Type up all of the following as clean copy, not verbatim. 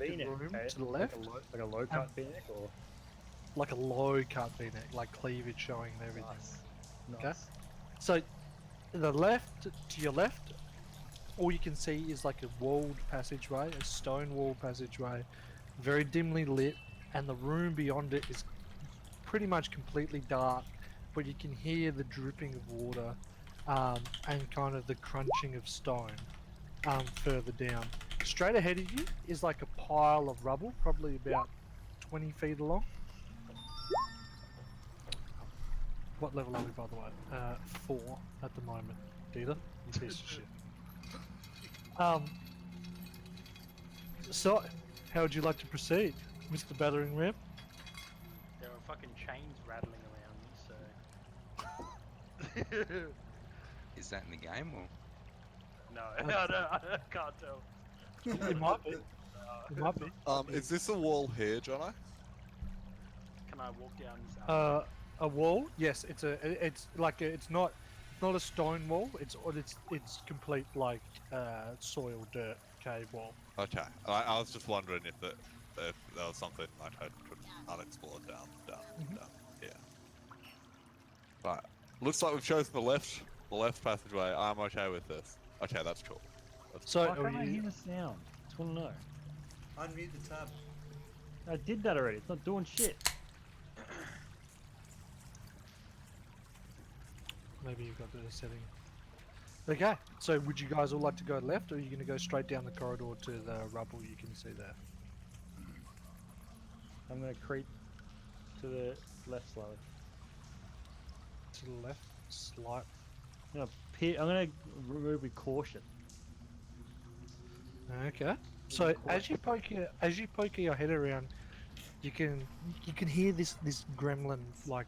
constructed room to the left. Like a low cut V-neck or? Like a low cut V-neck, like cleavage showing and everything. Nice. So, the left, to your left, all you can see is like a walled passageway, a stone walled passageway, very dimly lit, and the room beyond it is pretty much completely dark, but you can hear the dripping of water and kind of the crunching of stone further down. Straight ahead of you is like a pile of rubble, probably about 20 feet long. What level are we, by the way? 4 at the moment. Dita, you piece of shit. So, how would you like to proceed, Mr. Battering Ram? There are fucking chains rattling around me, so. Is that in the game or? No, I can't tell. It might be. It might be. Is this a wall here, Jono? Can I walk down this A wall? Yes, it's not a stone wall. It's complete like soil, dirt, cave wall. Okay, I was just wondering if there was something like unexplored down here. Right, looks like we've chosen the left passageway. I'm okay with this. Okay, that's cool. So, Why can't I hear the sound? Just want to know. Unmute the tab. I did that already. It's not doing shit. Maybe you've got the setting. Okay, so would you guys all like to go left, or are you going to go straight down the corridor to the rubble you can see there? I'm gonna creep to the left slowly. To the left, slight. I'm gonna remove with caution. Okay. So as you poke your head around, you can hear this gremlin like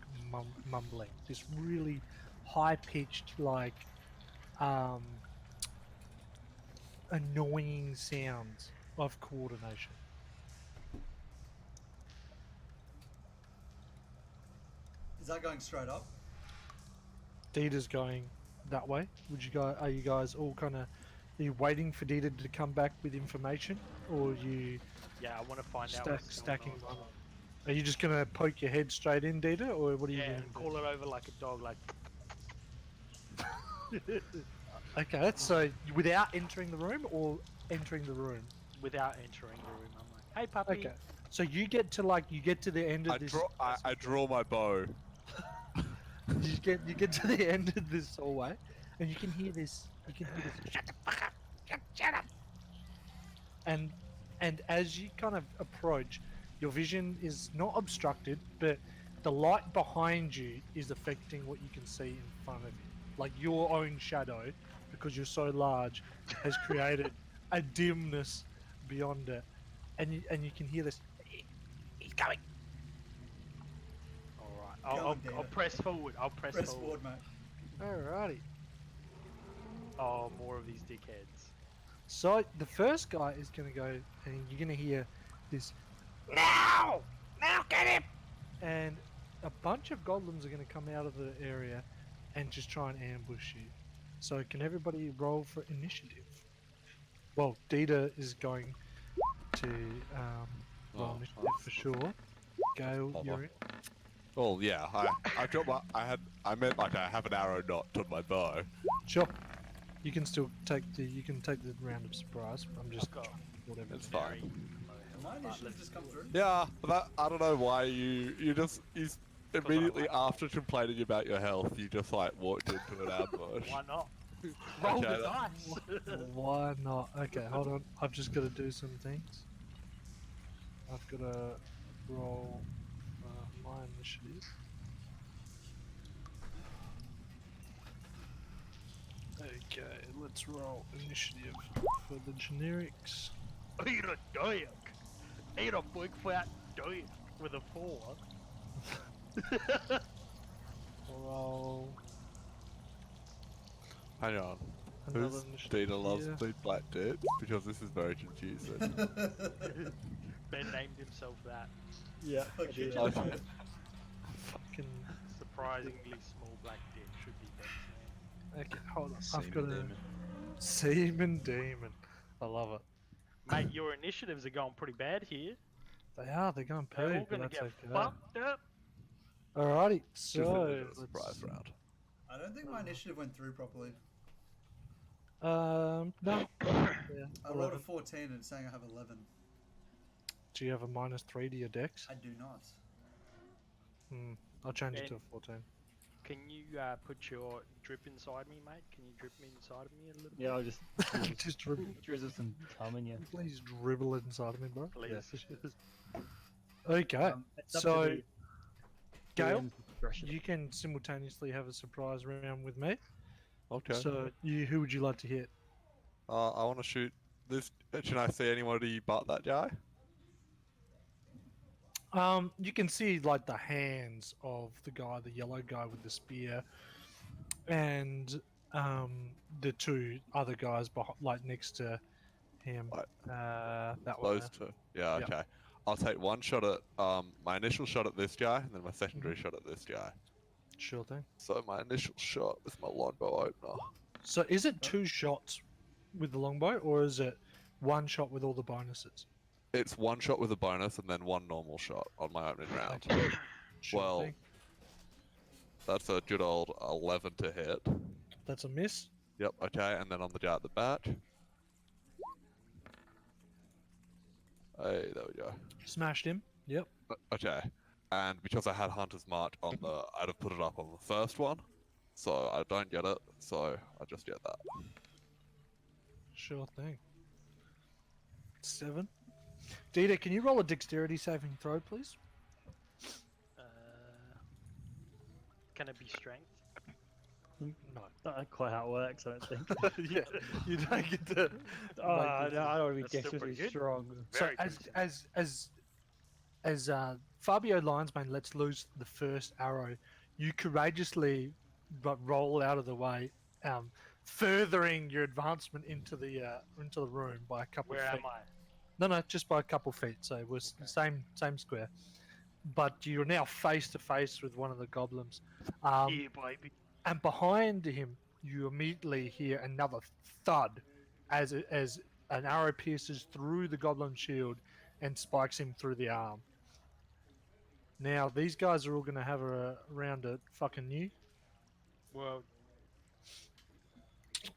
mumbling, this really high pitched like annoying sounds of coordination. Is that going straight up? Dita's going that way. Are you guys all are you waiting for Dita to come back with information, or are you Yeah, I want to find out what's stacking going on. Are you just gonna poke your head straight in, Dita, or what are you Yeah, doing? call it over like a dog, like. Okay, so without entering the room or entering the room? Without entering the room, I'm like, "Hey, puppy." Okay, so you get to the end of this. I draw my bow. You get to the end of this hallway, and you can hear this. Shut the fuck up! Shut up! And as you kind of approach, your vision is not obstructed, but the light behind you is affecting what you can see in front of you. Like your own shadow, because you're so large, has created a dimness beyond it, and you can hear this. He's coming. All right, Go on, I'll press forward. I'll press Forward, forward. mate. Alrighty. Oh, more of these dickheads. So the first guy is going to go, and you're going to hear this. Now get him! And a bunch of goblins are going to come out of the area and just try and ambush you. So can everybody roll for initiative? Well, Dita is going to roll initiative for sure. Gale, you're in. Well, yeah, I dropped I meant like I have an arrow not on my bow. Sure. You can still take the round of surprise. I'm just I've got whatever. It's fine. My initiative just come through. Yeah, but I don't know why you immediately after complaining about your health, you just like walked into an ambush. Why not? Roll Okay, the dice. Why not? Okay, hold on. I've just got to do some things. I've got to roll my initiative. Okay, let's roll initiative for the generics. Eat a dick. Eat a big fat dick with a 4. Roll Hang on. another Who's initiative. Dita loves here. big black dicks? Because this is very confusing. Ben named himself that. Yeah. Okay. Fucking. Surprisingly small black dick should be Ben's name. Okay, hold on. I've Semen got demon. a Semen Demon. I love it. Mate, your initiatives are going pretty bad here. They are. They're going They're poo, all but gonna that's get okay. fucked up. Alrighty. Just So a surprise round. I don't think my initiative went through properly. no. Yeah, I rolled 11. a 14 and it's saying I have 11. Do you have a -3 to your dex? I do not. I'll change it to a Ben. 14. Can you put your drip inside me, mate? Can you drip me inside of me a little Yeah, I'll just Just dribble, drizzle some cum in you. please dribble inside of me, bro. bit? Please. Okay. It's up to So, the Gail, DM's discretion. you can simultaneously have a surprise round with me. Okay. So, who would you like to hit? I want to shoot this. Can I see anybody but that guy? You can see like the hands of the guy, the yellow guy with the spear, and the two other guys like next to him. Right. That one. Those two. Yeah. Yep. Okay. I'll take one shot at my initial shot at this guy, and then my secondary shot at this guy. Sure thing. So my initial shot with my longbow opener. So, is it 2 shots with the longbow, or is it 1 shot with all the bonuses? It's one shot with a bonus, and then one normal shot on my opening round. Sure Well, thing. that's a good old 11 to hit. That's a miss. Yep. Okay. And then on the guy at the back. Hey, there we go. Smashed him. Yep. Okay. And because I had Hunter's Mark on I'd have put it up on the first one. So I don't get it, so I just get that. Sure thing. 7. Dita, can you roll a dexterity saving throw, please? Can it be strength? No. Not quite how it works, I don't think. Yeah, you don't get to. Oh, no, I don't want to be That's still pretty dexterously good. strong. So Very as Fabio Linesman lets loose the first arrow, you courageously roll out of the way, furthering your advancement into the room by a couple Where of feet. am I? No, just by a couple feet. So it was the same square, but you're now face to face with one of the goblins. Yeah, baby. And behind him, you immediately hear another thud as an arrow pierces through the goblin shield and spikes him through the arm. Now, these guys are all going to have a round at fucking you. Well,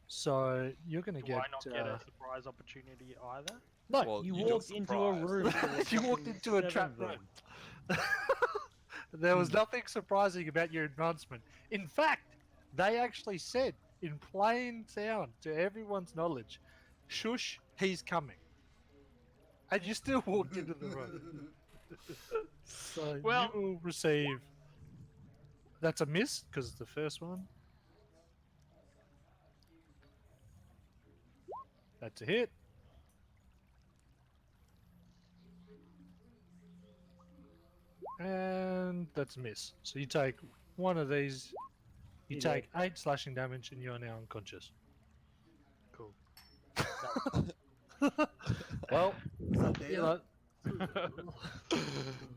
So you're going to do get. I not get a surprise opportunity either? No, Well, You you got walked into a surprised. room. full of you walked fucking into a 7 trap of them. room. There was nothing surprising about your advancement. In fact, they actually said in plain sound, to everyone's knowledge, "Shush, he's coming." And you still walked into the room. So Well- you will receive. That's a miss because it's the first one. That's a hit. And that's a miss. So you take one of these. You You take 8 slashing damage, and you are now unconscious. Cool. Well, Is that you Data? know,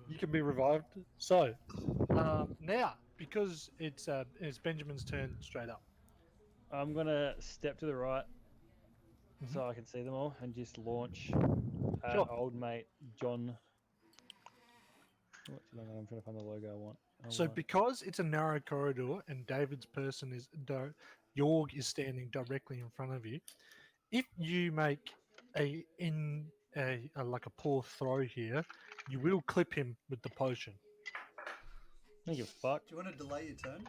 you can be revived. So now, because it's Benjamin's turn straight up. I'm gonna step to the right Mhm. so I can see them all and just launch Sure. old mate John. What's the name? I'm trying to find the logo I want. So because it's a narrow corridor and David's person is Jorg is standing directly in front of you, if you make a like a poor throw here, you will clip him with the potion. I don't give a fuck. Do you want to delay your turn?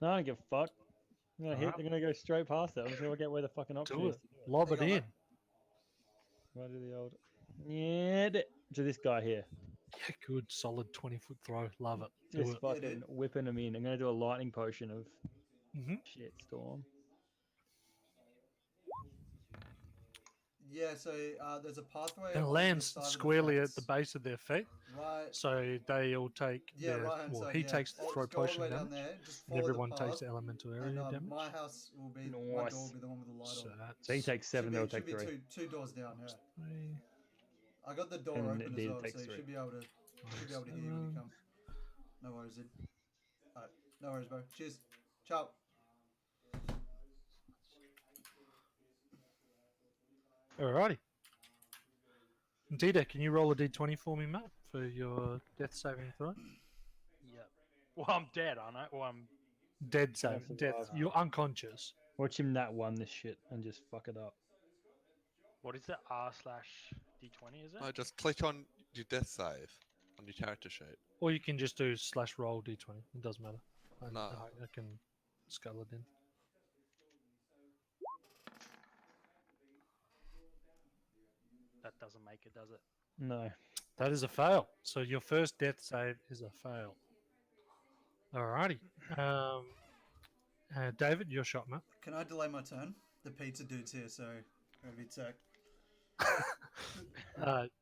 No, I don't give a fuck. I'm gonna hit. Alright. They're gonna go straight past it. I'm just gonna get where the fucking option Do is. it. Lob it Hang on, in. Right to the old. Yeah, to this guy here. Yeah, good, solid 20-foot throw. Love it. Do Just it. Yeah, fucking dude. whipping him in. I'm gonna do a lightning potion of Mhm. shit storm. Yeah, so there's a pathway. And it on lands the side squarely of at the base of their feet, right. so they all take. Yeah, their, right hand well, side. he yeah. takes the Just throw go all the potion way down damage, there. Just and follow everyone the takes path, the elemental area and damage. my house will be my door Nice. will be the one with the light So on. that's So he takes 7, they'll should take be 3. two doors down. Yeah, 3, I got the door And open it as did well, take so you 3. should be able to hear when you 7. come. No worries, dude. Alright, no worries, bro. Cheers. Ciao. Alrighty. Dita, can you roll a d20 for me, Matt, for your death saving throw? Yep. Well, I'm dead, aren't I? Well, I'm. Dead Gonna save. Death. survive. You're unconscious. Watch him nat one this shit and just fuck it up. What is it? R/D20, is it? No, just click on your death save on your character sheet. Or you can just do /roll d20. It doesn't matter. No. I can scale it in. That doesn't make it, does it? No. That is a fail. So your first death save is a fail. Alrighty. David, your shot, Matt. Can I delay my turn? The pizza dude's here, so it'll be tech.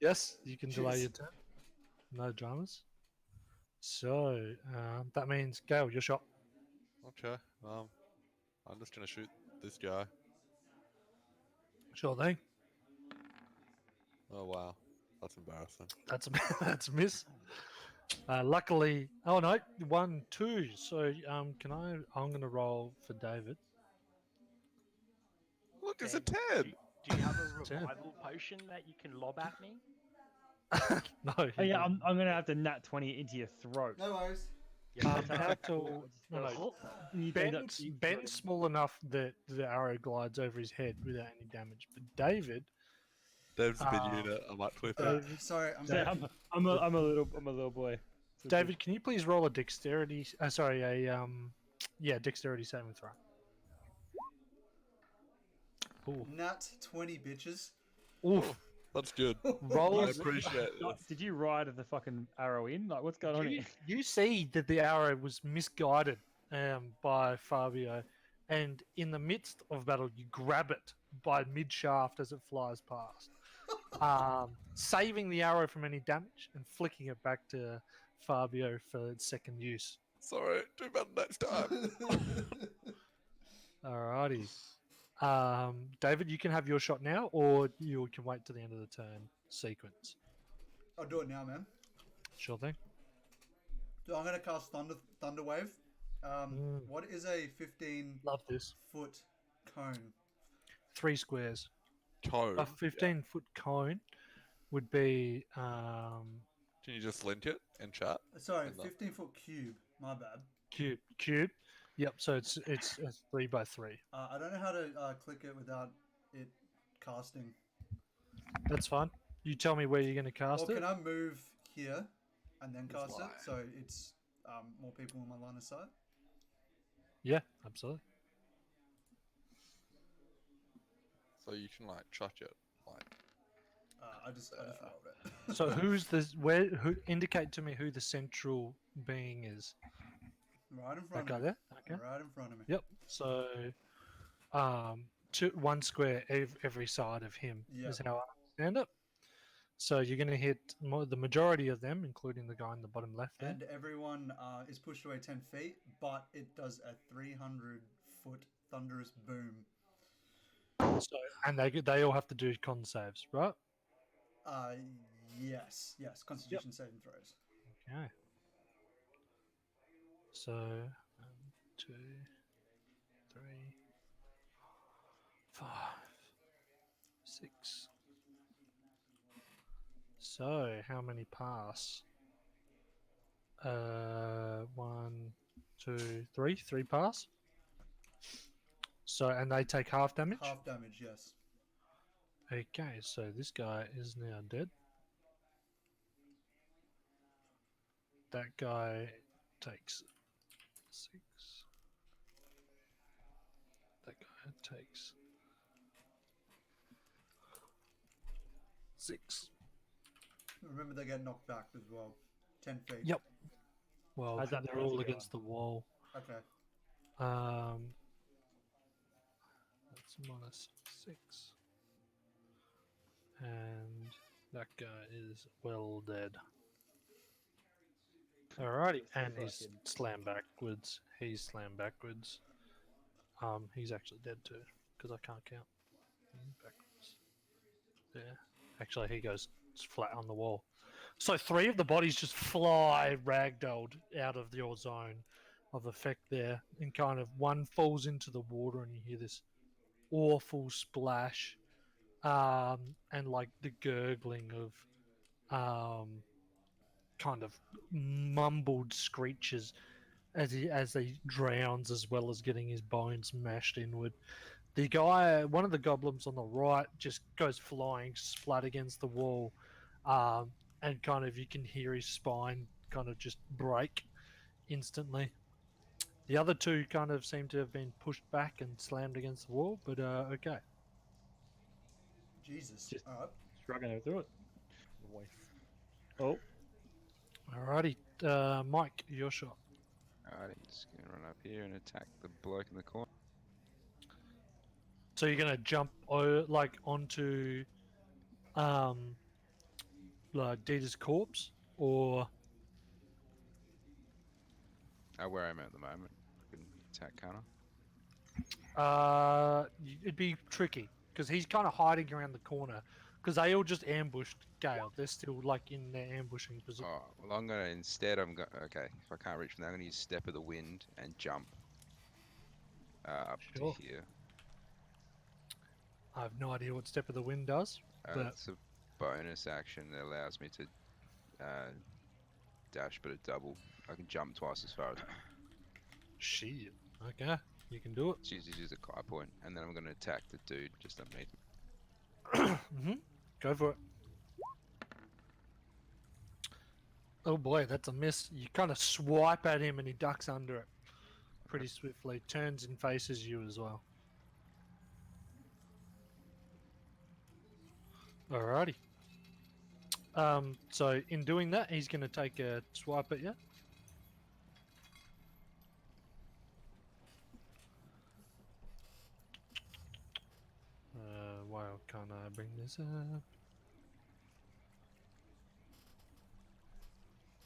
Yes, you can delay Cheers. your turn. No dramas. So that means Gale, your shot. Okay. I'm just gonna shoot this guy. Sure thing. Oh wow, that's embarrassing. That's a that's a miss. Luckily, oh no, 1, 2. So I'm gonna roll for David. Look, it's a Dave, 10. Do you have a Ten. revival potion that you can lob at me? No. Oh, he yeah, doesn't. I'm gonna have to nat 20 into your throat. No worries. Yeah, How tall? No, no. You end up- Ben's small enough that the arrow glides over his head without any damage. But David, Dave's a big Ah. unit. I might clip Uh, it. sorry, I'm So sorry. I'm a little boy. So David, can you please roll a dexterity? Dexterity saving throw. Ooh. Nat 20 bitches. Oof. That's good. Roll. I appreciate just- this. Did you ride the fucking arrow in? Like, what's going on You, here? you see that the arrow was misguided by Fabio, and in the midst of battle, you grab it by mid shaft as it flies past, saving the arrow from any damage and flicking it back to Fabio for its second use. Sorry, do better next time. Alrighty. David, you can have your shot now, or you can wait to the end of the turn sequence. I'll do it now, man. Sure thing. So I'm gonna cast Thunder Wave. What is a 15 Love this. foot cone? 3 squares. Code. A 15-foot cone would be Can you just link it in chat? Sorry, And 15 foot cube. My bad. cube. Yep. So it's 3 by 3. I don't know how to click it without it casting. That's fine. You tell me where you're going to cast Or it. can I move here and then cast Fly. it so it's more people in my line of sight? Yeah, absolutely. So you can like chuck it. Like, I just rolled it. So who indicate to me who the central being is? right in That front guy of me. there. Okay. Right in front of me. Yep. So, 1 square every side of him Yeah. is how I understand it. So you're going to hit the majority of them, including the guy in the bottom left there. And everyone is pushed away 10 feet, but it does a 300-foot thunderous boom. So, and they all have to do con saves, right? Yes. Constitution saving throws. Okay. So, 1, 2, 3, 5, 6. So, how many pass? 1, 2, 3. 3 pass. So, and they take half damage? Half damage, yes. Okay, so this guy is now dead. That guy takes 6. That guy takes 6. Remember, they get knocked back as well. 10 feet. Yep. Well, How's that they're penalty all going? against the wall. Okay. That's -6. And that guy is well dead. Alrighty, and he's Fucking- slammed backwards. He's slammed backwards. He's actually dead too, because I can't count. Backwards. Yeah. Actually, he goes flat on the wall. So 3 of the bodies just fly ragdolled out of your zone of effect there, and kind of one falls into the water, and you hear this awful splash. and like the gurgling of kind of mumbled screeches as he drowns, as well as getting his bones mashed inward. The guy, one of the goblins on the right, just goes flying splat against the wall, and kind of you can hear his spine kind of just break instantly. The other two kind of seem to have been pushed back and slammed against the wall, but okay. Jesus. Just- All right. Struggling her through it. Voice. Oh, Alrighty, Mike, your shot. Alright, just gonna run up here and attack the bloke in the corner. So you're gonna jump like onto like Dita's corpse, or Where I'm at the moment. I can attack, can't it'd be tricky because he's kind of hiding around the corner because they all just ambushed Gale. They're still like in their ambushing I? position. Oh, well, I'm gonna instead. Okay, if I can't reach from there, I'm gonna use Step of the Wind and jump up Sure. to here. I have no idea what Step of the Wind does. But- It's a bonus action that allows me to dash, but a double. I can jump twice as far as. Shit. Okay, you can do it. Choose to use a Kai point, and then I'm gonna attack the dude just underneath me. Go for it. Oh boy, that's a miss. You kind of swipe at him and he ducks under it pretty swiftly. Turns and faces you as well. Alrighty. So in doing that, he's going to take a swipe at you. Why can't I bring this up?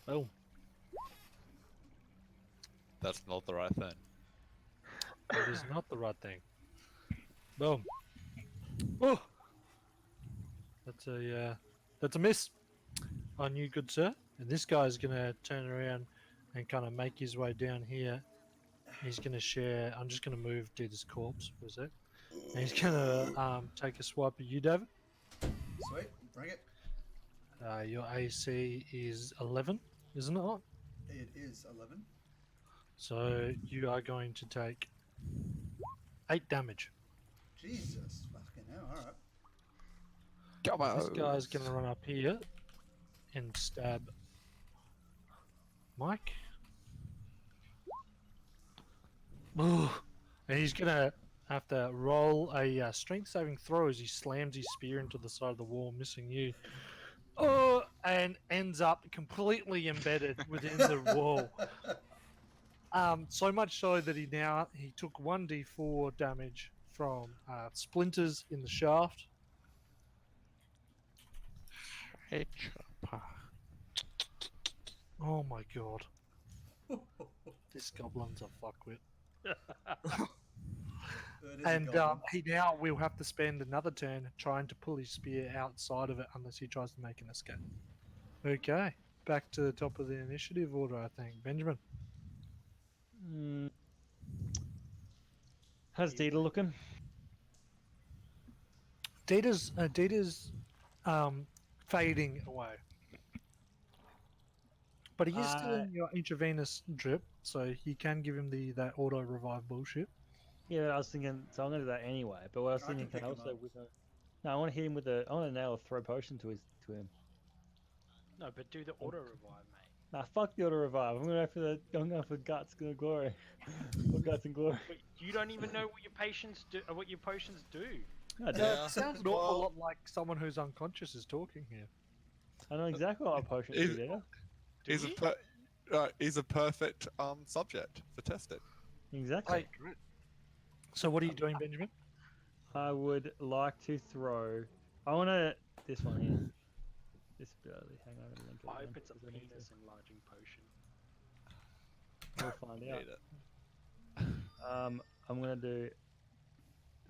Oh, That's not the right thing. that is not the right thing. Boom. Oh, that's a miss on you, good sir. And this guy's gonna turn around and kind of make his way down here. He's gonna share. I'm just gonna move Dita's corpse for a sec. And he's gonna take a swipe at you, David. Sweet. Bring it. Your AC is 11, isn't it? Not? It is 11. So you are going to take 8 damage. Jesus. Fucking hell. All right. Come This guy's going to run up here and stab Mike. Ooh. And he's going to have to roll a strength saving throw as he slams his spear into the side of the wall, missing you. Oh, and ends up completely embedded within the wall. So much so that he took 1d4 damage from splinters in the shaft. Oh my god. This goblin's a fuckwit. That is a And goblin. he now will have to spend another turn trying to pull his spear outside of it unless he tries to make an escape. Okay, back to the top of the initiative order, I think. Benjamin. how's Dita looking? Dita's fading away. But he is still in your intravenous drip, so you can give him that auto revive bullshit. Yeah, I was thinking. So I'm gonna do that anyway. But what I was I can thinking, pick can I him also up. with a? No, I want to hit him with a. I want to nail a throw potion to him. No, but do the auto revive, mate. Nah, fuck the auto revive. I'm gonna go for the. I'm going for guts and glory. Or guts and glory. But you don't even know what your patients do. What your potions do. I do. Yeah. It sounds an awful lot like someone who's unconscious is talking here. I know exactly what my potions Is- do, Dita. He's a perfect subject for testing. Exactly. So what are you doing, Benjamin? I would like to throw. I want to. This one here. This ability. Hang on, I'm gonna link it I hope again, it's a 'cause I need to- penis enlarging potion. We'll find out. Need it. I'm gonna do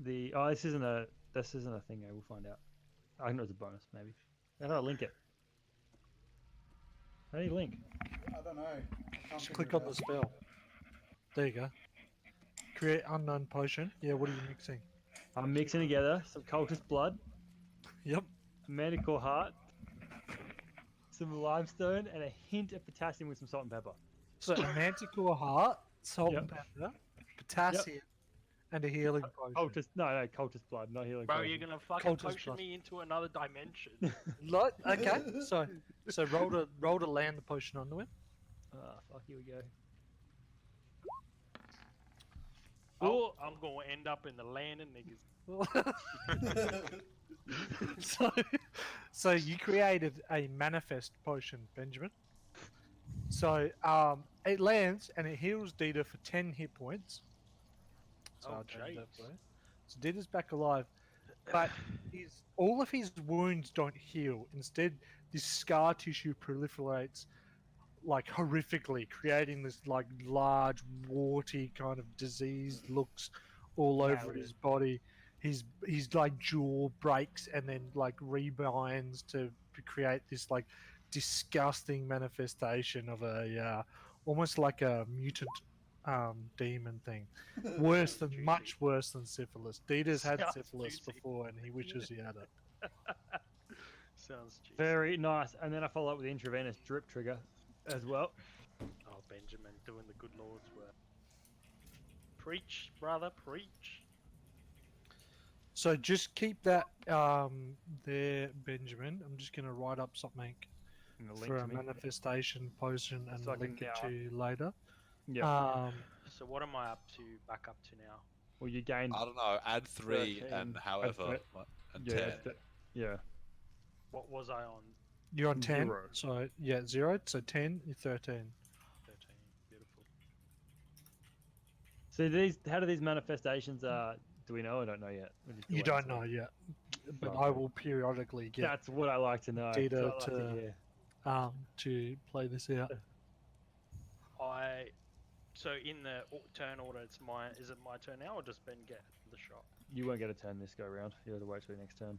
the. Oh, this isn't a. This isn't a thing. We'll find out. I know it's a bonus, maybe. How do I link it? How do you link? I don't know. I can't Just figure click it on the out. spell. There you go. Create unknown potion. Yeah, what are you mixing? I'm mixing together some cultist blood Yep. a manticore heart, some limestone, and a hint of potassium with some salt and pepper. So a manticore heart, salt Yep. and pepper, potassium, and a healing potion. Cultist blood, not healing. Bro, potion. you're gonna fucking Cultist potion blood. me into another dimension. Okay, so roll to land the potion onto him. Ah, fuck, here we go. Oh, I'm gonna end up in the land of niggas. so you created a manifest potion, Benjamin. So it lands and it heals Dita for 10 hit points. So Oh, I'll change that jeez. for you. So Dita's back alive, but all of his wounds don't heal. Instead, this scar tissue proliferates like horrifically, creating this like large, warty kind of diseased looks all over his body. His like jaw breaks and then like rebinds to create this like disgusting manifestation of a almost like a mutant demon thing. Worse than Juicy. much worse than syphilis. Dita's had Sounds syphilis juicy. before and he wishes he had it. Sounds juicy. Very nice. And then I follow up with the intravenous drip trigger as well. Oh, Benjamin doing the good Lord's work. Preach, brother, preach. So just keep that there, Benjamin. I'm just going to write up something And the link for to a me. manifestation potion and So I can link it now- to you later. Yeah. So what am I back up to now? Well, you gained. I don't know. Add 3 13, and add however thre- and Yeah. 10. Yeah. What was I on? You're on 10. 0. So, yeah, 0. So 10, you're 13. 13. Beautiful. So how do these manifestations? Do we know? I don't know yet. We just You wait don't and know see. yet. But Okay. I will periodically get That's what I like to know. Data That's what I like to- hear. to play this out. So in the turn order, is it my turn now or just Ben get the shot? You won't get a turn this go round. You have to wait till your next turn.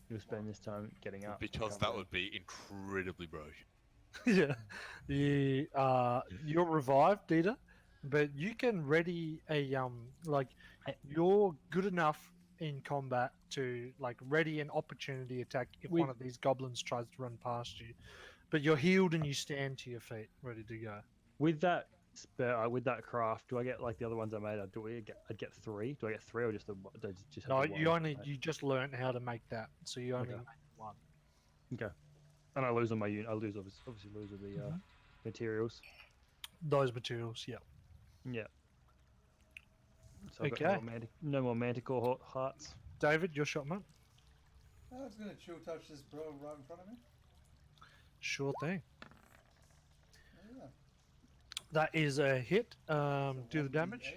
You'll spend this time getting up. Because come that down. would be incredibly broken. Yeah. You're revived, Dita, but you can ready a you're good enough in combat to like ready an opportunity attack if one With- of these goblins tries to run past you. But you're healed and you stand to your feet, ready to go. With that with that craft, do I get like the other ones I made? I'd get 3. Do I get 3 or just the? Do I just have No, the you one? only you just learned how to make that, so you only Okay. make one. Okay. And I lose on my unit. I lose obviously lose with the materials. Those materials, yeah. Yeah. So I've got no Okay. no more manticore hearts. David, your shot, mate. I was gonna chill touch this bro right in front of me. Sure thing. Yeah. That is a hit. So Do the 1d8. damage.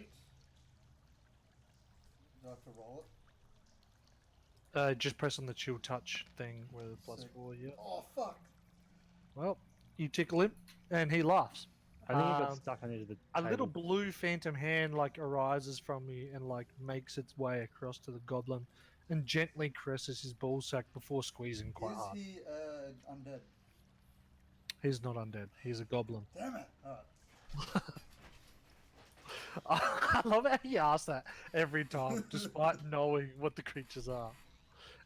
Do I have to roll it? Just press on the chill touch thing with the plus Sick. 4, yeah. Oh fuck! Well, you tickle him, and he laughs. I think it got Um, stuck under the A little table. blue phantom hand like arises from you and like makes its way across to the goblin, and gently caresses his ballsack before squeezing quite Is hard. he undead? He's not undead. He's a goblin. Damn it! Alright. I love how he asks that every time, despite knowing what the creatures are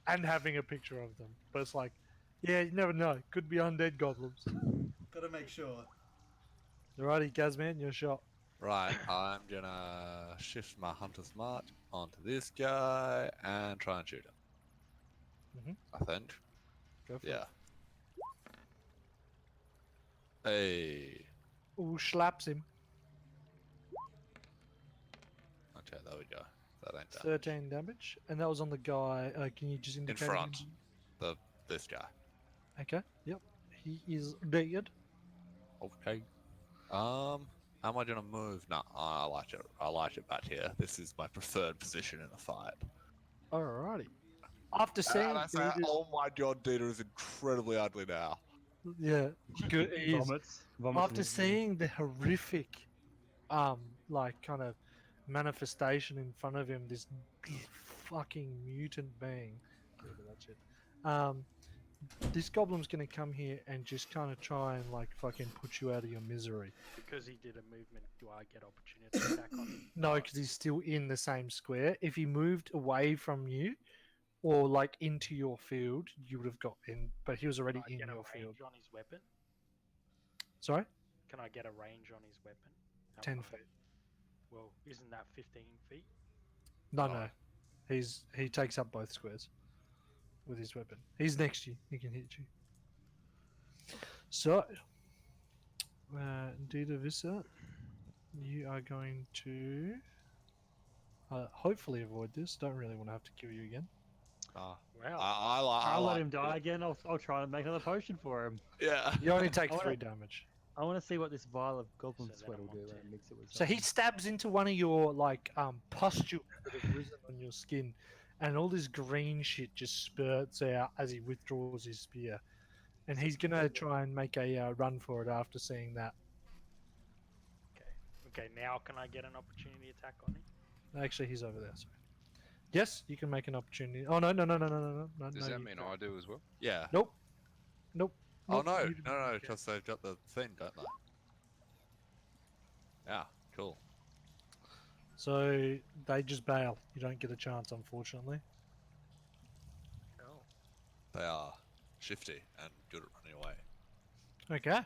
and having a picture of them. But it's like, yeah, you never know. Could be undead goblins. Gotta make sure. Alrighty, Gazman, your shot. Right, I'm gonna shift my Hunter's March onto this guy and try and shoot him. I think. Go for Yeah. Hey. it. Ooh, slaps him. Okay, there we go. That ain't done. 13 damage. And that was on the guy. Can you just indicate? front. him? This guy. Okay, yep. He is dead. Okay. How am I gonna move? No, I like it. I like it back here. This is my preferred position in a fight. Alrighty. After seeing And I say, Dita's- oh my god, Dita is incredibly ugly now. yeah, good. He is. Vomits. After seeing the horrific, like kind of manifestation in front of him, this fucking mutant being. Get rid of that shit. This goblin's gonna come here and just kind of try and like fucking put you out of your misery. Because he did a movement, do I get opportunity attack on him? No, because he's still in the same square. If he moved away from you, or like into your field, you would have got in. But he was already Can I in get a your field. range on his weapon? Sorry, Can I get a range on his weapon? How 10 far? feet. Well, isn't that 15 feet? No, Oh. no, he takes up both squares with his weapon. He's next to you. He can hit you. So, Dita Vissa, you are going to hopefully avoid this. Don't really want to have to kill you again. Ah, Wow. I'll let like him die it. again. I'll try and make another potion for him. Yeah. You only take I wanna- 3 damage. I want to see what this vial of goblin So then sweat I'm will on do when I 10. mix it with So he something. stabs into one of your like pustules that have risen on your skin, and all this green shit just spurts out as he withdraws his spear, and he's gonna try and make a run for it after seeing that. Okay. Okay, now can I get an opportunity attack on him? Actually, he's over there. Sorry. Yes, you can make an opportunity. Oh no. Does no, that you mean can't. I do as well? Yeah. Nope. Nope. Oh Nope, no, you don't no, make it. because they've got the thing, don't they? Yeah, cool. So they just bail. You don't get a chance, unfortunately. Oh. They are shifty and good at running away. Okay.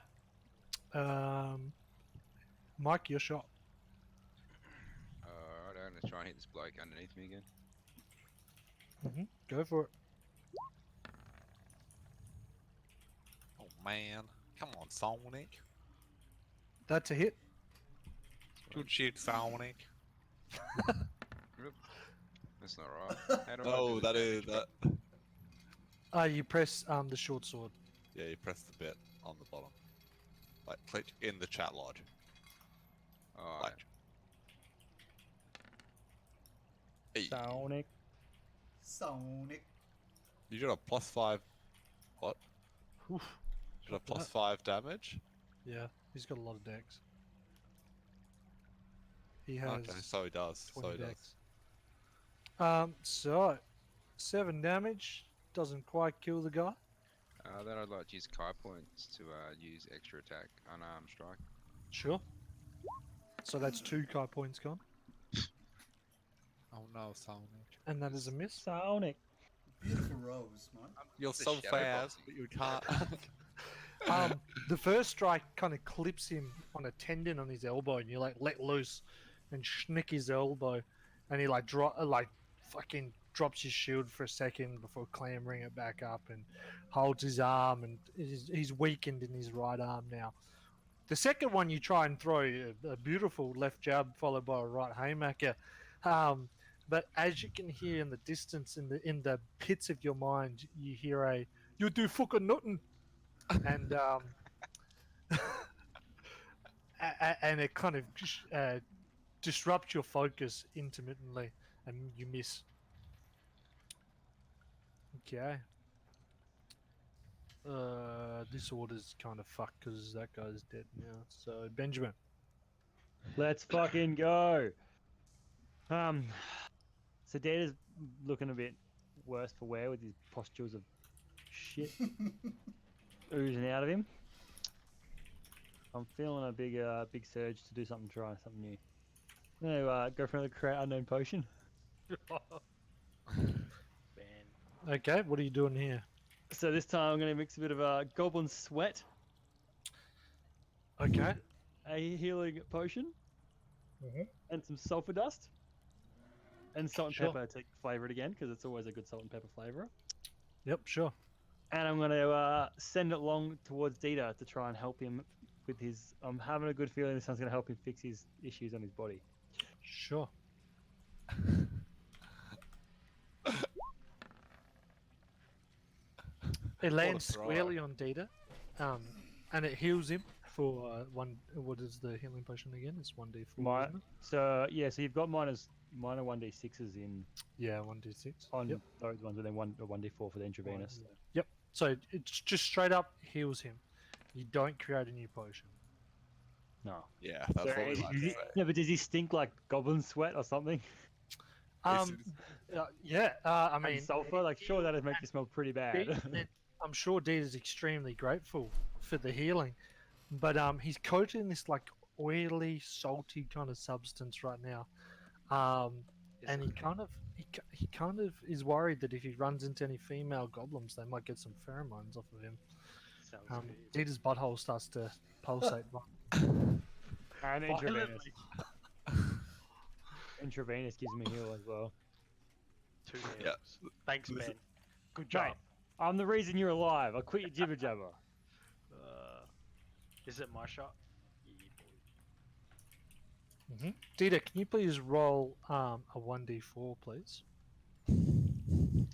Mike, your shot. Alright, I'm gonna try and hit this bloke underneath me again. Go for it. Oh man, come on, Sonic. That's a hit. Good shit, Sonic. That's not right. How do I Oh, do the that is damage? that. You press the short sword. Yeah, you press the bit on the bottom. Like, click in the chat lodge. Oh, Like. Hey, Sonic. Sonic. you got a +5. What? Oof. You got a Fuck that. +5 damage? Yeah, he's got a lot of decks. He has Okay, so he does. 20 So he does. decks. So 7 damage doesn't quite kill the guy. then I'd like to use Kai points to use extra attack, unarmed strike. Sure. So that's 2 Kai points gone, Oh no, Sonic. and that is a miss. Sonic. Beautiful rose, Mike. You're The so shadow fast, boxing. but you can't. The first strike kind of clips him on a tendon on his elbow, and you like let loose and snick his elbow, and he like fucking drops his shield for a second before clambering it back up and holds his arm, and he's weakened in his right arm now. The second one you try and throw a beautiful left jab followed by a right haymaker, but as you can hear in the distance, in the pits of your mind, you hear a "You do fucking nothing," and and it kind of disrupts your focus intermittently, and you miss. Okay. This order's kind of fucked because that guy's dead now. So Benjamin. Let's fucking go. So Data's looking a bit worse for wear with his pustules of shit oozing out of him. I'm feeling a big surge to do something, try something new. I'm gonna go for another create unknown potion. Man. Okay, what are you doing here? So this time I'm gonna mix a bit of goblin sweat, Okay. a healing potion, and some sulfur dust, and salt and Sure. pepper to flavor it again because it's always a good salt and pepper flavor. Yep, sure. And I'm gonna send it along towards Dita to try and help him with his. I'm having a good feeling this one's gonna help him fix his issues on his body. Sure. It lands throw. squarely on Data, and it heals him for one. What is the healing potion again? It's 1d4. Isn't it? So yeah, so you've got minor 1d6s in Yeah, 1d6. on Yep. those ones, and then 1d4 for the intravenous. Yep. So it's just straight up heals him. You don't create a new potion. No. Yeah, that's So what we like to say. yeah, but does he stink like goblin sweat or something? Yeah. I And mean, sulfur, like sure that'd make you smell pretty bad. I'm sure Dita's extremely grateful for the healing, but he's coated in this like oily, salty kind of substance right now, and he kind of he kind of is worried that if he runs into any female goblins, they might get some pheromones off of him. Sounds good. Dita's butthole starts to pulsate. And intravenous. Violently. Intravenous gives me heal as well. 2 Yeah. heals. Thanks, Listen- Ben. Good Mate, job. I'm the reason you're alive. I quit your jibber jabber. Is it my shot? Yeah, boy. Dita, can you please roll a 1d4, please? Okay.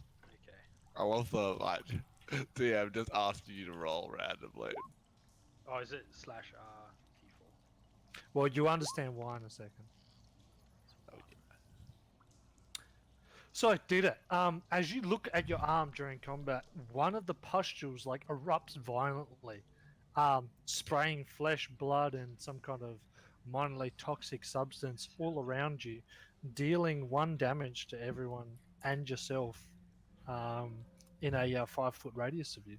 I love the like DM just asking you to roll randomly. Oh, is it slash R T4? Well, you understand why in a second. Oh, So, Dita, as you look at your arm during combat, one of the pustules like erupts violently, spraying flesh, blood, and some kind of minorly toxic substance all around you, dealing 1 damage to everyone and yourself in a 5-foot radius of you.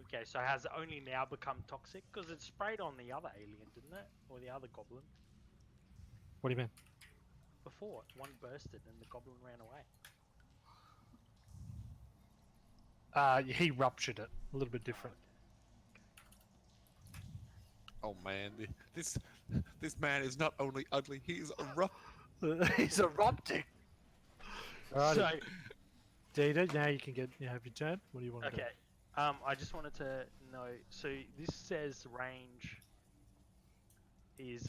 Okay, so has it only now become toxic? Because it sprayed on the other alien, didn't it? Or the other goblin? What do you mean? Before, one bursted and the goblin ran away. He ruptured it. A little bit different. Oh man, this man is not only ugly, he is He's erupting. Alrighty. So, Dita, now you can have your turn. What do you want to do? okay. I just wanted to know. So this says range is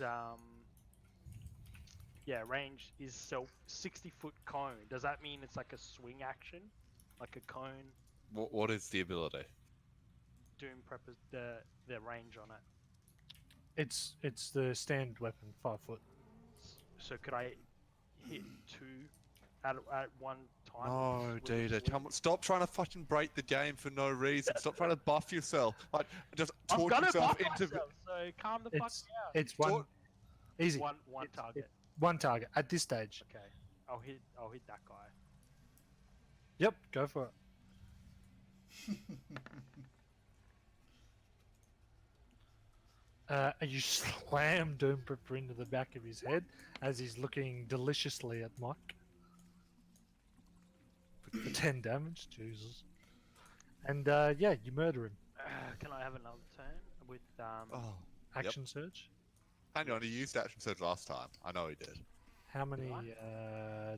range is 60-foot cone. Does that mean it's like a swing action, like a cone? What is the ability? Doom prep the range on it. It's the standard weapon, 5 foot. So could I hit 2 at one time? No, with a Dita, swing? stop trying to fucking break the game for no reason. Stop trying to buff yourself. Like, just I'm torture gonna yourself buff into. myself, so calm the fuck It's down. it's one easy. One It's- target. One target at this stage. Okay, I'll hit that guy. Yep, go for it. And you slam Doomprepper into the back of his head as he's looking deliciously at Mike. For 10 damage, Jesus. And yeah, you murder him. Can I have another turn with Oh, Action surge. hang on. He used action surge last time. I know he did. How many What?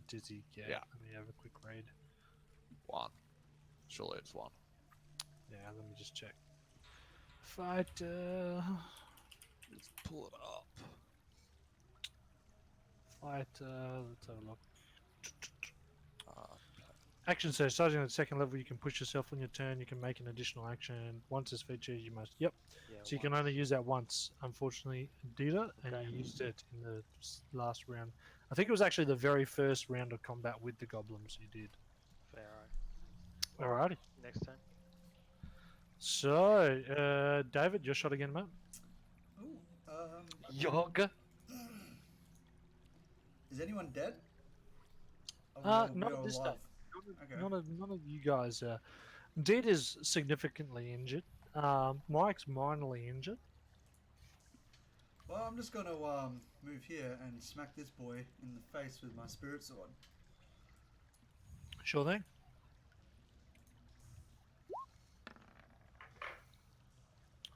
does he get? Yeah. Let me have a quick read. 1. Surely it's 1. Yeah, let me just check. Fighter. Let's pull it up. Fighter. Let's have a look. Uh, Action surge. Starting at the 2nd level, you can push yourself on your turn. You can make an additional action. Once it's featured, you must. Yep. yeah, So you can once. only use that once, unfortunately, Dita, and Okay. you used it in the last round. I think it was actually the very first round of combat with the goblins you did. Fair. Alrighty. Next turn. So, David, your shot again, mate. Ooh, Yoga. is anyone dead? Oh, Not we're at this alive. stage. Okay. None of you guys. Dita's significantly injured. Mike's minorly injured. Well, I'm just gonna move here and smack this boy in the face with my spirit sword. Sure thing.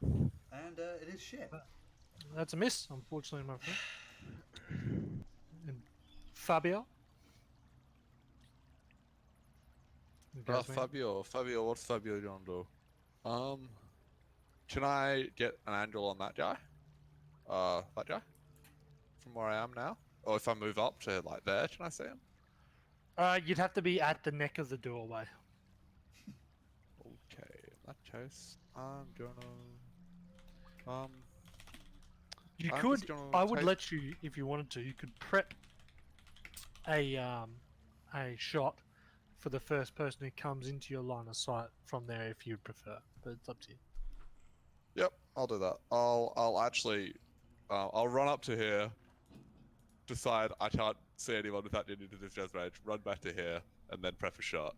And it is shit. That's a miss, unfortunately, my friend. And Fabio. You guys win? Fabio, what's Fabio gonna do? Can I get an angle on that guy? That guy? From where I am now? Or if I move up to like there, can I see him? You'd have to be at the neck of the doorway. Okay, in that case, I'm gonna You I'm could. just gonna I would take- let you, if you wanted to. You could prep a shot for the first person who comes into your line of sight from there, if you'd prefer. But it's up to you. Yep, I'll do that. I'll actually I'll run up to here, decide I can't see anyone without getting into this jazz range, run back to here, and then prep a shot.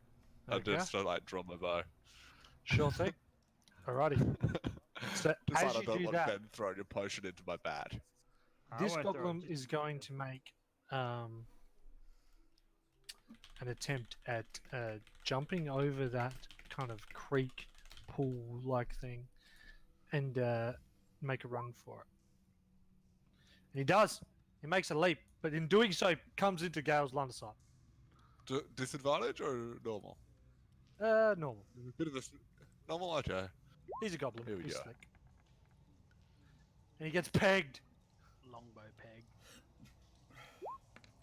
And Okay. just like draw my bow. Sure thing. Alrighty. So Decide as I you don't do want that, Ben throwing a potion into my bat. this I won't throw goblin it. is going to make an attempt at jumping over that kind of creek pool-like thing and make a run for it. And he does. He makes a leap, but in doing so, comes into Gale's line of sight. Disadvantage or normal? Normal. Bit of a normal. Okay. He's a goblin. Here we He's go. slick. And he gets pegged. Longbow peg.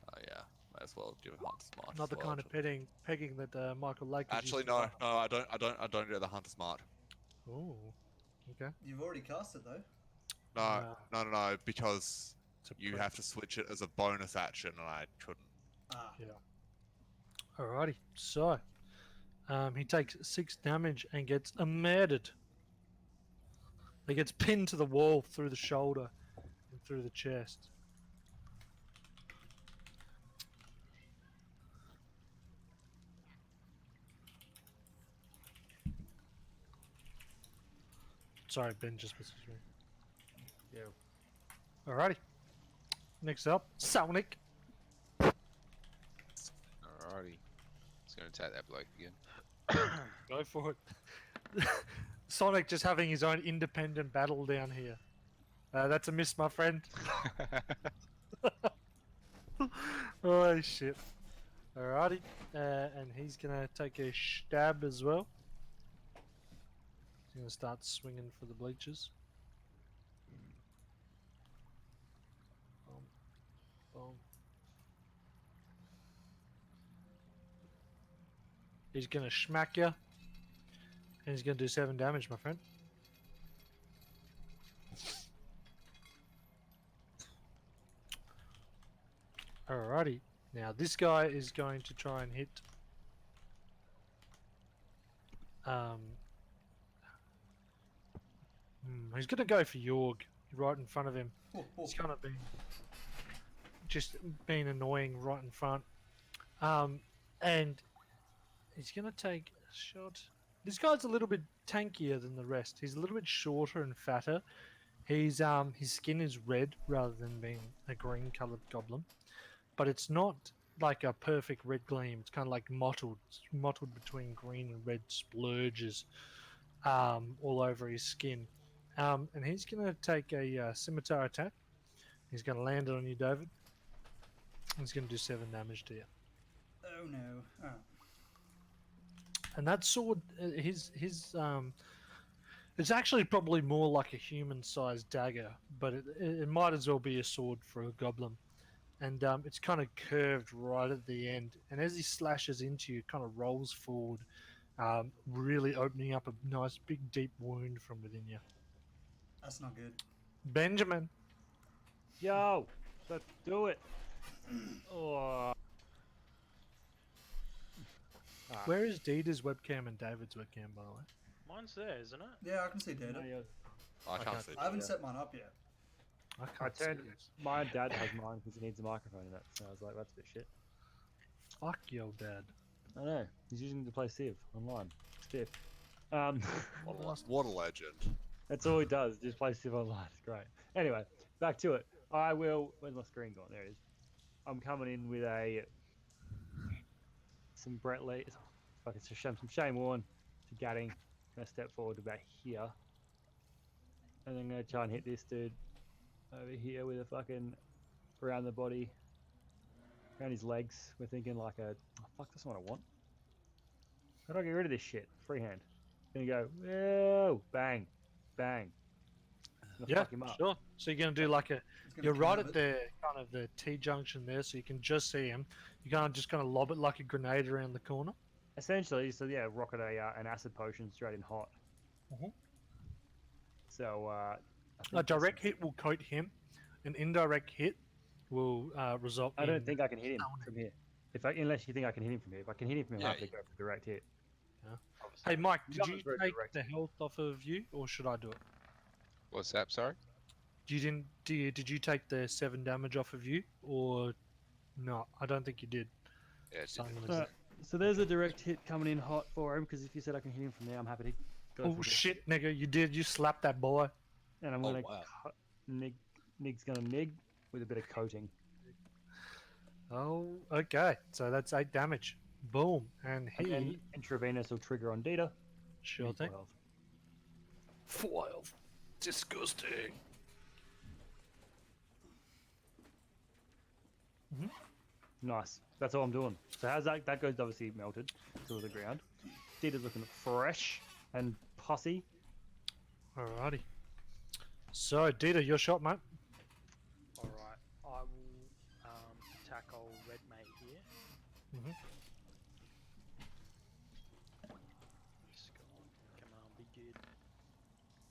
Oh yeah. Might as well give a Hunter's Mark. Not the as well, kind of pegging that Michael Lake is Actually, used to no, love. no, I don't get the Hunter's Mark. Oh, okay. You've already cast it though. No, because It's a you prep. have to switch it as a bonus action, and I couldn't. Ah. Yeah. Alrighty. So, he takes 6 damage and gets murdered. He gets pinned to the wall through the shoulder and through the chest. Sorry, Ben just messaged me. Yeah. Alrighty. Next up, Sonic. Alrighty. It's gonna attack that bloke again. Go for it. Sonic just having his own independent battle down here. That's a miss, my friend. Oh shit. Alrighty. And he's gonna take a stab as well. He's gonna start swinging for the bleachers. Boom. Boom. He's gonna smack you. And he's gonna do 7 damage, my friend. Alrighty. Now this guy is going to try and hit. He's gonna go for Yorg right in front of him. He's kind of been annoying right in front. And he's gonna take a shot. This guy's a little bit tankier than the rest. He's a little bit shorter and fatter. He's his skin is red rather than being a green coloured goblin. But it's not like a perfect red gleam. It's kind of like mottled between green and red splurges all over his skin. And he's going to take a scimitar attack. He's going to land it on you, David. He's going to do 7 damage to you. Oh no. Oh. And that sword, it's actually probably more like a human-sized dagger, but it might as well be a sword for a goblin. And it's kind of curved right at the end. And as he slashes into you, it kind of rolls forward, really opening up a nice big deep wound from within you. That's not good. Benjamin. Yo, let's do it. Oh. Where is Dita's webcam and David's webcam, by the way? Mine's there, isn't it? Yeah, I can see data. I can't can't see. I haven't Yeah. set mine up yet. I I can't see turned. this. My dad has mine because he needs a microphone in it. So I was like, that's a bit shit. Fuck your dad. I know. He's using it to play Civ online. Stiff. What a legend. That's all he does. Just play Civ online. It's great. Anyway, back to it. I will. Where's my screen gone? There it is. I'm coming in with some Brett Lee. Fucking some Shane Warne to Gadding. Gonna step forward about here, and then gonna try and hit this dude over here with a fucking around the body, around his legs. We're thinking like a. Oh, fuck, that's not what I want. How do I get rid of this shit? Freehand. Gonna go. Whoa! Bang, bang. Gonna Yeah, fuck him up. sure. So you're going to do like a... He's gonna You're right curve at it. the kind of the T-junction there, so you can just see him. You're going to just kind of lob it like a grenade around the corner. Essentially, so yeah, rocket an acid potion straight in hot. Mhm. So I A think direct hit will coat him. An indirect hit will result I in... don't think I can hit him from here. Unless you think I can hit him from here. If I can hit him from here, I have to Yeah. go for direct hit. Yeah. Obviously. Hey, Mike, You did got you it very take direct. the health off of you, or should I do it? What's that? Sorry. You didn't. Did you take the 7 damage off of you, or no? I don't think you did. Yeah, So I'm did gonna- So there's a direct hit coming in hot for him because if you said I can hit him from there, I'm happy to go Oh for this. shit, nigga! You did. You slapped that boy. And I'm Oh, gonna wow. Nig's gonna nig with a bit of coating. Oh, okay. So that's 8 damage. Boom. And And then he. intravenous will trigger on Dita. Sure Need full thing. health. 4 health. Disgusting. Nice. That's all I'm doing. So how's that? That goes obviously melted to the ground. Dita's looking fresh and pussy. Alrighty. So, Dita, your shot, mate. All right, I will attack old red mate here. Mhm. Just go on. Come on, be good.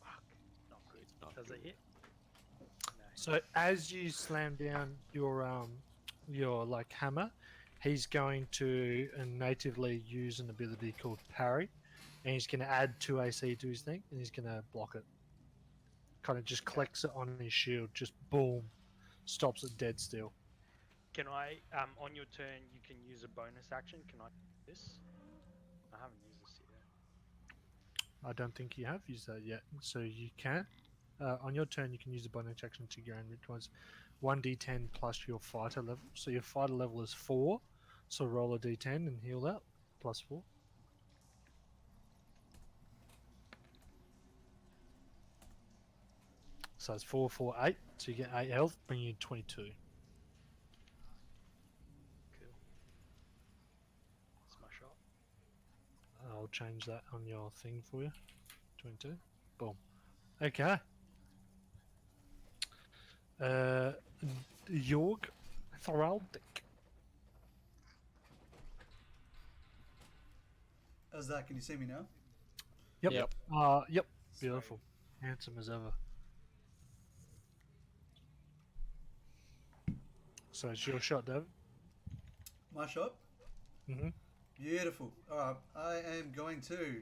Fuck, not good. Not Does it good. hit? No. So as you slam down your like hammer, he's going to natively use an ability called parry, and he's going to add 2 AC to his thing, and he's going to block it. Kind of just Okay. collects it on his shield, just boom, stops it dead still. Can I, on your turn, you can use a bonus action. Can I use this? I haven't used this yet. I don't think you have used that yet, so you can. On your turn, you can use a bonus action to gain which was 1d10 plus your fighter level. So your fighter level is 4, so roll a d10 and heal that, plus 4. So it's 4, 4, 8. So you get 8 health, bring you 22. Cool. That's my shot. I'll change that on your thing for you. 22. Boom. Okay. Jorg Thraldic. How's that? Can you see me now? Yep. Yep. Yep. Sweet. Beautiful. Handsome as ever. So it's your shot, David. My shot? Mm-hmm. Beautiful. Alright, I am going to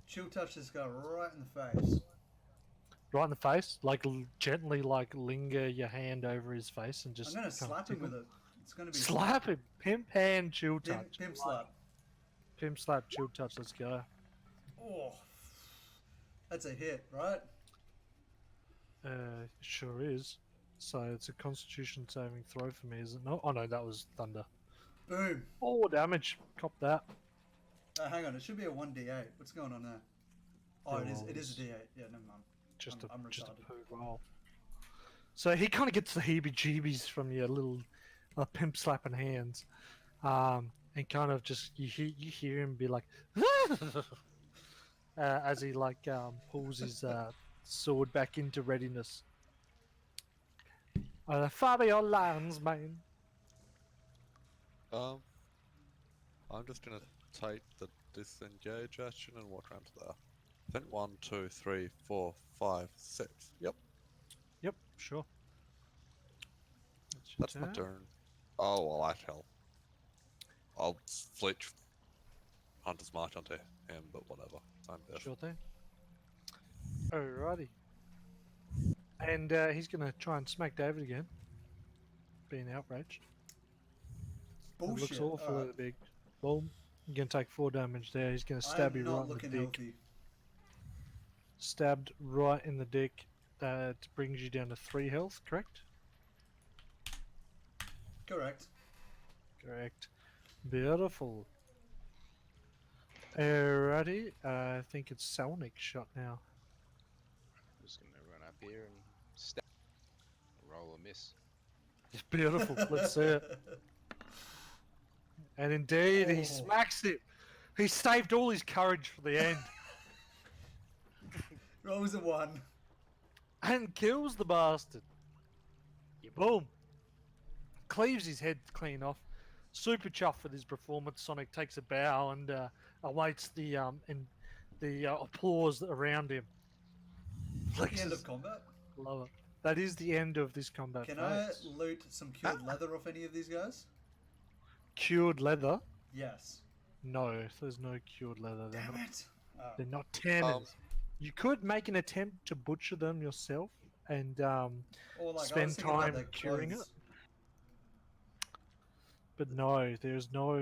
chill touch this guy right in the face. Right in the face, like gently, like linger your hand over his face and just. I'm gonna kinda slap him tickle. with it. It's gonna be Slap him. Pimp hand, chill pimp, touch. pimp slap. Pimp slap, chill touch. Let's go. Oh, that's a hit, right? Sure is. So it's a Constitution saving throw for me, is it not? Oh no, that was thunder. Boom. 4 damage. Cop that. Hang on, it should be a 1d8. What's going on there? Oh, Yeah, it is. well, It is a it's d8. Yeah, never mind. Just I'm just a retarded. poo roll. So he kind of gets the heebie-jeebies from your little pimp slapping hands, and kind of just you hear him be like, as he like pulls his sword back into readiness. Fabio lands, man. I'm just gonna take the disengage action and walk around to there. I think 1, 2, 3, 4, 5, 6. Yep, Yep, sure. Your that's my turn. Oh well, that hell. I'll switch Hunter's March onto him, but whatever. I'm deaf. Sure thing. Alrighty. And he's gonna try and smack David again, being outraged. It Bullshit. looks awfully Alright. big. Boom. You're going to take 4 damage there. He's going to stab I'm you not right in the looking dick. healthy. Stabbed right in the dick. That brings you down to 3 health, correct? Correct. Correct. Beautiful. Alrighty. I think it's Salnik's shot now. Just gonna run up here and stab. Roll a miss. Beautiful. Let's see it. And indeed, he Oh. smacks it. He saved all his courage for the end. Rolls a 1. And kills the bastard. Boom. Cleaves his head clean off. Super chuffed with his performance. Sonic takes a bow and awaits the applause around him. The end Flexes. of combat. Love it. That is the end of this combat Can phase. I loot some cured leather off any of these guys? Cured leather? Yes. No, there's no cured leather. Damn it. Oh. They're not tanners. You could make an attempt to butcher them yourself and Or like, I spend was thinking about time their curing it. clothes. But no, there's no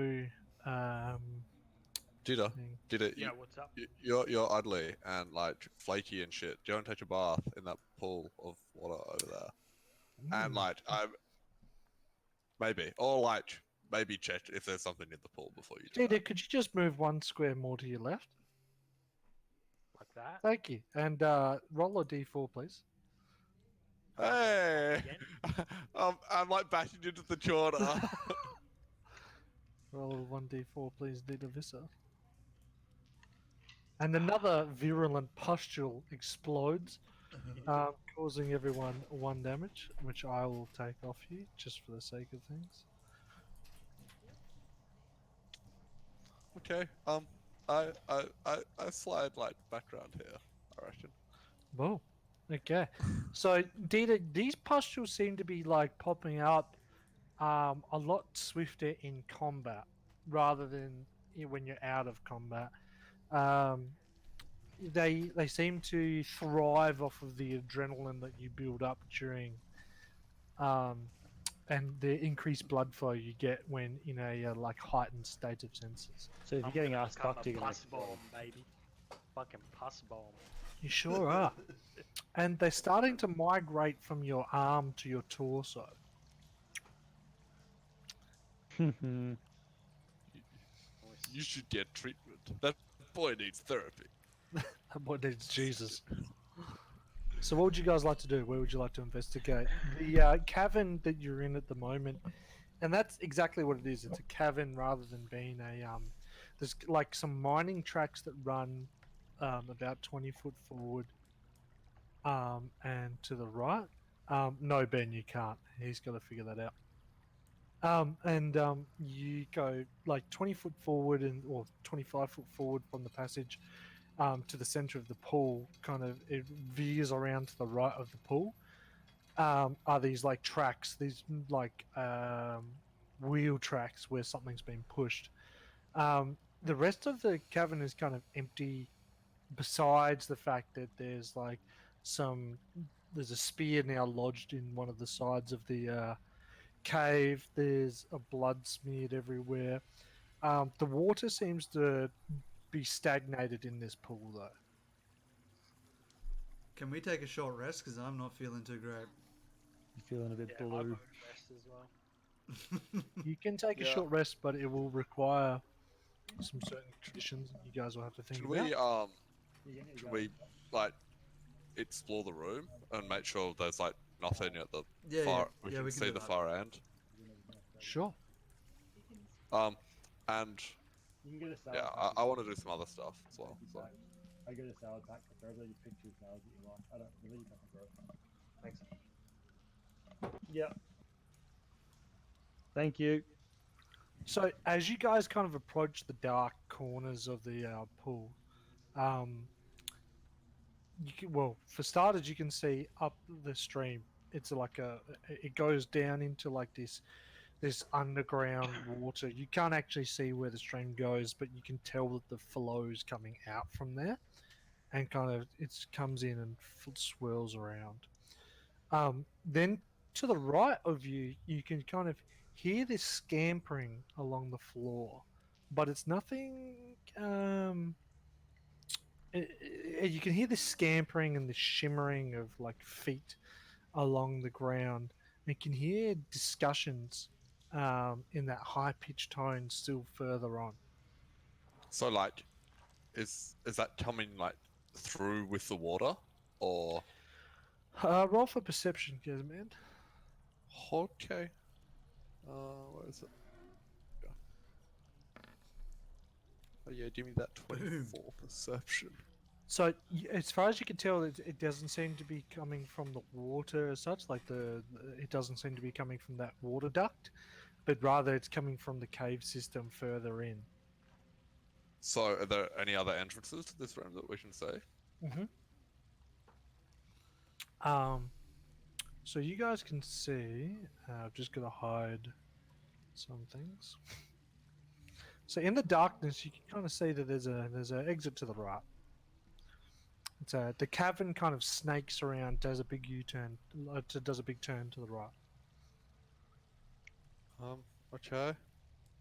Dita, thing. Dita, Yeah, what's up? you're ugly and like flaky and shit. Do you want to take a bath in that pool of water over there? And Mm. like, I'm maybe, or like, maybe check if there's something in the pool before you do Dita, that. could you just move 1 square more to your left? Like that. Thank you. And roll a d4, please. Hey, Again? I'm like bashing into the chorder. Roll a 1d4, please, Dita Vissa. And another virulent pustule explodes, causing everyone 1 damage, which I will take off you just for the sake of things. Okay. I slide like background here. I reckon. Whoa. Okay. So, Dita, these pustules seem to be like popping up a lot swifter in combat rather than when you're out of combat. Um, they seem to thrive off of the adrenaline that you build up during um, and the increased blood flow you get when in a like heightened state of senses. So if I'm you're getting gonna ass become fucked, a you're gonna pus explode. bomb, baby. Fucking pus bomb. You sure are. And they're starting to migrate from your arm to your torso. You should get treatment. That boy needs therapy. What needs Jesus? So, what would you guys like to do? Where would you like to investigate? The cavern that you're in at the moment, and that's exactly what it is. It's a cavern rather than being a There's like some mining tracks that run about 20 foot forward, and to the right. No, Ben, you can't. He's got to figure that out. And you go like 20 foot forward or 25 foot forward from the passage to the center of the pool. Kind of it veers around to the right of the pool. Are these like tracks? These like wheel tracks where something's been pushed. The rest of the cavern is kind of empty. Besides the fact that there's a spear now lodged in one of the sides of the cave. There's a blood smeared everywhere. The water seems to be stagnated in this pool, though. Can we take a short rest? Because I'm not feeling too great. You're feeling a bit Yeah, I blue. vote rest as well. You can take a Yeah. short rest, but it will require some certain traditions that you guys will have to think Should about. we like explore the room and make sure there's like nothing at the Yeah, far? yeah. We Yeah, can we can see do the that. far end. Sure. And You can get a salad yeah, pack. I want to do some other stuff as well. So. I get a salad pack, preferably just pick 2 salads that you want. I don't really don't grow. Thanks. Yep. Thank you. So as you guys kind of approach the dark corners of the pool, well, for starters, you can see up the stream. It's like it goes down into like this underground water. You can't actually see where the stream goes, but you can tell that the flow is coming out from there, and kind of it comes in and swirls around. Then to the right of you, you can kind of hear this scampering along the floor, but it's nothing. You can hear the scampering and the shimmering of like feet along the ground. You can hear discussions in that high pitched tone still further on. So like, is that coming like through with the water, or Roll for perception, man. okay? Where is it? Yeah. Oh yeah, give me that 24 perception. So, as far as you can tell, it doesn't seem to be coming from the water as such. Like it doesn't seem to be coming from that water duct, but rather it's coming from the cave system further in. So are there any other entrances to this room that we can see? Mm-hmm. So you guys can see. I've just got to hide some things. So in the darkness, you can kind of see that there's an exit to the right. The cavern kind of snakes around, does a big U-turn, does a big turn to the right. Okay.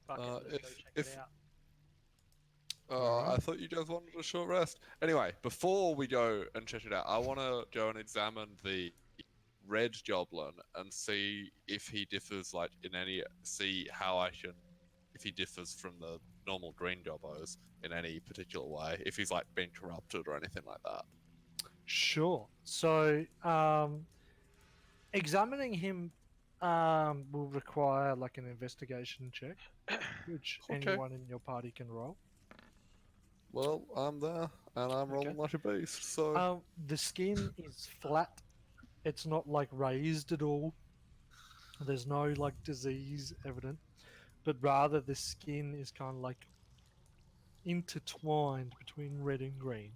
Fuck it, let's go check if it out. I thought you guys wanted a short rest. Anyway, before we go and check it out, I want to go and examine the red goblin and see if he differs like in any. See how I can, if he differs from the normal green gobbos in any particular way. If he's like been corrupted or anything like that. Sure. So, examining him will require like an investigation check, which Okay. anyone in your party can roll. Well, I'm there and I'm rolling like a beast. So The skin is flat. It's not like raised at all. There's no like disease evident, but rather the skin is kind of like intertwined between red and green.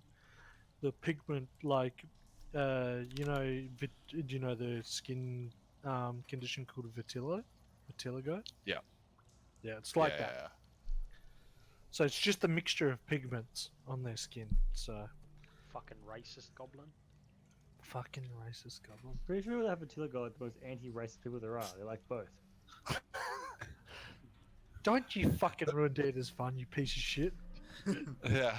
The pigment, like, do you know the skin condition called vitiligo? Yeah. Yeah, it's like yeah, that. yeah. So it's just a mixture of pigments on their skin. So Fucking racist goblin. fucking racist goblin. Pretty sure they have vitiligo like the most anti-racist people there are. They're like both. Don't you fucking ruin Data's fun, you piece of shit. Yeah.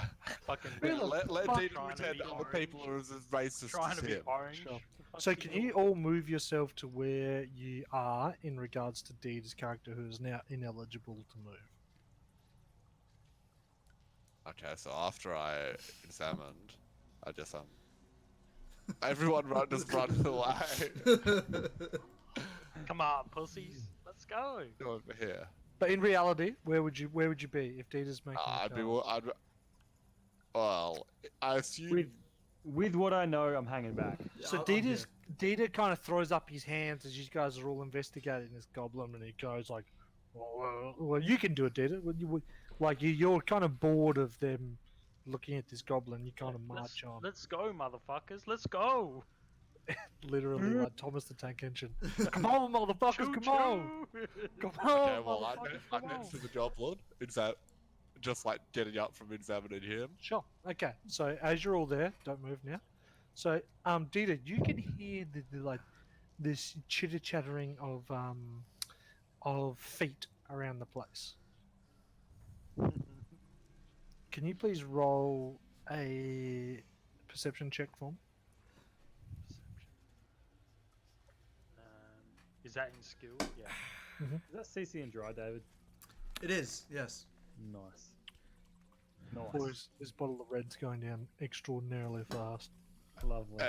Fucking Let fuck Dina trying to pretend be other people are as racist trying as to be him. orange. Sure. Fuck So can you all. all move yourself to where you are in regards to Data's character, who is now ineligible to move? Okay, so after I examined, I just everyone just run away. Come on, pussies. Let's go. Go over here. But in reality, where would you be if Data's making a I'd be. call? Well, I assume. With what I know, I'm hanging back. So I'm Data kind of throws up his hands as you guys are all investigating this goblin, and he goes like, "Well, you can do it, Data. You're kind of bored of them looking at this goblin. You kind of march on, Let's go, motherfuckers. Let's go. literally like Thomas the Tank Engine. Come on, motherfuckers! Come on! Come on, Okay, well, motherfuckers! I'm Come on! next to the goblin. Just like getting up from examining him. Sure. Okay. So as you're all there, don't move now. So, Dita, you can hear like this chitter chattering of feet around the place. Can you please roll a perception check for me? Is that in skill? Yeah. Is that CC and dry, David? It is, yes. Nice. Nice. Boys, this bottle of red's going down extraordinarily fast. Lovely.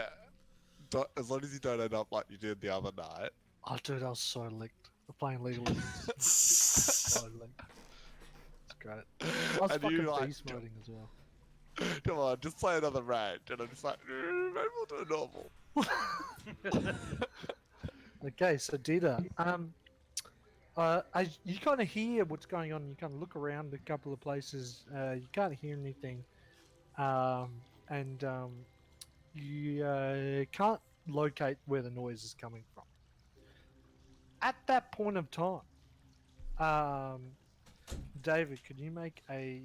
As long as you don't end up like you did the other night. Oh, dude, I was so licked. We're playing League of Legends. So licked. It's great. I was And fucking you, like, beast moding as well. Come on, just play another round. And I'm just like, maybe we'll do normal. Okay, so Dita, you kind of hear what's going on. You kind of look around a couple of places. You can't hear anything, and you can't locate where the noise is coming from. At that point of time, David, could you make a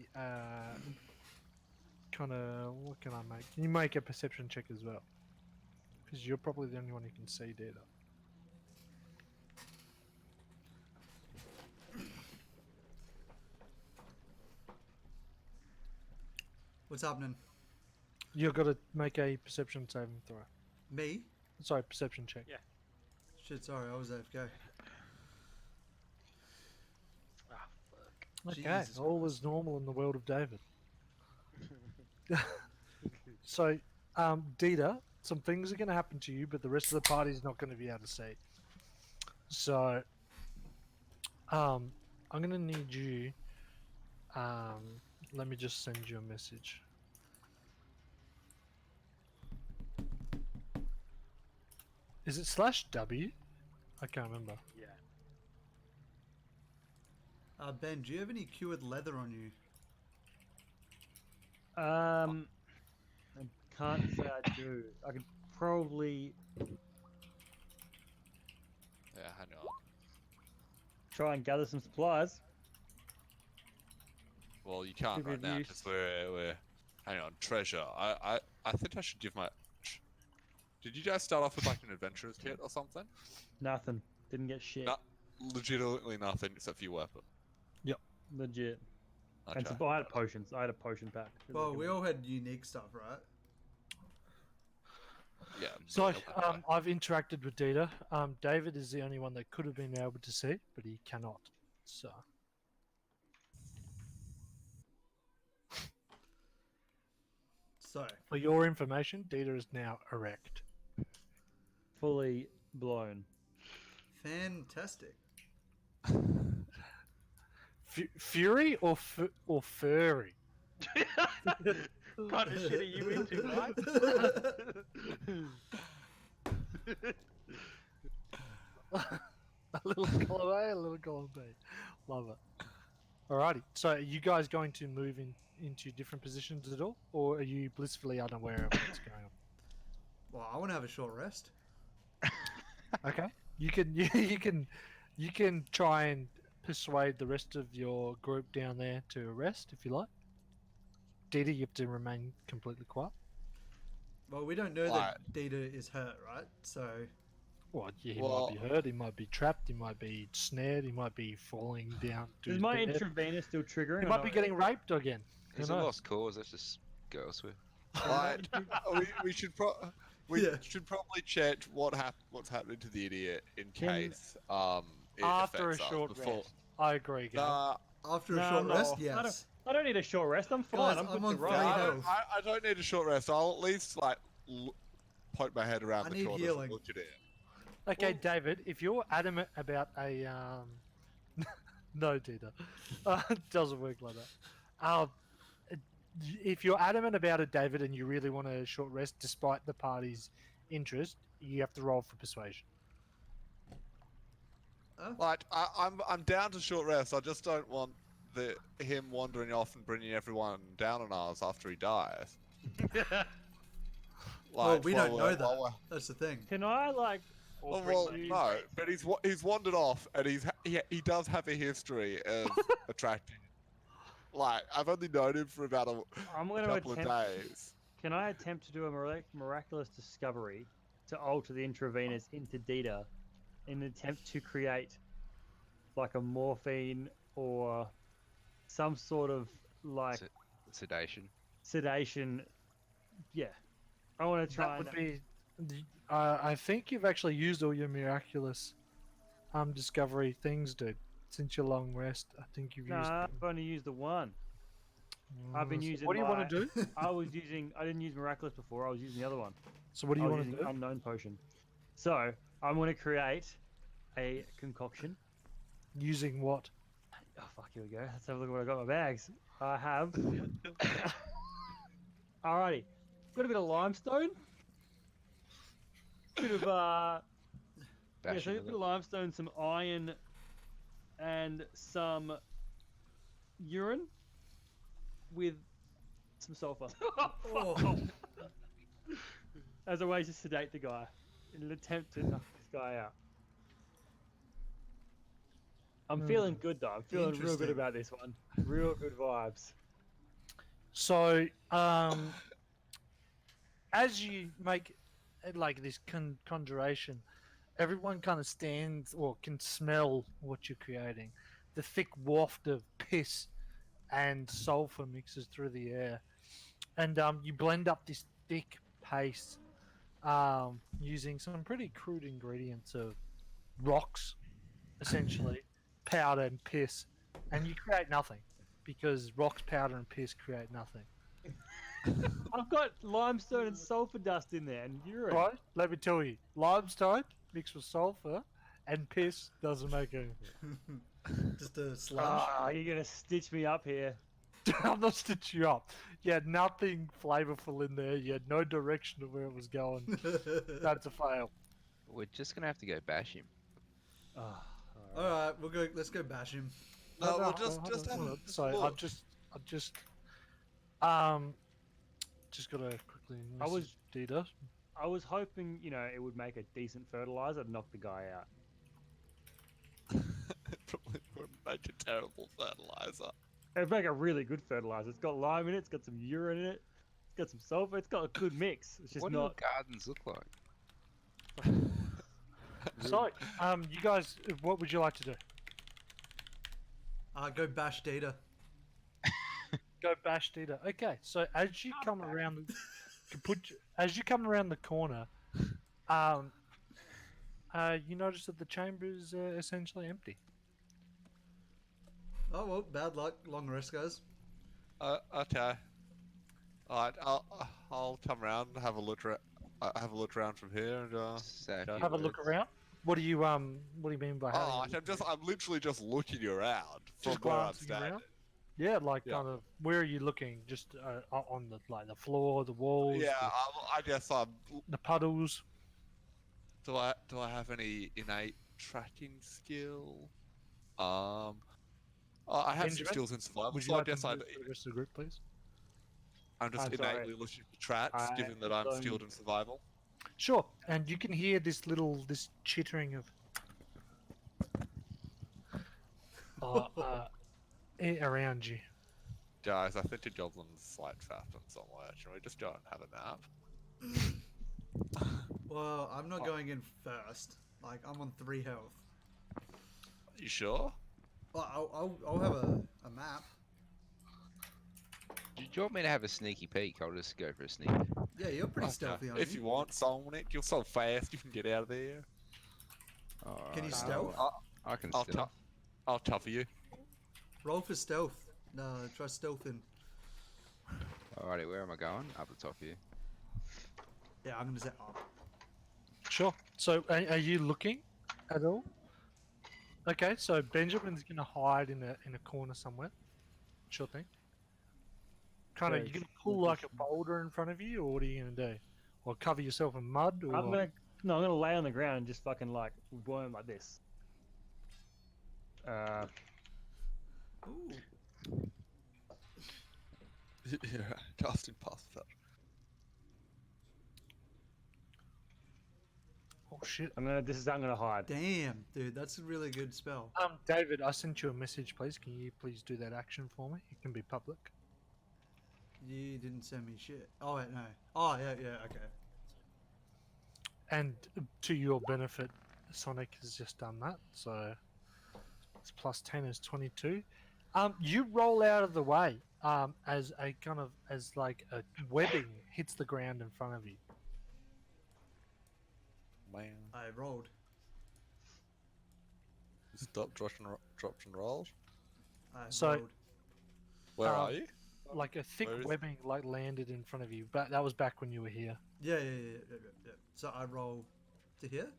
kind of what can I make? Can you make a perception check as well? Because you're probably the only one who can see Data. What's happening? You've got to make a perception saving throw. Me? Sorry, perception check. Yeah. Shit, sorry, I was AFK. Ah, fuck. Okay, Jesus all Christ. was normal in the world of David. So, Dita, some things are going to happen to you, but the rest of the party is not going to be able to see. So, I'm going to need you. Let me just send you a message. Is it /W? I can't remember. Yeah. Ben, do you have any cured leather on you? I can't say I do. I could probably Yeah, hang on. try and gather some supplies. Well, you can't Give right it now use. because we're. Hang on, treasure. I think I should give my. Did you guys start off with like an adventurer's kit or something? Nothing. Didn't get shit. No. Legitimately nothing except for your weapon. Legit. Okay. And I had potions. I had a potion pack. Well, we all had unique stuff, right? Yeah. So yeah, okay. I've interacted with Dita. David is the only one that could have been able to see, but he cannot. So So, for your information, Dita is now erect. Fully blown. fantastic. Fury or furry? Kind of shit are you into, Mike? A little column A, a little column B. Love it. Alrighty. So are you guys going to move into different positions at all, or are you blissfully unaware of what's going on? Well, I want to have a short rest. Okay. You can you can try and persuade the rest of your group down there to rest if you like. Dita, you have to remain completely quiet. Well, we don't know Right. that Dita is hurt, right? So, Well, yeah, he Well- might be hurt, he might be trapped, he might be snared, he might be falling down to Is his my bed. intravenous still triggering? He or might not? be getting raped again. He's Who a knows? lost cause. Let's just go elsewhere. Like, we should Yeah. should probably check what's happening to the idiot in Can- case it After a affects us short before. rest. I agree, Gav. Nah, after a No, short no, rest, I yes. I don't need a short rest. I'm fine. Guys, I'm I'm good on to roll. three I health. don't need a short rest. I'll at least like poke my head around I the need corner healing. and look at it. Okay, Well- David, if you're adamant about a no, Dita, it doesn't work like that. If you're adamant about it, David, and you really want a short rest despite the party's interest, you have to roll for persuasion. Like I'm down to short rest. I just don't want him wandering off and bringing everyone down on us after he dies. Well, we while don't we're- know that. while we're- That's the thing. Can I like? Or Oh, bring well, money. no, but he's wandered off, and he does have a history of attracting. Like I've only known him for about a I'm going to couple of attempt. days. Can I attempt to do a miraculous discovery to alter the intravenous into Dita in an attempt to create like a morphine or some sort of like Se- Sedation. sedation? Yeah, I want to try. That would be. I think you've actually used all your miraculous discovery things, dude. Since your long rest, I think you've used. Nah, them. I've only used the one. I've been So using. What do you want to do? I didn't use miraculous before. I was using the other one. So what do you I was want to using do? unknown potion. So I'm going to create a concoction. Using what? Oh fuck! Here we go. Let's have a look at what I got in my bags. I have. Alrighty, got a bit of limestone. Bit of yeah, Bashing so a with bit it. of limestone, some iron, and some urine with some sulfur Oh, as a way to sedate the guy in an attempt to knock this guy out. I'm feeling good though. I'm feeling real good Interesting. about this one. Real good vibes. So, as you make like this conjuration, everyone kind of stands or can smell what you're creating. The thick waft of piss and sulfur mixes through the air, and you blend up this thick paste using some pretty crude ingredients of rocks, essentially powder and piss, and you create nothing because rocks, powder, and piss create nothing. I've got limestone and sulfur dust in there and urine. Right? Let me tell you, limestone mixed with sulfur and piss doesn't make anything. just a sludge. Ah, you're gonna stitch me up here. I'm not stitching you up. You had nothing flavorful in there. You had no direction of where it was going. That's a fail. We're just gonna have to go bash him. Ah, All right, we'll go. Let's go bash him. No, we'll Hold just on, have hold on. just Sorry, look. I've just gotta quickly. I was- message Dita. I was hoping, it would make a decent fertilizer to knock the guy out. Probably would make a terrible fertilizer. It'd make a really good fertilizer. It's got lime in it. It's got some urine in it. It's got some sulfur. It's got a good mix. It's just What do not. your gardens look like? So, you guys, what would you like to do? Go bash Data. Go bash Dita. Okay, so as you come around, as you come around the corner, you notice that the chamber is essentially empty. Oh well, bad luck. Long rest, guys. Okay. Alright, I'll come around and have a look around from here and Sack okay. your Have a look words. around. What do you mean by having? Oh, a look I'm literally just looking around from Just where I'm glancing standing. around? Yeah, like Yeah. kind of. Where are you looking? Just on the floor, the walls, Yeah, I guess the puddles. do I have any innate tracking skill? Oh, I have some Benjamin, skills in survival, would you so I like to guess move to the rest of the group, please? I'm just I'm sorry. innately looking for tracks, I given that I'm don't- skilled in survival. Sure. And you can hear this chittering of around you. Guys, I think a goblin's like trapped on somewhere. Should we just go and have a nap? Well, I'm not Oh. going in first. Like I'm on 3 health. You sure? Well, I'll have a map. Do you want me to have a sneaky peek? I'll just go for a sneak. Yeah, you're pretty Okay. stealthy, aren't If you want, Sonic, you're so fast you can get out of there. Can you Alright, stealth? I can I'll stealth. I'll cover you. Roll for stealth. No, try stealthing. Alrighty, where am I going? Up the top here. Yeah, I'm gonna say up. Sure. So, are you looking at all? Okay, so Benjamin's gonna hide in a corner somewhere. Sure thing. Kind of, Very you gonna pull like a traditional. boulder in front of you, or what are you gonna do? Or cover yourself in mud? Or I'm gonna lay on the ground and just fucking like worm like this. Ooh. Yeah, casting past that. oh shit. I'm gonna hide. Damn, dude, that's a really good spell. David, I sent you a message, please. Can you please do that action for me? It can be public. You didn't send me shit. Oh wait, no. Oh yeah, okay. And to your benefit, Sonic has just done that, so it's plus 10 is 22. You roll out of the way as a kind of as like a webbing hits the ground in front of you. Man, I rolled. stop, dropped and rolled. I So- rolled. Where Um, are you? Like a thick Where is it? webbing like landed in front of you, but that was back when you were here. Yeah. So I roll to here.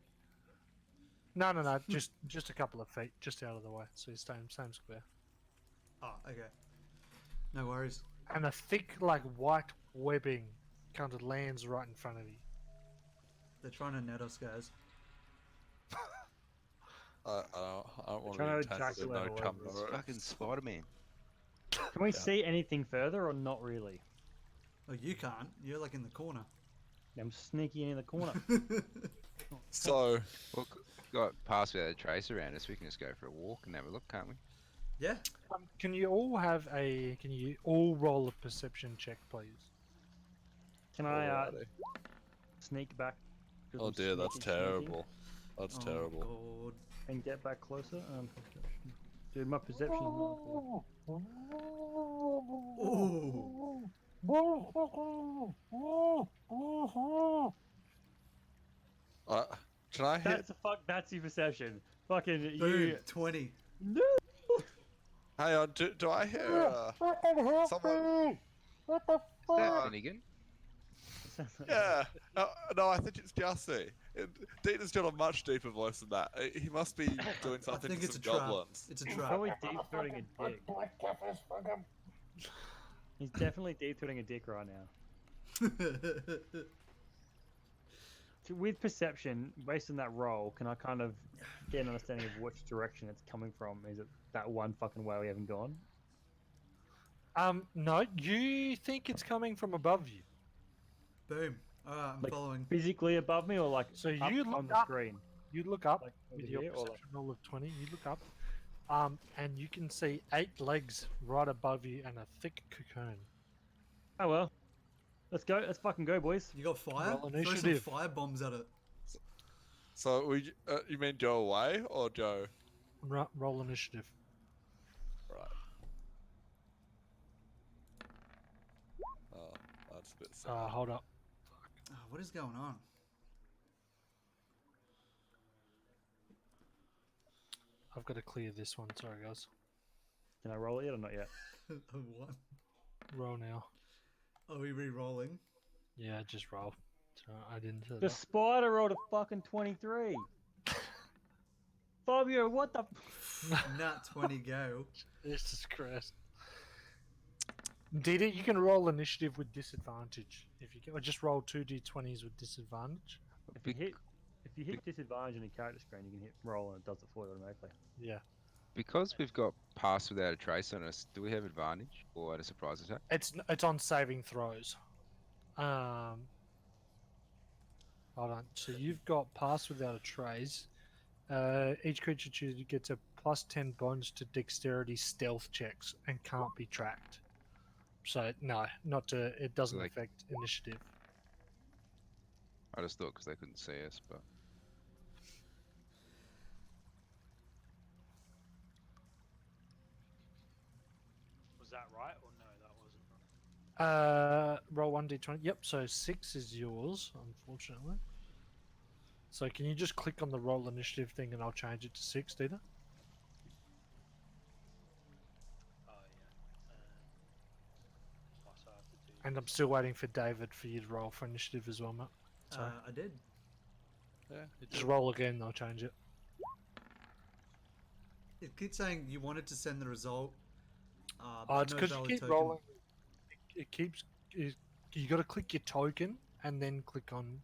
No, just a couple of feet, just out of the way. So you same square. Oh, okay. No worries. And a thick like white webbing kind of lands right in front of you. They're trying to net us, guys. I don't want to Trying be to intense with no ejaculate all cum. over us. It's fucking Spider-Man. Can we see anything further or not really? Oh, you can't. You're like in the corner. I'm sneaky in the corner. So, Well, got pass without a trace around us. We can just go for a walk and have a look, can't we? Yeah. Can you all roll a perception check, please? Can I alrighty. sneak back? 'Cause Oh I'm dear, that's sneaky, terrible. That's Oh my terrible. God. And get back closer. Perception. Dude, my perception is not cool. Ooh. Can I hit? That's your perception. Fucking Boom. you. 20. No. Hang on, do I hear someone? Is that Finnegan? Yeah. No, I think it's Gussie. Dita's got a much deeper voice than that. He must be doing I something think to it's a some trap. goblins. It's a He's trap. probably deep throating a dick. He's definitely deep throating a dick right now. With perception, based on that roll, can I kind of get an understanding of which direction it's coming from? Is it that one fucking way we haven't gone? No, you think it's coming from above you. Boom. Alright, I'm Like- following. Physically above me, or like So up you on look the up. screen? You look up Like over with your here, or like perception roll of 20. You look up, and you can see 8 legs right above you and a thick cocoon. oh well, let's go. Let's fucking go, boys. You got fire? Roll Throw some initiative. fire bombs at it. So you mean go away or go? Roll initiative. Right. Oh, that's a bit sad. Hold up. Oh, what is going on? I've got to clear this one. Sorry, guys. Can I roll it yet or not yet? What? Roll now. Are we re-rolling? Yeah, just roll. So I didn't. The spider rolled a fucking 23. Fabio, what the? Nat 20 go. Jesus Christ. Dita, you can roll initiative with disadvantage if you can, or just roll 2d20s with disadvantage. If you hit disadvantage on your character screen, you can hit roll and it does it for you automatically. Yeah, Because we've got pass without a trace on us, do we have advantage or at a surprise attack? it's on saving throws. Hold on. So you've got pass without a trace. Each creature chooses gets a +10 bonus to dexterity stealth checks and can't be tracked. So no, not to. It doesn't Like- affect initiative. I just thought because they couldn't see us, but Was that right or no? That wasn't right. Roll 1d20. Yep. So 6 is yours, unfortunately. So can you just click on the roll initiative thing and I'll change it to 6, Dita? Oh yeah. So I have to do. And I'm still waiting for David for you to roll for initiative as well, mate. Sorry. I did. Yeah. It Just roll again, I'll change it. It keeps saying you wanted to send the result. Oh, it's no because you valid keep token. rolling. It keeps. You got to click your token and then click on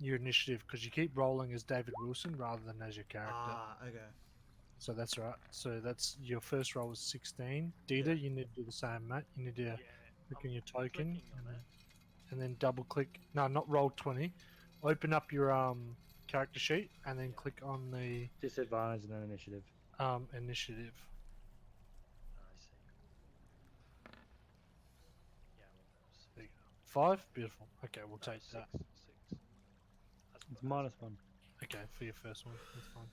your initiative because you keep rolling as David Wilson rather than as your character. Ah, okay. So that's right. So that's your first roll was 16. Dita, Yeah. you need to do the same, mate. You need to Yeah. click I'm on your token clicking on it. and then double click. No, not roll 20. Open up your character sheet and then click on the Disadvantage and then initiative. initiative. I see. Yeah. There you go. 5? Beautiful. Okay, we'll No, take that. 6. It's -1. Okay, for your first one. That's fine.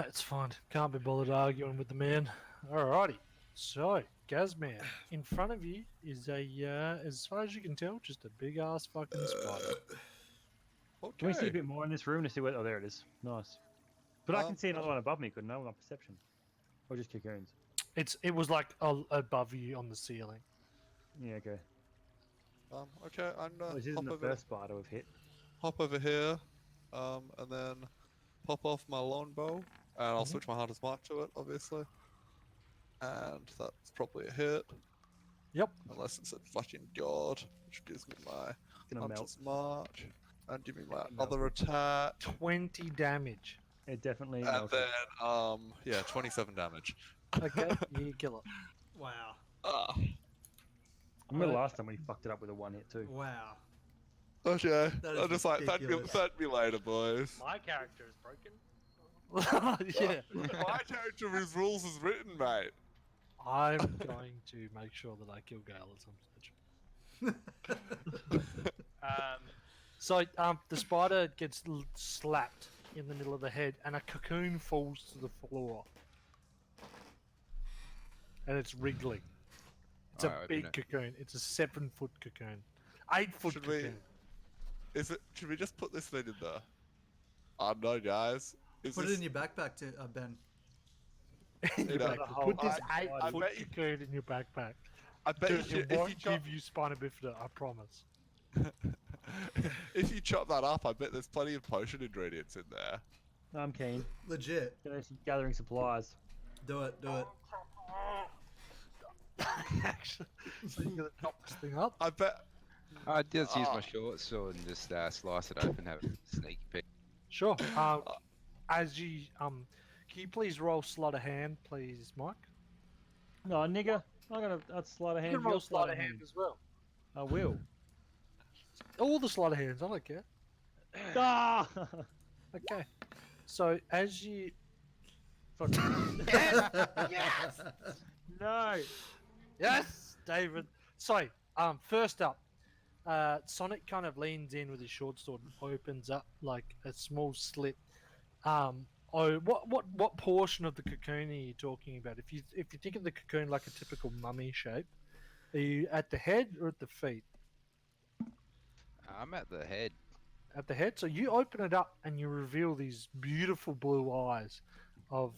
It's fine. Can't be bothered arguing with the man. Alrighty. So, Gazman, in front of you is a, as far as you can tell, just a big ass fucking spider. Okay. Can we see a bit more in this room to see what? Oh, there it is. Nice. But I can see another well- one above me, couldn't I? With my perception. Or just cocoons. It was like above you on the ceiling. Yeah, okay. Okay, I'm Well, gonna this isn't the first spider we've hit. hop over here, and then pop off my longbow, and I'll Mhm. switch my hunter's mark to it, obviously. And that's probably a hit, Yep. unless it's a fucking god, which gives me my It's gonna melt. hunter's mark, and give me my Melt. other attack, 20 damage. It definitely and melted. then yeah, 27 damage. Okay, you kill it. Wow. Ah, I remember last time we fucked it up with a 1 hit too. Wow. okay. That I'm is just like, ridiculous. thank me later, boys. My character is broken. Yeah. My character whose rules is written, mate. I'm going to make sure that I kill Gale at some stage. So, the spider gets slapped in the middle of the head, and a cocoon falls to the floor. And it's wriggling. It's a Alright, open big it. cocoon. It's a 7-foot cocoon. 8-foot Should we- cocoon. Should we just put this thing in there? I don't know, guys. Put it in your backpack, to Ben. In your know, backpack. Put this I 8-foot bet you- cocoon in your backpack. I bet Dude, you it if won't you chop, give you spina bifida, I promise. if you chop that up, I bet there's plenty of potion ingredients in there. I'm keen. Legit. Gathering supplies. Do it. Do it. Actually, so you're gonna chop this thing up? I'd just use Ah. my short sword and just slice it open, have a sneaky peek. Sure. As you can you please roll sleight of hand, please, Mike? No, nigga. I'm gonna sleight of You hand. can roll your sleight of hand as well. I will. All the sleight of hands, I don't care. Ah! Okay. So as you No. yes, David. So first up, Sonic kind of leans in with his short sword and opens up like a small slit. What portion of the cocoon are you talking about? If you think of the cocoon like a typical mummy shape, are you at the head or at the feet? I'm at the head. at the head. So you open it up and you reveal these beautiful blue eyes of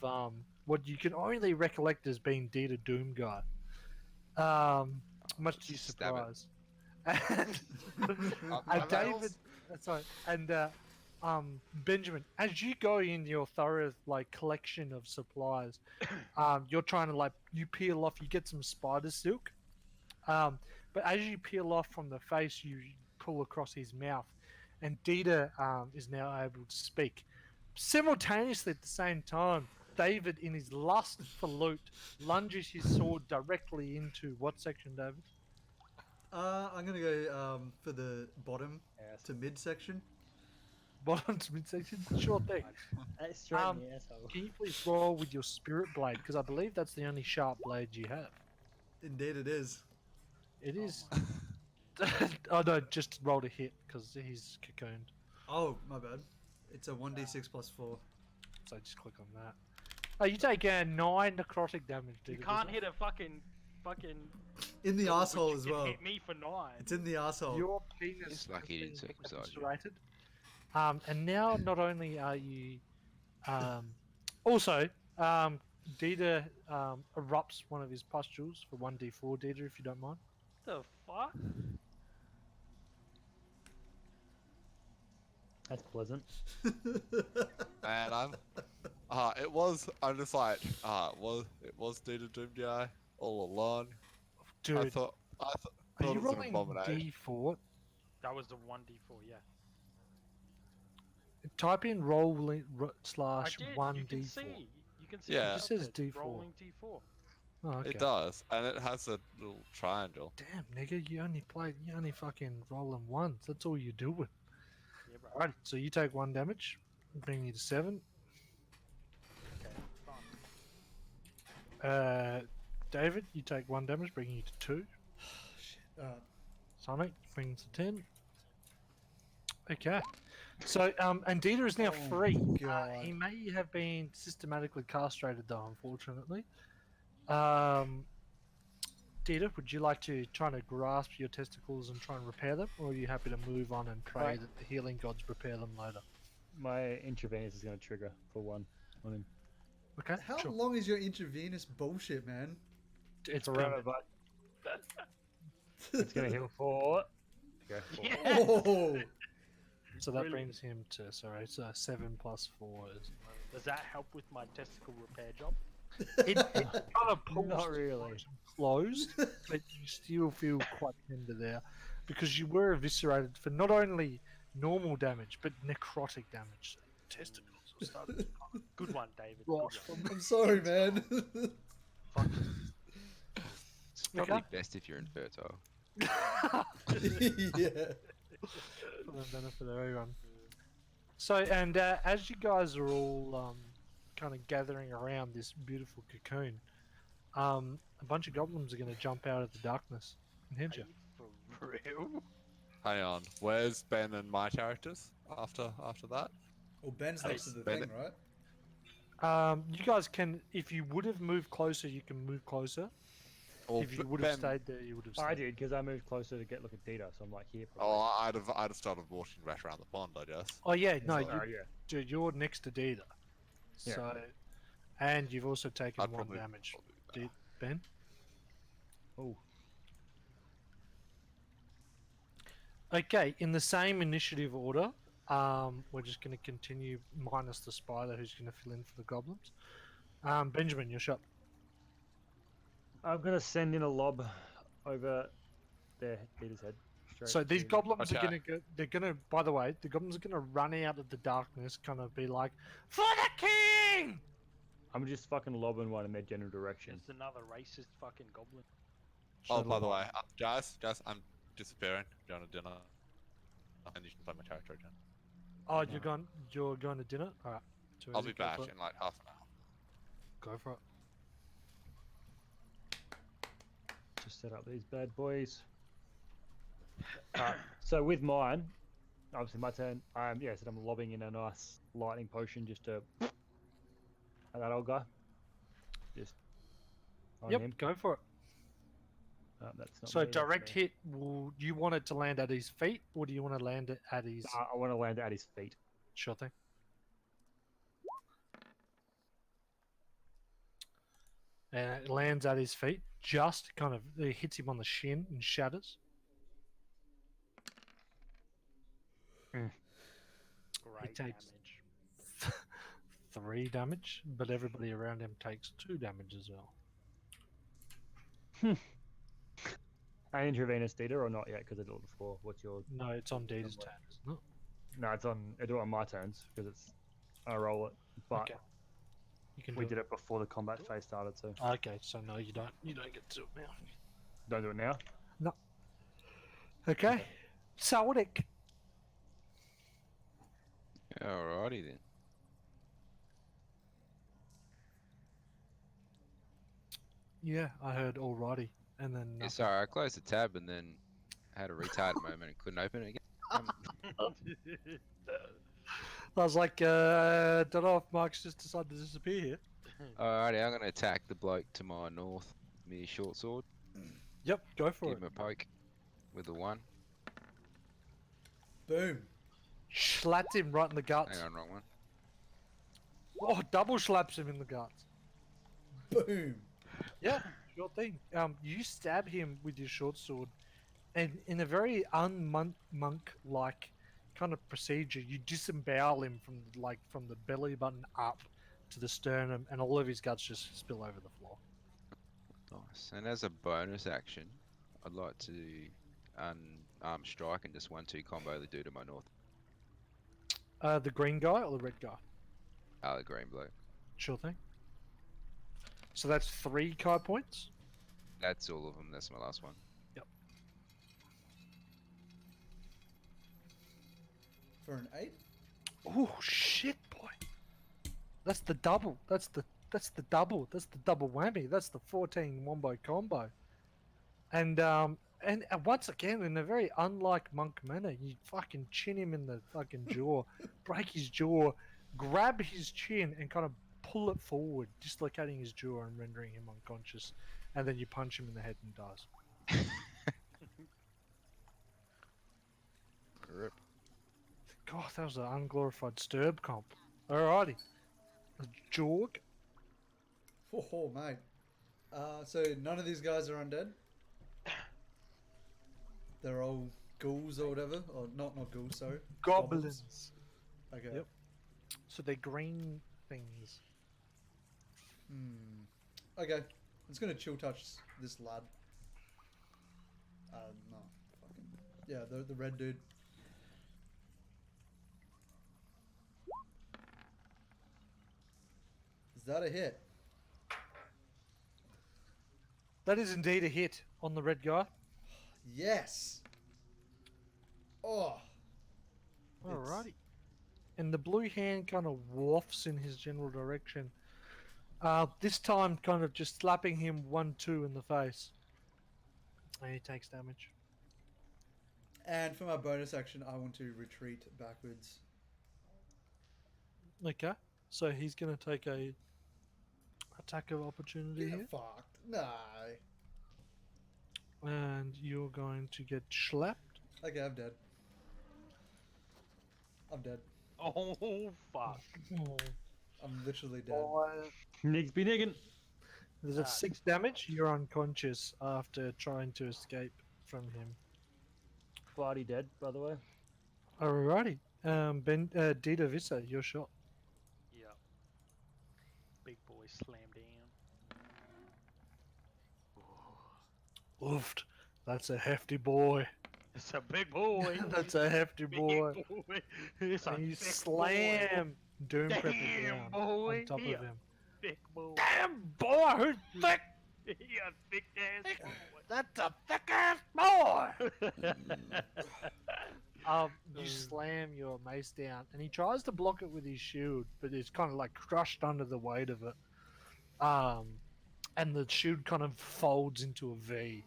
what you can only recollect as being Dita Doomguy. Much to your Stab it. surprise. And, and David, sorry, and Benjamin, as you go in your thorough like collection of supplies, you're trying to like you peel off, you get some spider silk, but as you peel off from the face, you pull across his mouth, and Dita is now able to speak. Simultaneously, at the same time, David, in his lust for loot, lunges his sword directly into what section, David? I'm gonna go for the bottom Yes. to mid section. Bottom to midsection? Sure thing. That's straight Um, in the asshole. Can you please roll with your spirit blade? Because I believe that's the only sharp blade you have. Indeed, it is. It Oh is. my Oh no, just roll to hit because he's cocooned. Oh, my bad. It's a 1d6 plus 4. So just click on that. Oh, you take 9 necrotic damage, dude. You can't hit a fucking In the goblin, asshole but as you can well. Hit me for 9. It's in the asshole. Your penis It's lucky he has didn't been circumcise you. eviscerated. And now not only are you, also, Dita erupts one of his pustules for 1d4, Dita, if you don't mind. The fuck? That's pleasant. And I'm just like, it was Dita Doomguy all along. Dude, I thought are it you was an rolling abomination. d4? That was the 1d4, yeah. Type in roll I slash did. 1d4. You can see. You can see. Yeah. it It just says says D4. Rolling d4. Oh, okay. It does, and it has a little triangle. Damn, nigga, you only fucking rolling ones. That's all you're doing. Yeah, bro. Alright, so you take 1 damage, bring you to 7. Okay, fine. David, you take 1 damage, bringing you to 2. Shit. Sonic brings to 10. Okay. So, and Dita is now Oh, free. God. He may have been systematically castrated, though, unfortunately. Dita, would you like to try to grasp your testicles and try and repair them, or are you happy to move on and pray Right. that the healing gods repair them later? My intravenous is going to trigger for 1 on him. Okay, How sure. long is your intravenous bullshit, man? It's Forever, permanent. but it's going to heal for. Go for Yeah. Oh! So that Really? brings him to, sorry, so 7 plus 4 is... Does that help with my testicle repair job? It kind of pulls Not really. closed, but you still feel quite tender there because you were eviscerated for not only normal damage but necrotic damage. So your testicles are starting to Good one, David. rot Good from one. I'm sorry, man. It's probably Okay. best if you're infertile. Yeah. for the benefit of everyone. So, and as you guys are all kind of gathering around this beautiful cocoon, a bunch of goblins are going to jump out of the darkness and hit Are you. you for real? Hang on, where's Ben and my characters after that? Well, Ben's next to the Ben- thing, right? You guys can, if you would have moved closer, you can move closer. Well, If you would have Ben- stayed there, you would have stayed. I did because I moved closer to get look at Dita, so I'm like here. Oh, I'd have started walking back around the pond, I guess. Oh yeah, no, Sorry, you, yeah. dude, you're next to Dita. Yeah. So, and you've also taken I'd 1 probably- damage. probably do Ben? Oh, Okay, in the same initiative order, we're just going to continue minus the spider who's going to fill in for the goblins. Benjamin, you're shot. I'm gonna send in a lob over their Dita's head. Straight So these to- goblins are Okay. going to go, they're going to, by the way, the goblins are going to run out of the darkness, kind of be like, for the king! I'm just fucking lobbing one in their general direction. It's another racist fucking goblin. Oh, So by the do I. way, Jazz, I'm disappearing. Going to dinner, and you can play my character again. Oh, you're going to dinner? Alright. Too I'll easy, be go back for it. in like half an hour. Go for it. Just set up these bad boys. So with mine, obviously my turn. Yeah, so I'm lobbing in a nice lightning potion just to at that old guy. Just on Yep, him. go for it. That's not So me, that's direct me. hit. Will you want it to land at his feet, or do you want to land it at his? I want to land at his feet. Sure thing. And it lands at his feet. Just kind of it hits him on the shin and shatters. He Great takes damage. 3 damage, but everybody around him takes 2 damage as well. I intravenous Dita or not yet because I did it before. What's your? No, it's on Dita's somewhere. turn, isn't it? No, it's on. I do it on my turns because it's. I roll it, but Okay. You can we do did it before the combat phase started, so Okay, so no, you don't. You don't get to do it now. don't do it now. Okay. Sawadik. Alrighty then. Yeah, I heard alrighty, and then Yeah, nothing. sorry, I closed the tab and then had a retarded moment and couldn't open it again. I was like, don't know if Mark's just decided to disappear here. Alrighty, I'm gonna attack the bloke to my north, me short sword. Yep, go for Give it. him a poke with the 1. Boom. Slapped him right in the guts. Hang on, wrong one. Oh, double slaps him in the guts. Boom. Yeah, sure thing. You stab him with your short sword, and in a very monk-like kind of procedure, you disembowel him from the belly button up to the sternum, and all of his guts just spill over the floor. Nice. And as a bonus action, I'd like to unarmed strike and just 1-2 combo the dude to my north. The green guy or the red guy? The green bloke. Sure thing. So that's 3 Kai points. That's all of them. That's my last one. For an 8? Oh shit, boy! That's the double. That's the double. That's the double whammy. That's the 14 wombo combo. And once again, in a very unlike monk manner, you fucking chin him in the fucking jaw, break his jaw, grab his chin, and kind of pull it forward, dislocating his jaw and rendering him unconscious. And then you punch him in the head and dies. Rip. God, that was an unglorified sturb comp. Alrighty. Jorg. Oh, mate. So none of these guys are undead? They're all ghouls or whatever? Or not ghouls, sorry. Goblins. Okay. Yep. So they're green things. Okay. I'm just gonna chill touch this lad. No. Fucking... Yeah, the red dude. Is that a hit? That is indeed a hit on the red guy. Yes! Oh! Alrighty. And the blue hand kind of wafts in his general direction. This time kind of just slapping him 1-2 in the face. And he takes damage. And for my bonus action, I want to retreat backwards. Okay. So he's going to take a attack of opportunity Get here. fucked. No. And you're going to get slapped. Okay, I'm dead. I'm dead. Oh fuck! Oh. I'm literally dead. Nigs be niggin. There's a 6 damage. You're unconscious after trying to escape from him. Body dead, by the way. Alrighty. Dita Vissa, your shot. Yep. Big boy slam down. Oofed. That's a hefty boy. It's a big boy. That's a hefty Big boy. boy. It's a And you thick slam Doom Damn, Prepper down boy. on top Yeah. of him. Big boy. Damn boy, who's thick? Yeah, thick ass boy. That's a thick ass boy. You slam your mace down, and he tries to block it with his shield, but it's kind of like crushed under the weight of it. And the shield kind of folds into a V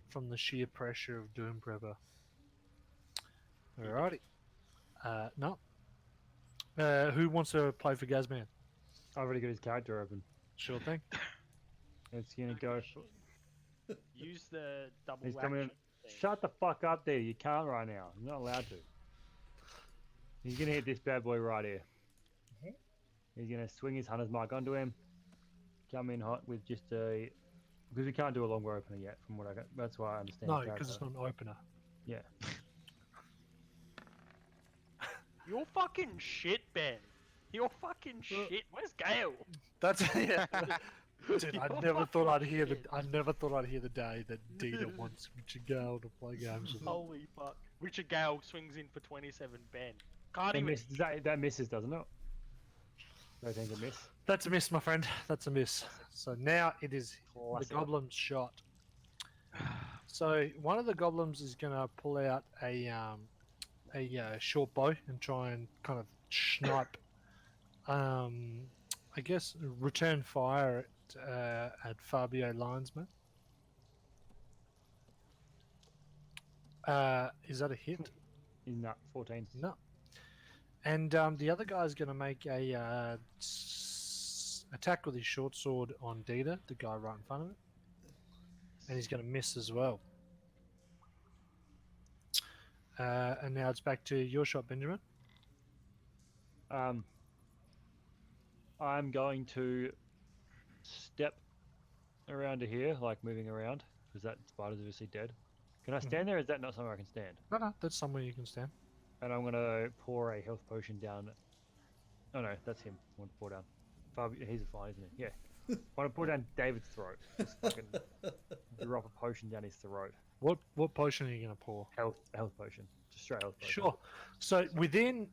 from the sheer pressure of Doom Prepper. Alrighty. No. Who wants to play for Gazman? I've already got his character open. Sure thing. It's gonna go. Use the double He's action. coming in. thing. Shut the fuck up there. You can't right now. You're not allowed to. He's gonna hit this bad boy right here. He's gonna swing his hunter's mark onto him. Come in hot with just a... Because we can't do a longer opener yet, from what I got. That's why I understand. No, his because it's character. not an opener. Yeah. You're fucking shit, Ben. You're fucking shit. Where's Gale? That's yeah. Dude, I You're never thought I'd fucking hear the. shit. I never thought I'd hear the day that Dita wants Richard Gale to play games with him. Holy fuck. Richard Gale swings in for 27 Ben. Can't That, even. misses, that misses, doesn't it? I think a miss. That's a miss, my friend. That's a miss. So now it is Classic. the goblin's shot. So one of the goblins is gonna pull out a short bow and try and kind of snipe. I guess return fire at Fabio Linesman. Is that a hit? In that 14. No. And the other guy's going to make a attack with his short sword on Dita, the guy right in front of him. And he's going to miss as well. And now it's back to your shot, Benjamin. I'm going to step around to here, like moving around, because that spider's obviously dead. Can I stand there? Or is that not somewhere I can stand? No, that's somewhere you can stand. And I'm gonna pour a health potion down. Oh no, that's him. I want to pour down. He's a fly, isn't he? Yeah. I want to pour down David's throat. Just fucking drop a potion down his throat. What potion are you going to pour? Health potion. Just straight health potion. Sure. So I'm going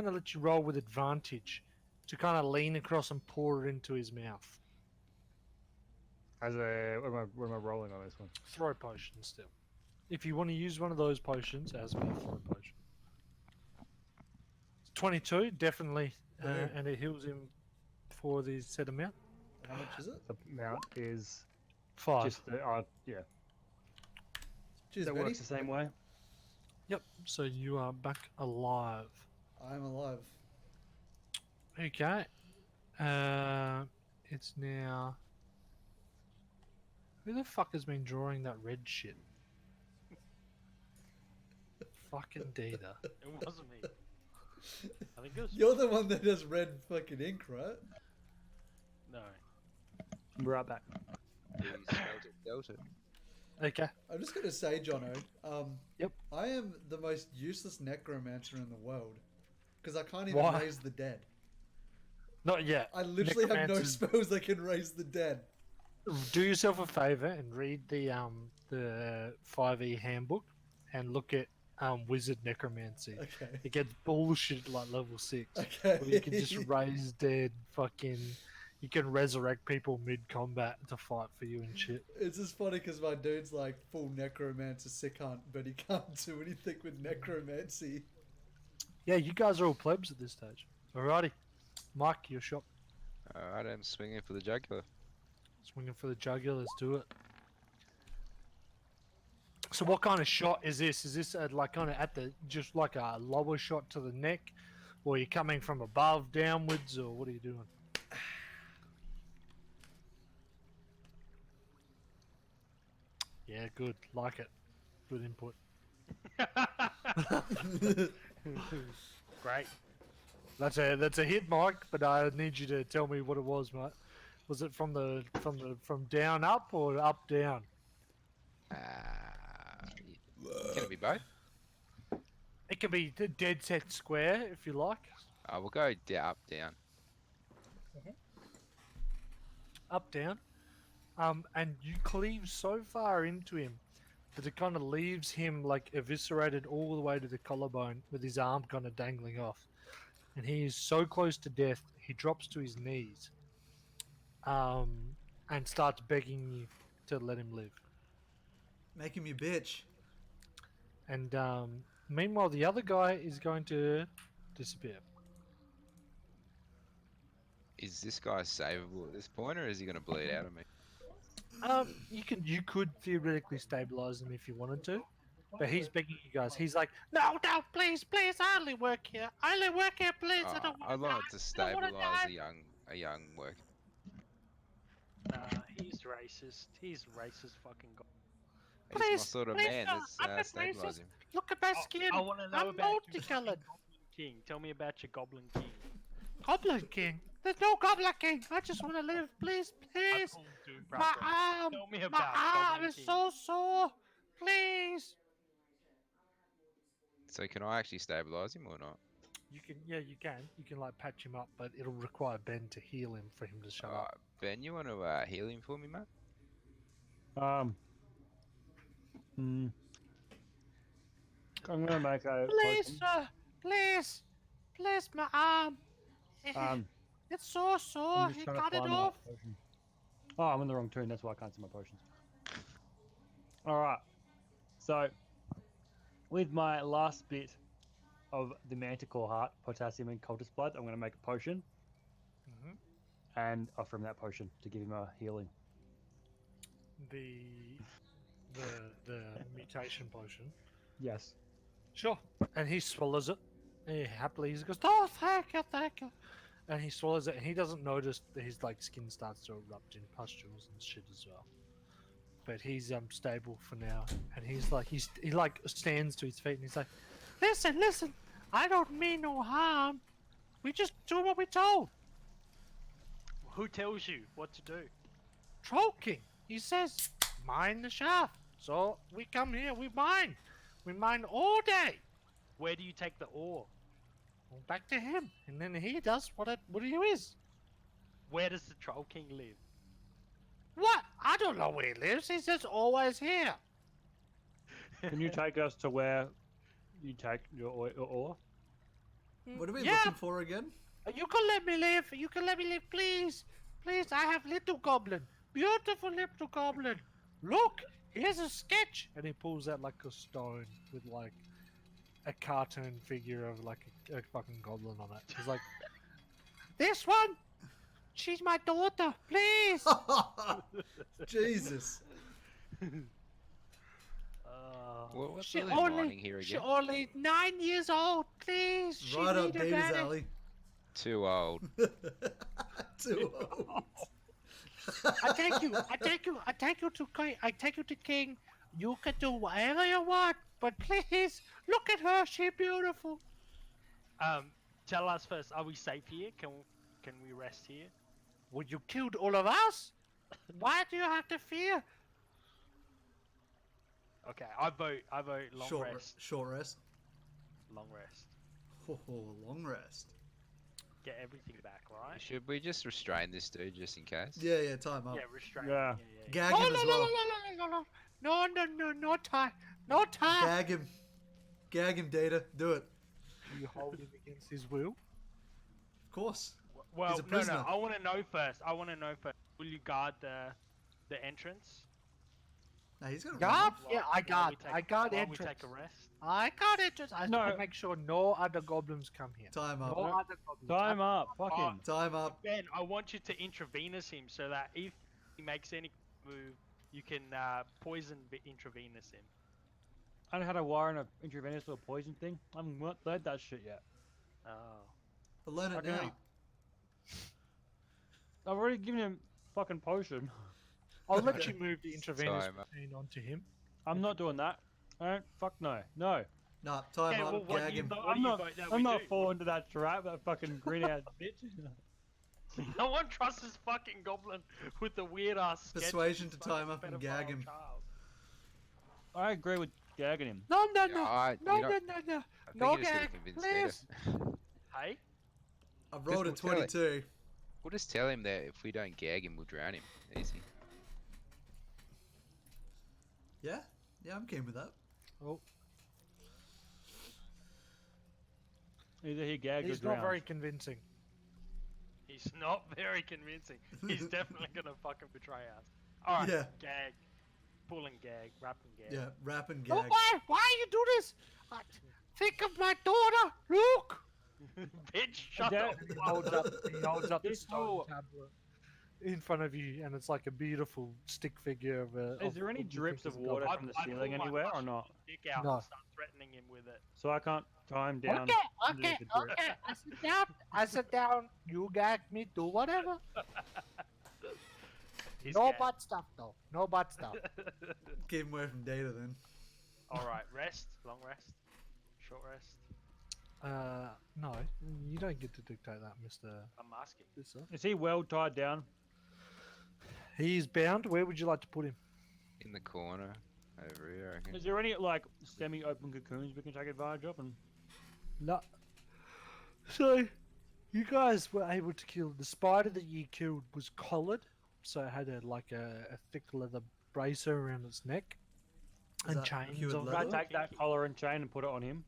to let you roll with advantage to kind of lean across and pour it into his mouth. As a what am I rolling on this one? Throw potion still. If you want to use one of those potions as a throw potion. 22, definitely, and it heals him for the set amount. How much is it? The amount is 5. just the yeah. Cheers, That Betty. works the same way. Yep. So you are back alive. I'm alive. Okay. It's now. Who the fuck has been drawing that red shit? Fucking Dita. It wasn't me. I think it was. You're the one that has red fucking ink, right? No. We're right back. Dealt it. Okay. I'm just gonna say, Jono. Yep. I am the most useless necromancer in the world because I can't even Why? raise the dead. Not yet. I literally have no Necromancers- spells that can raise the dead. Do yourself a favor and read the 5e handbook and look at wizard necromancy. Okay. It gets bullshit like level 6. Okay. Where you can just raise dead fucking. You can resurrect people mid combat to fight for you and shit. It's just funny because my dude's like full necromancer sick hunt, but he can't do anything with necromancy. Yeah, you guys are all plebs at this stage. Alrighty. Mike, your shot. Alright, I'm swinging for the jugular. Swinging for the jugular, let's do it. So what kind of shot is this? Is this like kind of at the, just like a lower shot to the neck? Or are you coming from above downwards, or what are you doing? Yeah, good. Like it. Good input. Great. That's a hit, Mike, but I need you to tell me what it was, mate. Was it from down up or up down? Can it be both? It can be dead set square if you like. We'll go up, down. Up, down. And you cleave so far into him that it kind of leaves him like eviscerated all the way to the collarbone with his arm kind of dangling off. And he is so close to death, he drops to his knees and starts begging you to let him live. Making me bitch. And meanwhile, the other guy is going to disappear. Is this guy savable at this point, or is he going to bleed out of me? You could theoretically stabilize him if you wanted to, but he's begging you guys. He's like, no, please, I only work here. Please. I don't I'd want like to stabilize a young worker. He's He's racist. He's racist fucking god. He's my Please, sort of please, man. sir, Let's I'm not stabilize racist. him. Look at my skin. I want to know I'm about your multicolored. fucking Goblin King. Tell me about your Goblin King. Goblin King. There's no Goblin King. I just want to live. Please, I please. pulled Doom My Prapper. arm. Tell me My about arm Goblin is King. so sore. Please. So can I actually stabilize him or not? You can, yeah, you can. You can like patch him up, but it'll require Ben to heal him for him to shut up. Ben, you want to heal him for me, mate? Mm, I'm gonna make a Please, potion. sir. Please. Please, my arm. It's so sore. I'm just He trying to cut it find off. that potion. Oh, I'm in the wrong tune. That's why I can't see my potions. All right. So, with my last bit of the Manticore Heart, Potassium, and Cultist Blood, I'm going to make a potion Mhm. and offer him that potion to give him a healing. The mutation potion. Yes. Sure. And he swallows it. And he happily he goes, "Oh, thank you, thank you." And he swallows it, and he doesn't notice that his like skin starts to erupt in pustules and shit as well. But he's stable for now, and he like stands to his feet, and he's like, "Listen, I don't mean no harm. We just do what we're told." Who tells you what to do? Troll King, he says, "Mine the shaft." So we come here, we mine all day. Where do you take the ore? Well, back to him, and then he does what he is. Where does the Troll King live? What? I don't know where he lives. He's just always here. Can you take us to where you take your ore? What are we Yeah, looking for again? you can let me live. You can let me live, please. Please, I have little goblin. Beautiful little goblin. Look, here's a sketch. And he pulls out like a stone with like a cartoon figure of like a fucking goblin on it. He's like, this one. She's my daughter. Please. Jesus. What's She really mining only, here she again? only 9 years old. Please. She Right up need her Data's daddy. alley. Too old. Too old. I take you to King. You can do whatever you want, but please look at her. She's beautiful. Tell us first. Are we safe here? Can we rest here? Well, you killed all of us. Why do you have to fear? Okay, I vote long rest. Short rest. Long rest. Oh, long rest. Get everything back, right? Should we just restrain this dude just in case? Yeah, time up. Yeah, restrain. Yeah. Gag No, him no, as no, well. no time, no time. Gag him. Gag him, Data. Do it. You hold him against his will. Of course. Well, He's a prisoner. I want to know first. Will you guard the entrance? No, he's gonna Guard? run Yeah, I guard. I guard while entrance. we take a rest. I guard entrance. I No. make sure no other goblins come here. off. Time No up. other goblins. Time up. Fucking. Time up. Ben, I want you to intravenous him so that if he makes any move, you can poison intravenous him. I don't know how to wire in a intravenous or poison thing. I haven't learned that shit yet. Oh. But learn it Okay. now. I've already given him fucking potion. I'll let you move the intravenous Time. machine onto him. I'm not doing that. Fuck no. No. Nah, time Okay, up. well, what Gag do you him. vote? I'm not. vote that I'm we not do? falling into that trap. That fucking greenhouse bitch. No one trusts this fucking goblin with the weird ass Persuasion to time up and gag him. I agree with gagging him. No, Yeah, you know, no. I think No you just gotta gag, convince please. Data. Hey? I've rolled a Just tell it. 22. We'll just tell him that if we don't gag him, we'll drown him. Easy. Yeah? Yeah, I'm keen with that. Either he gags He's or not drowns. very convincing. He's not very convincing. He's definitely gonna fucking betray us. Alright, Yeah. gag. Pull and gag, wrap and gag. Yeah, rap and No, gag. why you do this? Think of my daughter. Look. Bitch, shut Dad- up. He holds up the This stone whole- tablet in front of you, and it's like a beautiful stick figure of a. Is there any drips of water I'd- from the I'd ceiling pull my anywhere or fucking not? Dick out No. and start threatening him with it. So I can't tie him down. Okay, underneath the drip. okay. I sit down. You gag me. Do whatever. He's No getting- butt stuff though. No butt stuff. Keep him away from data then. All right, rest, long rest, short rest. No, you don't get to dictate that, Mister. I'm asking. Is he well tied down? He's bound. Where would you like to put him? In the corner over here, I reckon. Is there any like semi-open cocoons we can take advantage of? And No. So, you guys were able to kill the spider that you killed was collared, so it had a thick leather bracer around its neck Is and that chains cured on can I leather? take that collar and chain and put it on him?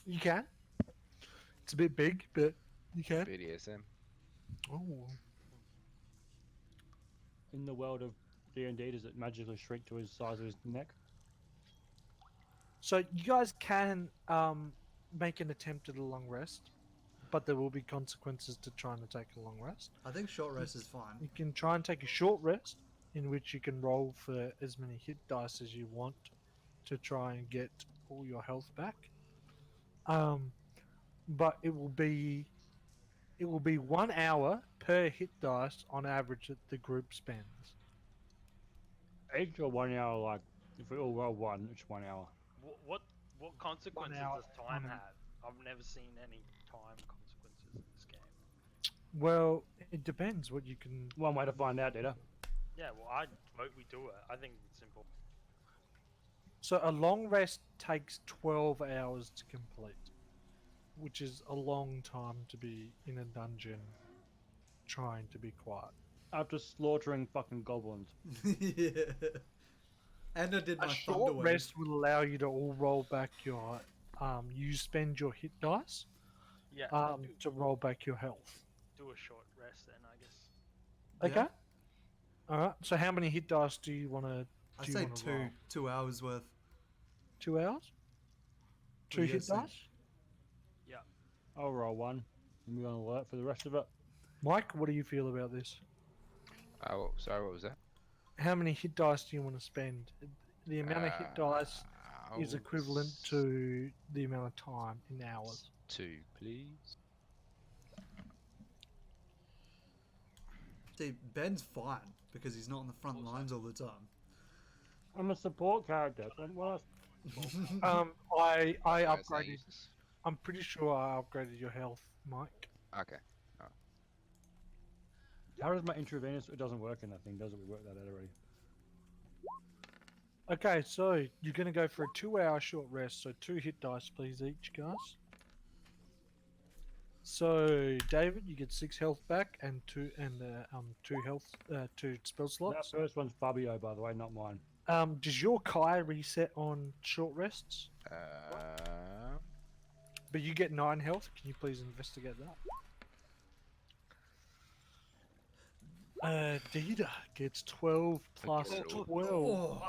You can. It's a bit big, but you can. BDSM. Oh. In the world of D&D, does it magically shrink to his size of his neck? So you guys can make an attempt at a long rest, but there will be consequences to trying to take a long rest. I think short rest is fine. You can try and take a short rest, in which you can roll for as many hit dice as you want to try and get all your health back. But it will be 1 hour per hit dice on average that the group spends. Each or 1 hour, like, if we all roll one, it's 1 hour. What consequences hour, does time 1 have? I've never seen any time consequences in this game. Well, it depends what you can. One way to find out, Data. Yeah, well, I vote we do it. I think it's simple. So a long rest takes 12 hours to complete, which is a long time to be in a dungeon trying to be quiet. After slaughtering fucking goblins. Yeah. And I did my A thunder short wave. rest will allow you to all roll back your. You spend your hit dice Yeah, to roll back your health. do a short rest then, I guess. Yeah. Okay. All right. So how many hit dice do you want to? I say 2 hours worth. 2 hours. What do Two you hit guys think? dice. I'll roll one. And we're on alert for the rest of it. Mike, what do you feel about this? Sorry, what was that? How many hit dice do you want to spend? The amount of hit dice is equivalent to the amount of time in hours. 2, please. See, Ben's fine because he's not on the front lines all the time. I'm a support character. So what else? I Guys, not upgraded. useless. I'm pretty sure I upgraded your health, Mike. Okay. How does my intravenous? It doesn't work in that thing, does it? We worked that out already. Okay, so you're gonna go for a 2-hour short rest. So 2 hit dice, please, each, guys. So David, you get 6 health back and 2 spell That slots. first one's Fabio, by the way, not mine. Does your Kai reset on short rests? But you get 9 health. Can you please investigate that? Dita gets 12 plus Okay. 12. Oh,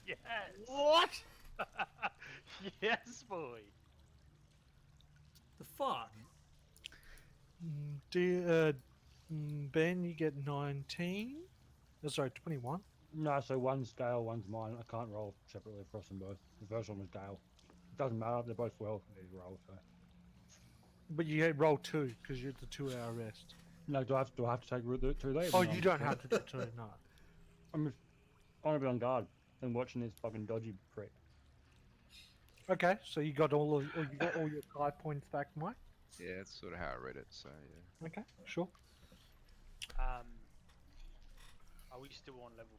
Yes. What? Yes, boy. the fuck? Ben, you get 19. Oh, sorry, 21. No, so one's Dale, one's mine. I can't roll separately across them both. The first one was Dale. It doesn't matter, they're both well for me to roll, so. But you roll 2 because you're at the 2-hour rest. No, do I have to take the 2 days? Oh, you don't have to do 2, no. I'm just, I want to be on guard and watching this fucking dodgy prick. Okay, so you got all your Kai points back, Mike. Yeah, that's sort of how I read it. So yeah. Okay, sure. Are we still on level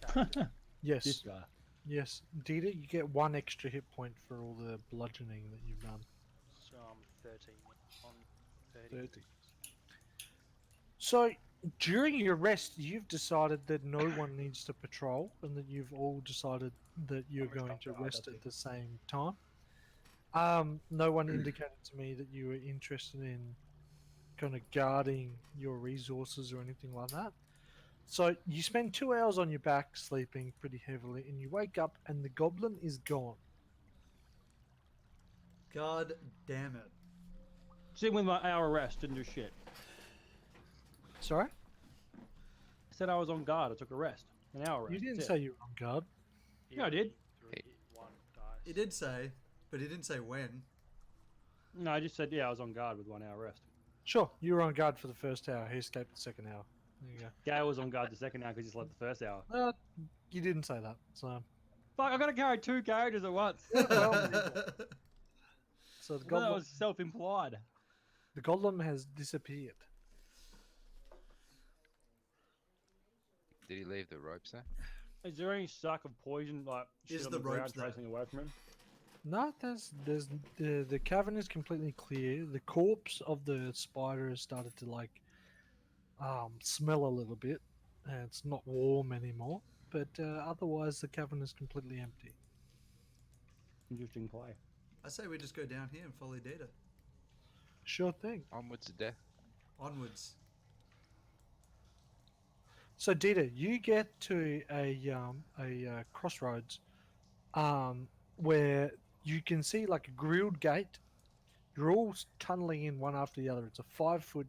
4? Character? Yes, This guy. yes. Dita, you get 1 extra hit point for all the bludgeoning that you've done. So I'm 13 on 30. 30. So during your rest, you've decided that no one needs to patrol, and that you've all decided that you're gonna going stop to guard, rest that's at the same time. No one indicated to me that you were interested in kind of guarding your resources or anything like that. So you spend 2 hours on your back sleeping pretty heavily, and you wake up and the goblin is gone. God damn it. Sitting with my hour rest, didn't do shit. Sorry? I said I was on guard, I took a rest. An hour rest. You didn't that's say it. you were on guard. Yeah, I did. 3, 1 dice. He did say, but he didn't say when. No, I just said, yeah, I was on guard with 1 hour rest. Sure, you were on guard for the first hour. He escaped the second hour. There you go. Gale was on guard the second hour because he slept the first hour. You didn't say that, so Fuck, I gotta carry 2 characters at once. so the Well, that goblin was self-implied. has disappeared. Did he leave the ropes there? Is there any suck of poison like shit Is on the the ground ropes there? tracing away from him? No, there's the cavern is completely clear. The corpse of the spider has started to like smell a little bit, and it's not warm anymore. But otherwise, the cavern is completely empty. Interesting play. I say we just go down here and follow data. Sure thing. Onwards to death. Onwards. So, Dita, you get to a crossroads, where you can see like a grilled gate. You're all tunneling in one after the other. It's a 5-foot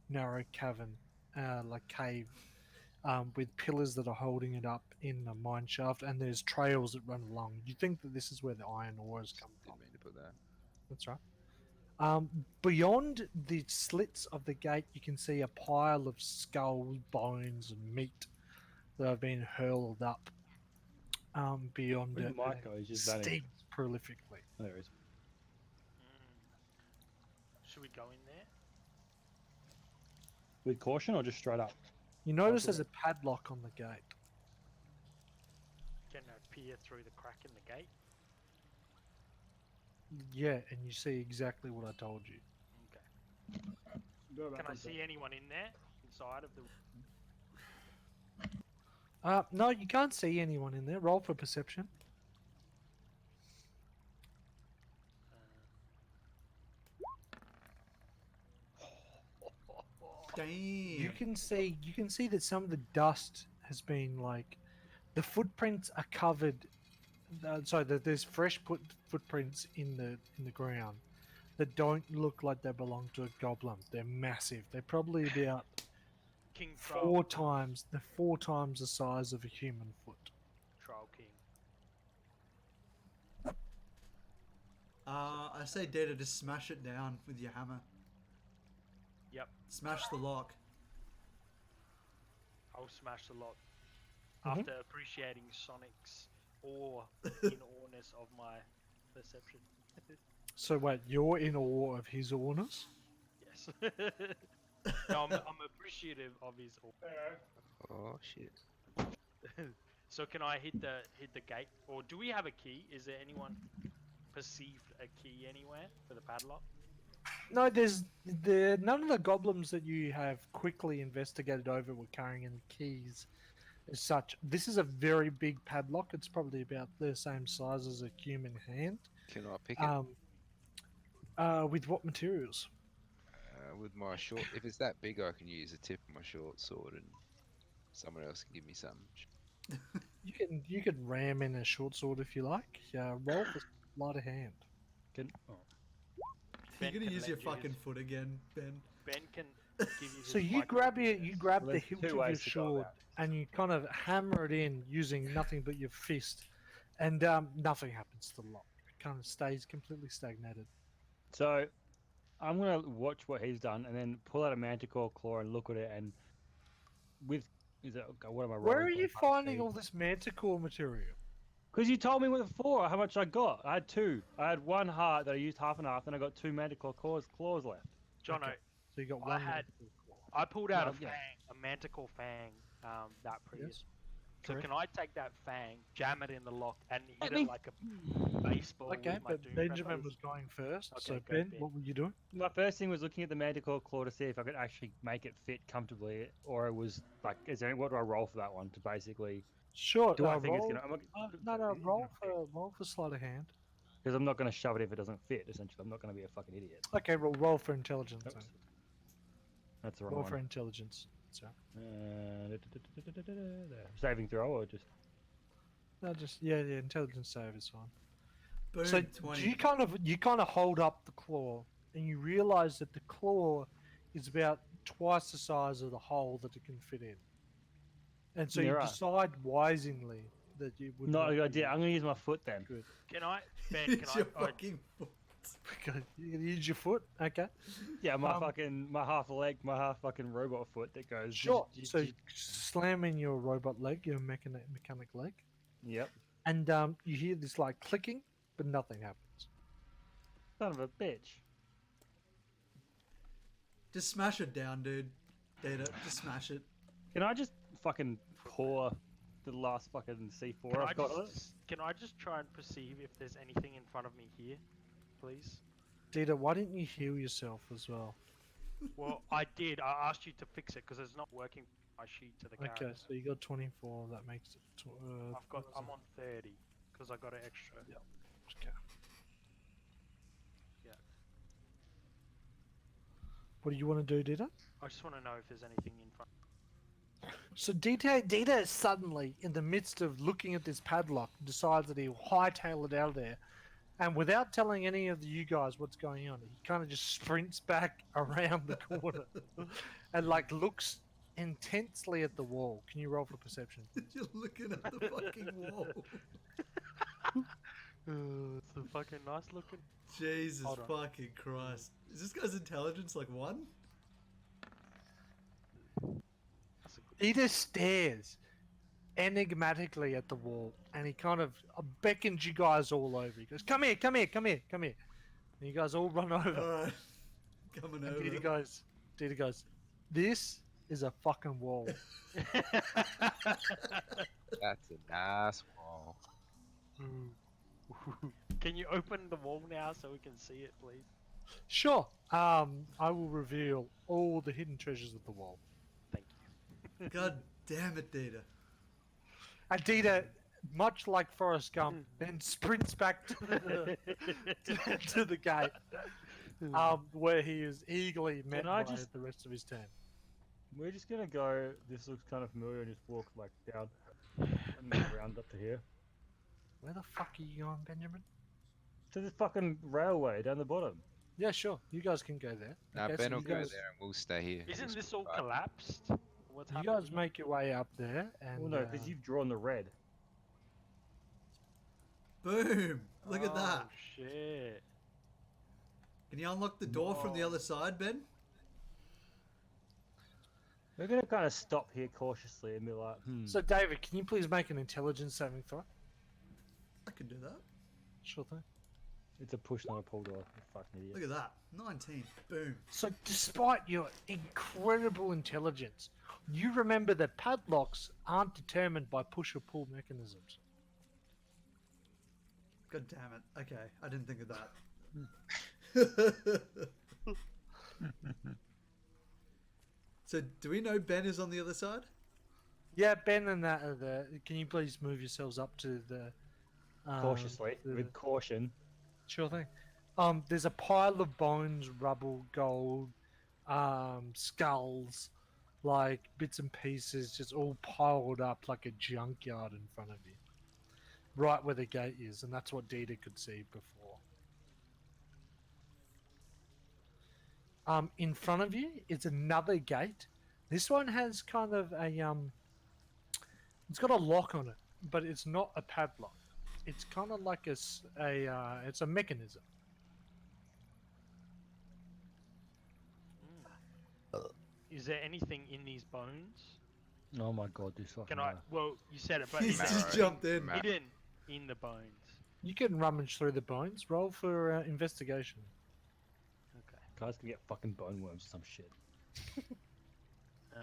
narrow cavern, like cave, with pillars that are holding it up in the mine shaft, and there's trails that run along. You think that this is where the iron ore has come from. Didn't mean to put that. That's right. Beyond the slits of the gate, you can see a pile of skulls, bones, and meat that have been hurled up. Beyond Where'd it, Mike go? He's just vanished. stinks prolifically. Oh, there he is. Should we go in there? With caution or just straight up? You notice there's a padlock on the gate. Can I peer through the crack in the gate? Yeah, and you see exactly what I told you. Okay. Can I see anyone in there? Inside of the... No, you can't see anyone in there. Roll for perception. Damn. You can see that some of the dust has been like, the footprints are covered. There's fresh footprints in the ground that don't look like they belong to a goblin. They're massive. They're probably about King four times the size of a human foot. Troll King. I say data, just smash it down with your hammer. Yep. Smash the lock. I'll smash the lock. Mhm. After appreciating Sonic's awe in awness of my perception. So wait, you're in awe of his awness? Yes. No, I'm appreciative of his awe. Oh shit. So can I hit the gate, or do we have a key? Is there anyone perceived a key anywhere for the padlock? No, none of the goblins that you have quickly investigated over were carrying any keys as such. This is a very big padlock. It's probably about the same size as a human hand. Can I pick it? With what materials? With my short, if it's that big, I can use the tip of my short sword, and someone else can give me some. You can ram in a short sword if you like. Roll for sleight of hand. Oh. You're Ben gonna can use lend your you fucking his- foot again, Ben. Ben can give you. So his you grab Well, the there's hilt two of your ways to go sword about and you kind of hammer it in using nothing but your fist, and nothing happens to the lock. It kind of stays completely stagnated. So, I'm gonna watch what he's done and then pull out a manticore claw and look at it and what am I rolling? Where are you finding all this manticore material? Because you told me what for, how much I got. I had 2. I had 1 heart that I used half and half, and I got 2 manticore claws left. Jono, Okay. So you got I one. had- manticore claw. I pulled out No, a yeah. fang, a manticore fang, that previous. Yes. So Correct. can I take that fang, jam it in the lock, and hit me- it like a baseball? Okay, with my but Doom Benjamin Preppers? was going first. Okay, So go, Ben, Ben. what were you doing? My first thing was looking at the manticore claw to see if I could actually make it fit comfortably, or it was like, what do I roll for that one to basically? Sure. Do I think roll, it's gonna? no, roll for sleight of hand. Because I'm not gonna shove it if it doesn't fit. Essentially, I'm not gonna be a fucking idiot. Okay, roll for intelligence. Oops. Then. That's the wrong Roll one. for intelligence. So There. Saving throw or just? no, just yeah, intelligence save is fine. Boom, So 20. you kind of hold up the claw, and you realize that the claw is about twice the size of the hole that it can fit in. And so Yeah, you right. decide wisely that you would. Not a not good do idea. that. I'm gonna use my foot then. Good. Can I, Ben? It's Can your I? fucking foot. Because you can use your foot. Okay. Yeah, my Um, my half leg, my half fucking robot foot that goes. Sure. So you slam in your robot leg, your mechanic leg, Yep. and you hear this like clicking, but nothing happens. Son of a bitch. Just smash it down, dude. Data, just smash it. Can I just fucking pour the last fucking C4 I've got on it? Can I just try and perceive if there's anything in front of me here, please? Dita, why didn't you heal yourself as well? Well, I did. I asked you to fix it because it's not working. My sheet to the character. Okay, so you got 24. That makes it. I'm on 30 because I got an extra. Yeah. Okay. Yeah. What do you want to do, Dita? I just want to know if there's anything in front. So Dita suddenly, in the midst of looking at this padlock, decides that he'll hightail it out of there, and without telling any of you guys what's going on, he kind of just sprints back around the corner and like looks intensely at the wall. Can you roll for perception? You're looking at the fucking wall. It's a fucking nice looking. Jesus Hold on. fucking Christ. Is this guy's intelligence like 1? That's a good. Dita stares enigmatically at the wall, and he kind of beckons you guys all over. He goes, "Come here, come here, come here, come here." And you guys all run over. Alright. Coming And over. Dita goes, "This is a fucking wall." That's a nice wall. Can you open the wall now so we can see it, please? Sure. I will reveal all the hidden treasures of the wall. Thank you. God damn it, Data. And Dita, much like Forrest Gump, then sprints back to to the gate, where he is eagerly met I by just- the rest of his team. We're just gonna go. This looks kind of familiar, and just walk like down and then round up to here Where the fuck are you going, Benjamin? to this fucking railway down the bottom. Yeah, sure. You guys can go there. Nah, Okay, so Ben will you go guys, there and we'll stay here. Isn't We'll this all split up. collapsed? What's You happening? guys make your way up there, and Well, no, because you've drawn the red. Boom! Look at that. Oh, shit. Can you unlock the door from the Oh. other side, Ben? We're gonna kind of stop here cautiously and be like, So, David, can you please make an intelligence saving throw? I can do that. Sure thing. It's a push, not a pull door. You fucking idiot. Look at that. 19. Boom. So, despite your incredible intelligence, you remember that padlocks aren't determined by push or pull mechanisms. God damn it. Okay, I didn't think of that. So, do we know Ben is on the other side? Yeah, Ben and that are there. Can you please move yourselves up to the... Cautiously, the- with caution. Sure thing. There's a pile of bones, rubble, gold, skulls, like bits and pieces, just all piled up like a junkyard in front of you, right where the gate is, and that's what Dita could see before. In front of you is another gate. This one has kind of a it's got a lock on it, but it's not a padlock. It's kind of like it's a mechanism. Is there anything in these bones? Oh my god, this fucking. Can I? Well, you said it, but He's is just there jumped in. Marrow. hidden in the bones? You can rummage through the bones. Roll for investigation. Okay. Guys can get fucking bone worms or some shit. Yeah.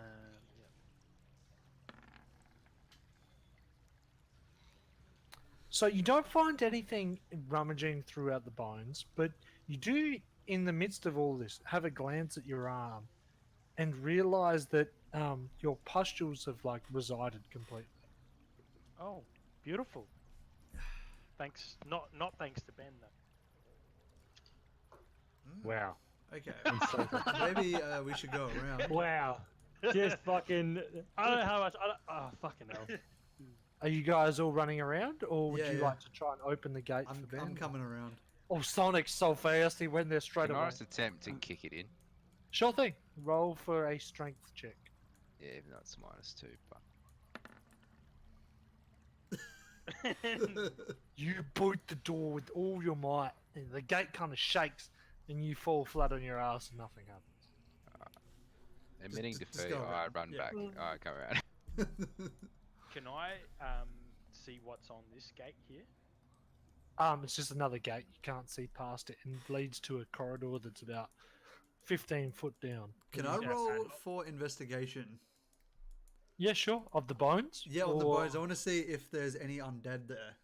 So you don't find anything rummaging throughout the bones, but you do, in the midst of all this, have a glance at your arm and realize that your pustules have like resided completely. Oh, beautiful. Thanks. Not thanks to Ben though. Wow. Okay. Maybe we should go around. Wow. Just fucking. I don't know how much. Oh, fucking hell. Are you guys all running around, or would Yeah, you yeah. like to try and open the gate for Ben? I'm coming around. Oh, Sonic's so fast, he went there straight Can away. I just attempt to kick it in? Sure thing. Roll for a strength check. Yeah, even though it's -2, but You boot the door with all your might, and the gate kind of shakes, and you fall flat on your ass, and nothing happens. Admitting just defeat, go I around. run Yeah. back. I come around. Can I see what's on this gate here? It's just another gate. You can't see past it, and it leads to a corridor that's about 15 foot down. Can You I can roll stand- for investigation? Yeah, sure. Of the bones. Yeah, on the Or- bones. I want to see if there's any undead there,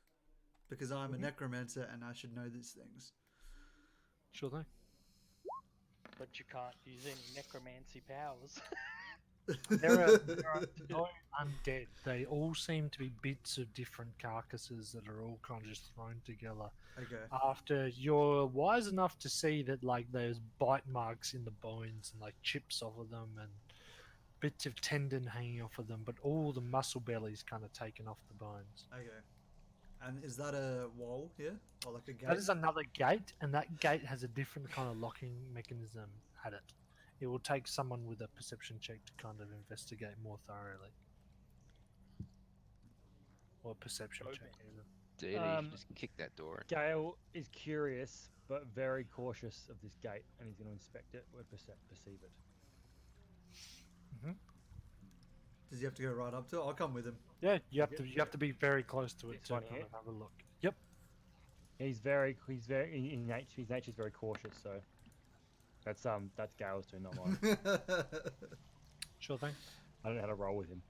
because I'm a Mhm. necromancer and I should know these things. Sure thing. But you can't use any necromancy powers. There are no undead. They all seem to be bits of different carcasses that are all kind of just thrown together. Okay. After you're wise enough to see that, like, there's bite marks in the bones and like chips off of them and bits of tendon hanging off of them, but all the muscle belly's kind of taken off the bones. Okay. And is that a wall here, or like a gate? That is another gate, and that gate has a different kind of locking mechanism at it. It will take someone with a perception check to kind of investigate more thoroughly. Or a perception Open. check, either. Dude, you Um, should just kick that door in. Gale is curious but very cautious of this gate, and he's going to inspect it or perceive it. Does he have to go right up to it? I'll come with him. Yeah, you have to be very close to it This to one kind here? of have a look. Yep. His nature's very cautious, so that's Gale's doing, not mine. Sure thing. I don't know how to roll with him.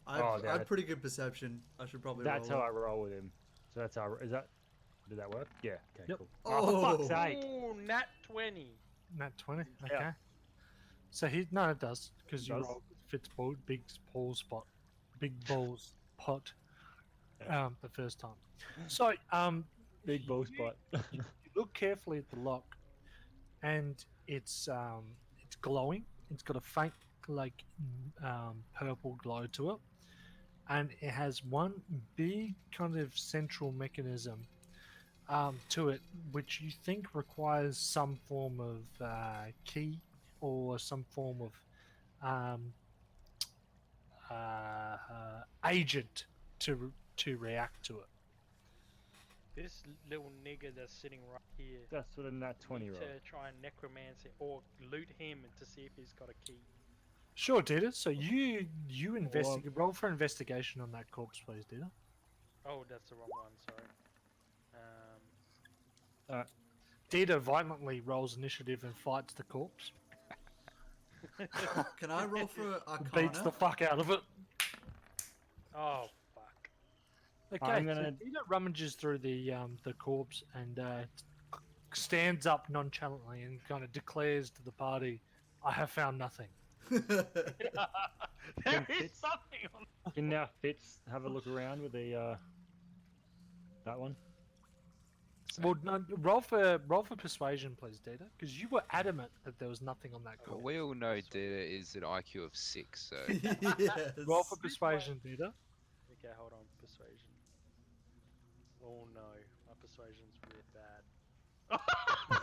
I've, Oh, I damn have it. pretty good perception. I should probably That's roll how I it. roll with him. So that's how. Did that work? Yeah. Okay. Yep. Cool. Oh. For fuck's sake! Ooh, nat 20. Nat 20. Yeah. Okay. So no, it does because you does? rolled Fitzball, big ball spot, big balls pot. The first time. So Big ball you- spot. you look carefully at the lock, and it's glowing. It's got a faint like purple glow to it, and it has one big kind of central mechanism to it, which you think requires some form of key or some form of agent to react to it. This little nigger that's sitting right here. That's what a nat 20 Need roll. to try and necromancy or loot him to see if he's got a key. Sure, Dita. So you investigate. Roll for investigation on that corpse, please, Dita. Oh, that's the wrong one. Sorry. Dita violently rolls initiative and fights the corpse. Can I roll for Arcana? Beats the fuck out of it. Oh fuck. Okay, I'm so gonna- Dita rummages through the corpse and stands up nonchalantly and kind of declares to the party, "I have found nothing." There is Fitz- something on. Can now Fitz have a look around with the that one? Well, no, roll for persuasion, please, Dita, because you were adamant that there was nothing on that But corpse. we all know Data is an IQ of 6, so Yes. Roll for persuasion, Dita. Okay, hold on. Persuasion. Oh no, my persuasion's real bad.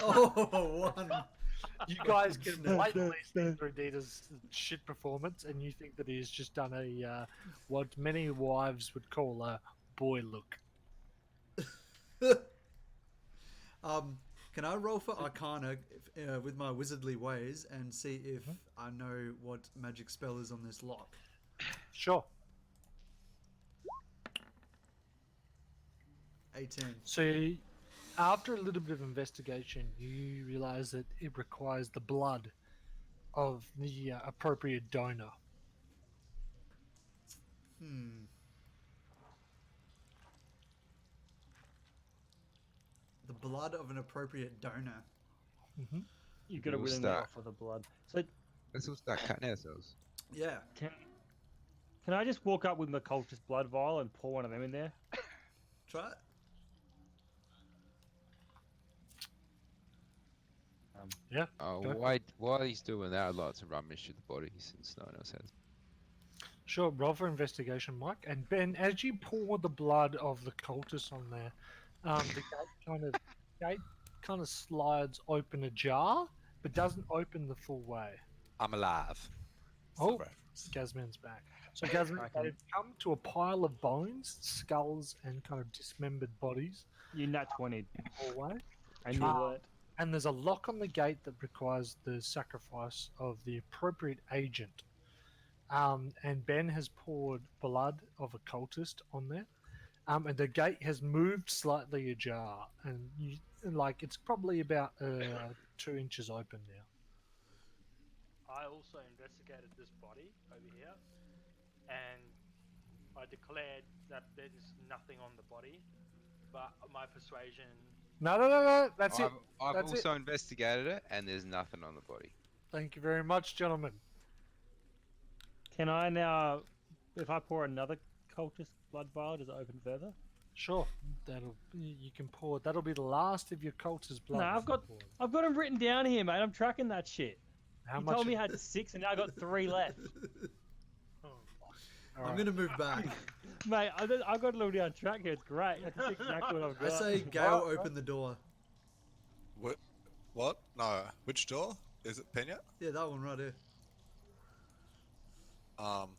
Oh, one. You guys can blatantly see through Dita's shit performance, and you think that he's just done a what many wives would call a boy look. Can I roll for Arcana with my wizardly ways and see if I know what magic spell is on this lock? Sure. 18. So, after a little bit of investigation, you realize that it requires the blood of the appropriate donor. The blood of an appropriate donor. You've got to We'll willing that start. off for the blood. So let's all start cutting ourselves. Yeah. can I just walk up with my cultist blood vial and pour one of them in there? Try it. Yeah. Oh, Go. while he's doing that, I'd like to rummage through the body since no one else has. Sure, roll for investigation, Mike. And Ben, as you pour the blood of the cultist on there, the gate kind of slides open ajar, but doesn't open the full way. I'm alive. That's the Oh. reference. Gazman's back. So, Gazman, I can- they've come to a pile of bones, skulls, and kind of dismembered bodies You nat 20, hallway. and you learnt. And there's a lock on the gate that requires the sacrifice of the appropriate agent. And Ben has poured blood of a cultist on there. And the gate has moved slightly ajar, and it's probably about 2 inches open now. I also investigated this body over here, and I declared that there's nothing on the body, but my persuasion. No, that's it. I've That's also investigated it, and there's nothing on the body. Thank you very much, gentlemen. Can I now, if I pour another cultist blood vial, does it open further? Sure, you can pour. That'll be the last of your cultist blood. No, I've got them written down here, mate. I'm tracking that shit. How You much? told me I had 6, and now I got 3 left. I'm gonna move back. Mate, I've got a little down track here. It's great. I can see exactly what I've I got. say Gale open the door. What? No. Which door? Is it Pena? Yeah, that one right here. Um.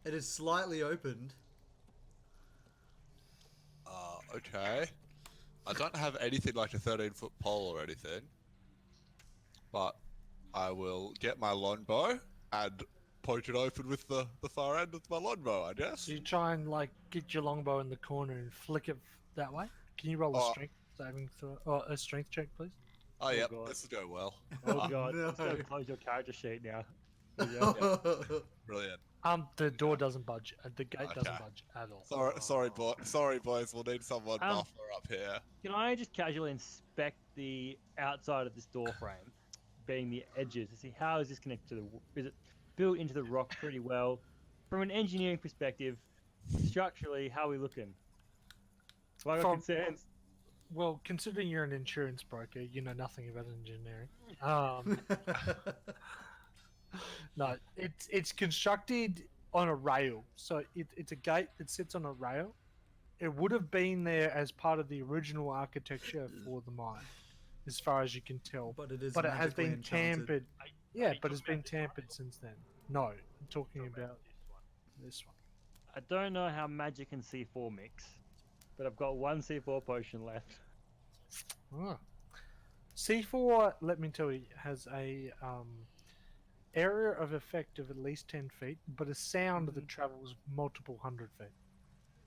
It is slightly opened. Okay. I don't have anything like a 13-foot pole or anything, but I will get my longbow and poke it open with the far end of my longbow, I guess. So you try and get your longbow in the corner and flick it that way. Can you roll a strength saving throw or a strength check, please? Oh, yep, God. this will go well. Oh god, no. it's gonna close your character sheet now. Yeah. Brilliant. The door doesn't budge. The gate doesn't Okay. budge at all. Sorry, boys. We'll need someone buffer up here. Can I just casually inspect the outside of this door frame, being the edges, to see how is this connected to the? Is it built into the rock pretty well? From an engineering perspective, structurally, how are we looking? What are From- concerns? Well, considering you're an insurance broker, you know nothing about engineering. No, it's constructed on a rail, so it's a gate that sits on a rail. It would have been there as part of the original architecture for the mine, as far as you can tell. But it is. But it has magically been enchanted. tampered. Are Yeah, you but it's talking been about this one? tampered since then. No, I'm talking about this one. this one. I don't know how magic and C4 mix, but I've got 1 C4 potion left. Ah. C4, let me tell you, has a area of effect of at least 10 feet, but a sound that travels multiple 100 feet.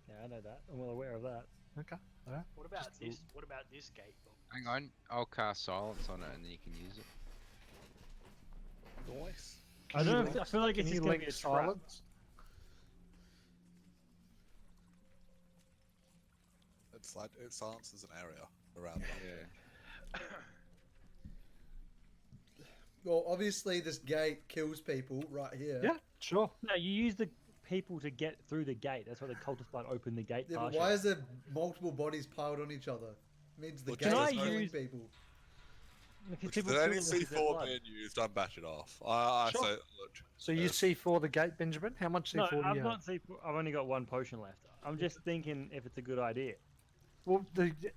Yeah, I know that. I'm well aware of that. Okay. Alright. What about Just- this? What about this gate? Bob? Hang on, I'll cast silence on it, and then you can use it. Nice. I don't know. I feel like Can it's you just gonna link be a trap. silence? It's like it silences an area around that. Yeah. Well, obviously this gate kills people right here. Yeah, sure. No, you use the people to get through the gate. That's why the cultist blood opened the gate. Yeah, but partially. why is there multiple bodies piled on each other? It means the Well, gate can I is killing use- people. Because If people there's any feel this is their C4 blood. being used, I'm bashing off. I Sure. say, look. So you Yes. C4 the gate, Benjamin? How much No, C4 do I've you have? not seen. I've only got 1 potion left. I'm just thinking if it's a good idea. Well,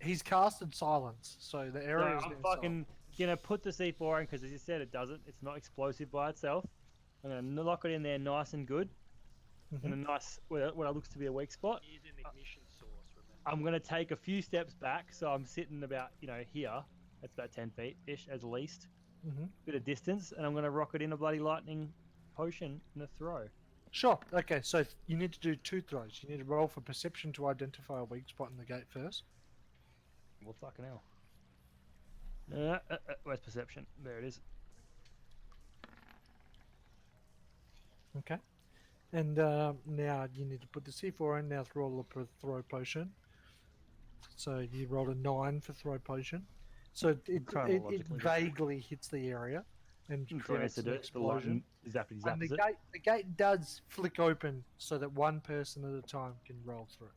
he's casted silence, so the So area is I'm fucking gonna put the C4 in because, as you said, it doesn't. It's not explosive by itself. I'm gonna lock it in there nice and good, in a nice what looks to be a weak spot. Here's an ignition source. Remember. I'm gonna take a few steps back, so I'm sitting about here. That's about 10 feet ish at least, bit of distance, and I'm gonna rocket in a bloody lightning potion in a throw. Sure. Okay, so you need to do 2 throws. You need to roll for perception to identify a weak spot in the gate first. Well, fucking hell. Where's perception? There it is. Okay. And now you need to put the C4 in. Now roll a throw potion. So you rolled a 9 for throw potion. So it Chronologically. vaguely hits the area and Tries creates to an do it. The explosion. lightning zappity And zaps it. the gate does flick open so that one person at a time can roll through.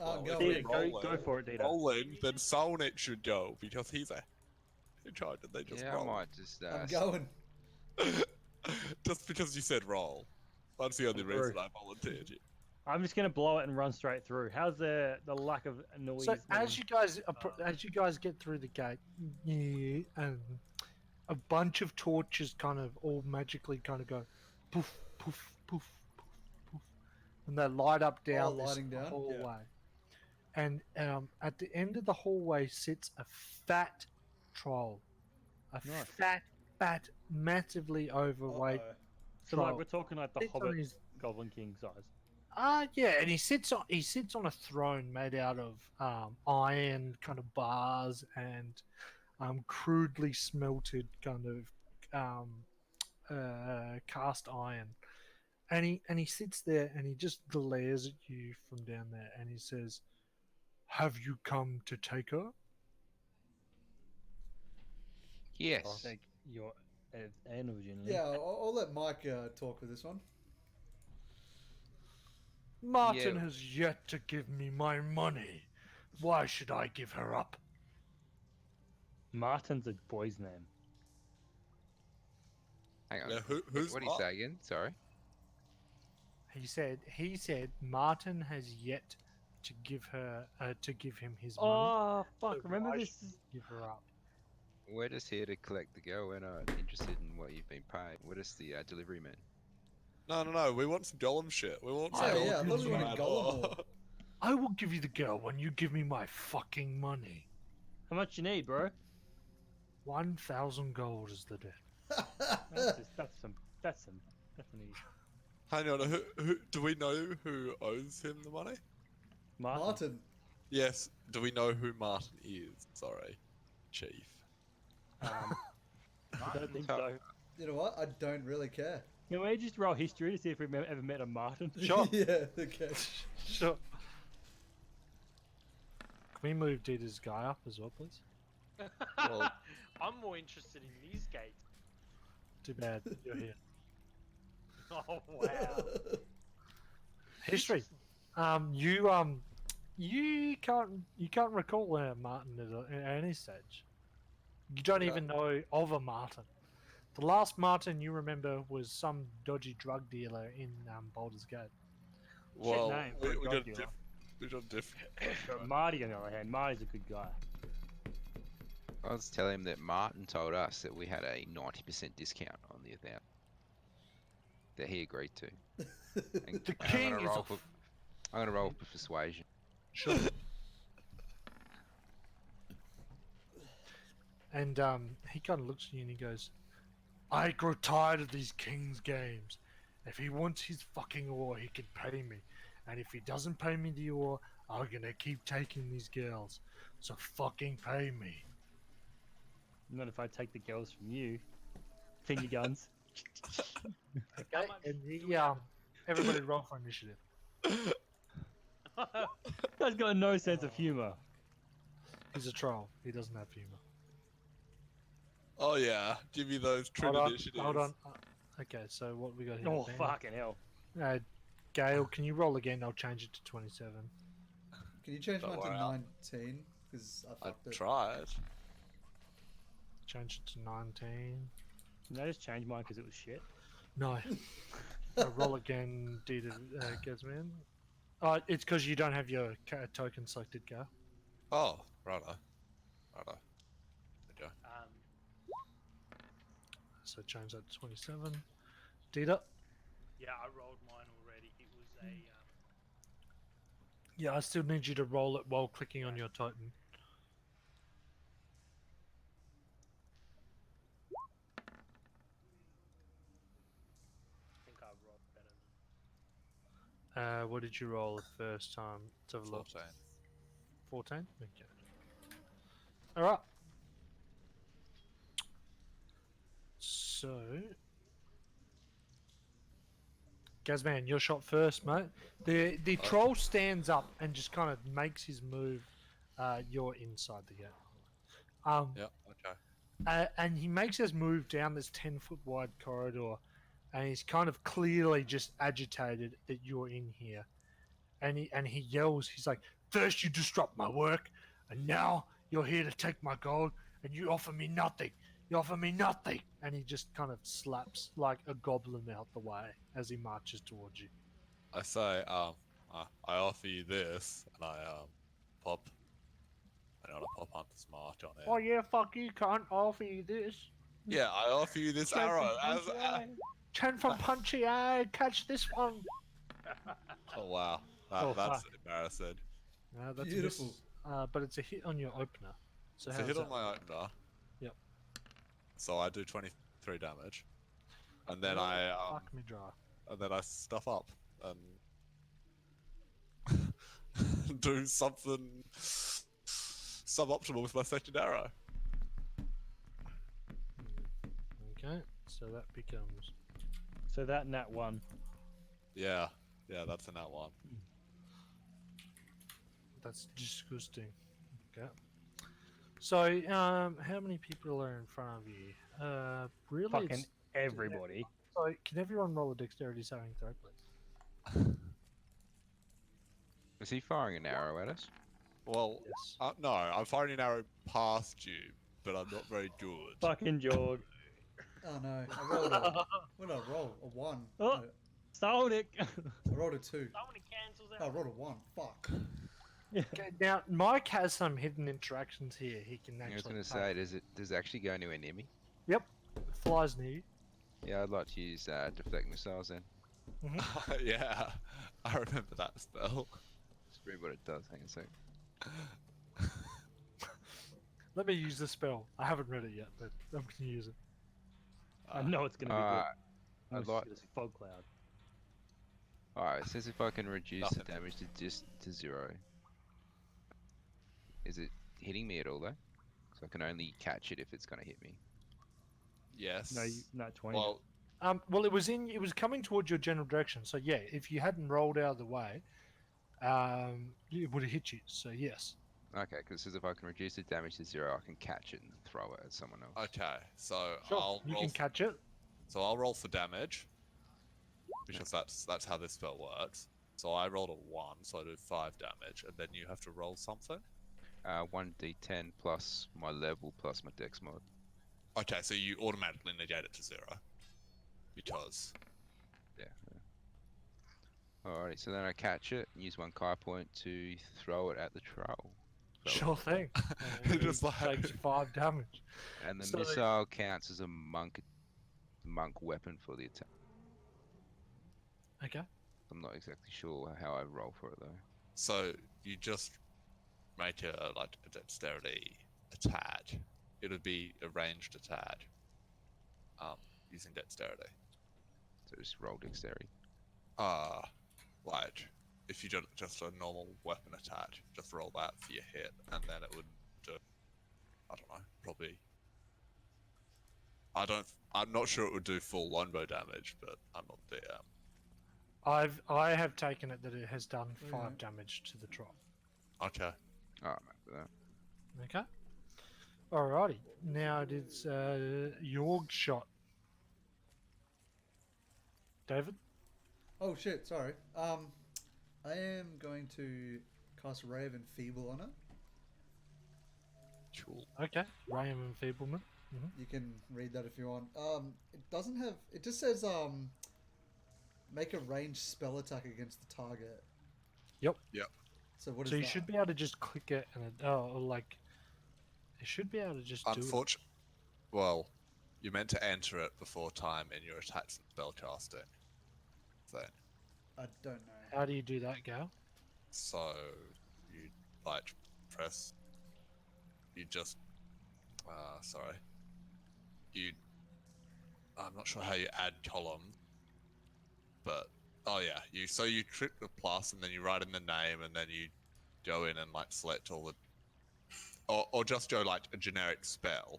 Oh, Well, go if Dita, we in. roll go it, for it, Dita. Rolling, then Solnit should go because he's in charge and they just Yeah, I roll. might just. I'm going. Just because you said roll. That's the only I'm reason through. I volunteered you. I'm just gonna blow it and run straight through. How's the lack of noise? So as you guys get through the gate, a bunch of torches kind of all magically kind of go poof poof poof poof, poof, poof, and they light up down this lighting down? Yeah. hallway. And at the end of the hallway sits a fat troll, a Nice. fat, massively overweight. Uh-oh. So like troll. we're talking like the Sits on Hobbit his- Goblin King size. Yeah, and he sits on a throne made out of iron kind of bars and crudely smelted kind of cast iron. And he sits there and he just glares at you from down there and he says, "Have you come to take her?" Yes. I'll take your and originally. Yeah, I'll let Mike talk with this one. Martin Yeah. has yet to give me my money. Why should I give her up? Martin's a boy's name. Hang on. Yeah, who's what did he say again? Sorry. He said Martin has yet to give him his money. Oh fuck! So Remember why this? should I give her up. We're just here to collect the girl. We're not interested in what you've been paid. We're just the delivery man. No. We want some Gollum shit. We want some Yeah, Gollum yeah, I thought we shit. wanted Gollum. I will give you the girl when you give me my fucking money. How much you need, bro? 1,000 gold is the debt. That's some. That's an easy. Hang on, who do we know who owes him the money? Martin. Yes. Do we know who Martin is? Sorry, Chief. I don't think so. You know what? I don't really care. Can we just roll history to see if we've ever met a Martin? Sure. Yeah, okay. Sure. Can we move Dita's guy up as well, please? Well, I'm more interested in these gates. Too bad you're here. Oh wow. History. You can't recall Martin at any stage. You don't even know of a Martin. The last Martin you remember was some dodgy drug dealer in Baldur's Gate. well, name we, for a we drug got dealer. we got different. But Marty, on the other hand, Marty's a good guy. I was telling him that Martin told us that we had a 90% discount on the 1,000 that he agreed to. And The I'm king gonna is roll a for, I'm gonna roll for persuasion. Sure. And he kind of looks at you and he goes, "I grow tired of these king's games. If he wants his fucking ore, he can pay me. And if he doesn't pay me the ore, I'm gonna keep taking these girls. So fucking pay me." Not if I take the girls from you. Finger guns. Okay. much And do he, we have? everybody roll for initiative. Guy's got no sense of humor. He's a troll. He doesn't have humor. Oh yeah, give me those trim Hold on. initiatives. Hold on. Okay, so what we got here? Oh Ben? fucking hell! Gail, can you roll again? I'll change it to 27. Can you change Don't mine to worry, 19? Because I I fucked it. tried. Change it to 19. Can I just change mine because it was shit? No. Roll again, Dita Gazman. It's because you don't have your token selected, Gail. Oh, righto. There you go. So change that to 27. Dita? Yeah, I rolled mine already. It was a Yeah, I still need you to roll it while clicking on your token. I think I rolled better than What did you roll the first time? Let's have a look. 14. 14? Okay. Alright. So... Gazman, you're shot first, mate. The troll stands up and just kind of makes his move. You're inside the gate. Yep. Okay. And he makes his move down this 10-foot wide corridor, and he's kind of clearly just agitated that you're in here. And he yells, he's like, "First you disrupt my work, and now you're here to take my gold, and you offer me nothing. You offer me nothing." And he just kind of slaps like a goblin out the way as he marches towards you. I say, I offer you this, and I pop. I want to pop Hunter's March on it. "Oh yeah, fuck you, can't offer you this." Yeah, I offer you this Straight from arrow as. Punchy Eye. Chen from Punchy Eye, catch this one. Oh wow, Oh, that's fuck. embarrassing. No, that's Beautiful. A miss, but it's a hit on your opener. So It's how's a hit that? on my opener. Yep. So I do 23 damage, and then Oh, fuck me dry. I stuff up and do something suboptimal with my second arrow. Okay, so that becomes So that nat 1. Yeah, that's a nat one. that's disgusting. Okay. So how many people are in front of you? Really? Fucking It's, everybody. so can everyone roll a dexterity saving throw, please? Was he firing an arrow at us? Well, Yes. no, I'm firing an arrow past you, but I'm not very good. Fucking Jorg. Oh no, I rolled a. What did I roll? A 1. Oh. No, Sonic. I rolled a 2. Someone cancels Oh, I out. rolled a 1. Fuck. Okay, now Mike has some hidden interactions here. He can I actually. was going to take. say, does it actually go anywhere near me? Yep. Flies near you. Yeah, I'd like to use deflect missiles then. Yeah, I remember that spell. Just read what it does. Hang on a sec. Let me use the spell. I haven't read it yet, but I'm going to use it. I know it's gonna be good. I'd Unless like- it's a fog cloud. Alright, it says if I can reduce Nothing. the damage to 0. Is it hitting me at all though? So I can only catch it if it's going to hit me. Yes. No, not 20. Well, Well, it was coming towards your general direction. So yeah, if you hadn't rolled out of the way, it would have hit you. So yes. Okay, because it says if I can reduce the damage to 0, I can catch it and throw it at someone else. okay. So Sure. You can catch it. So I'll roll for damage because that's how this spell works. So I rolled a 1, so I do 5 damage, and then you have to roll something. 1d10 plus my level plus my dex mod. Okay, so you automatically negate it to 0 because Yeah. Alrighty, so then I catch it and use 1 Kai point to throw it at the troll. Sure thing. Just It like- takes 5 damage. And the So- missile counts as a monk weapon for the attack. Okay. I'm not exactly sure how I roll for it though. so you just make a dexterity attack. It would be a ranged attack. Using dexterity. So just roll dexterity. Like if you just a normal weapon attack, just roll that for your hit, and then it would do. I don't know, probably. I'm not sure it would do full longbow damage, but I'm not the I have taken it that it has done 5 Okay. damage to the troll. Okay. Alright, mate, for that. Okay. Alrighty. Now it is Yorg's shot. David? Oh shit, sorry. I am going to cast Ray of Enfeeble on it. Cool. Okay. Ray of Enfeeblement. You can read that if you want. It doesn't have. It just says make a ranged spell attack against the target. Yep. So what is So you that? should be able to just click it and you should be able to just do it. Unfortunately, well, you meant to enter it before time in your attacks and spell casting thing. I don't know. How do you do that, Gal? So you press. You just. Sorry. I'm not sure how you add columns, but oh yeah, you click the plus and then you write in the name and then you go in and select all the, or just go a generic spell.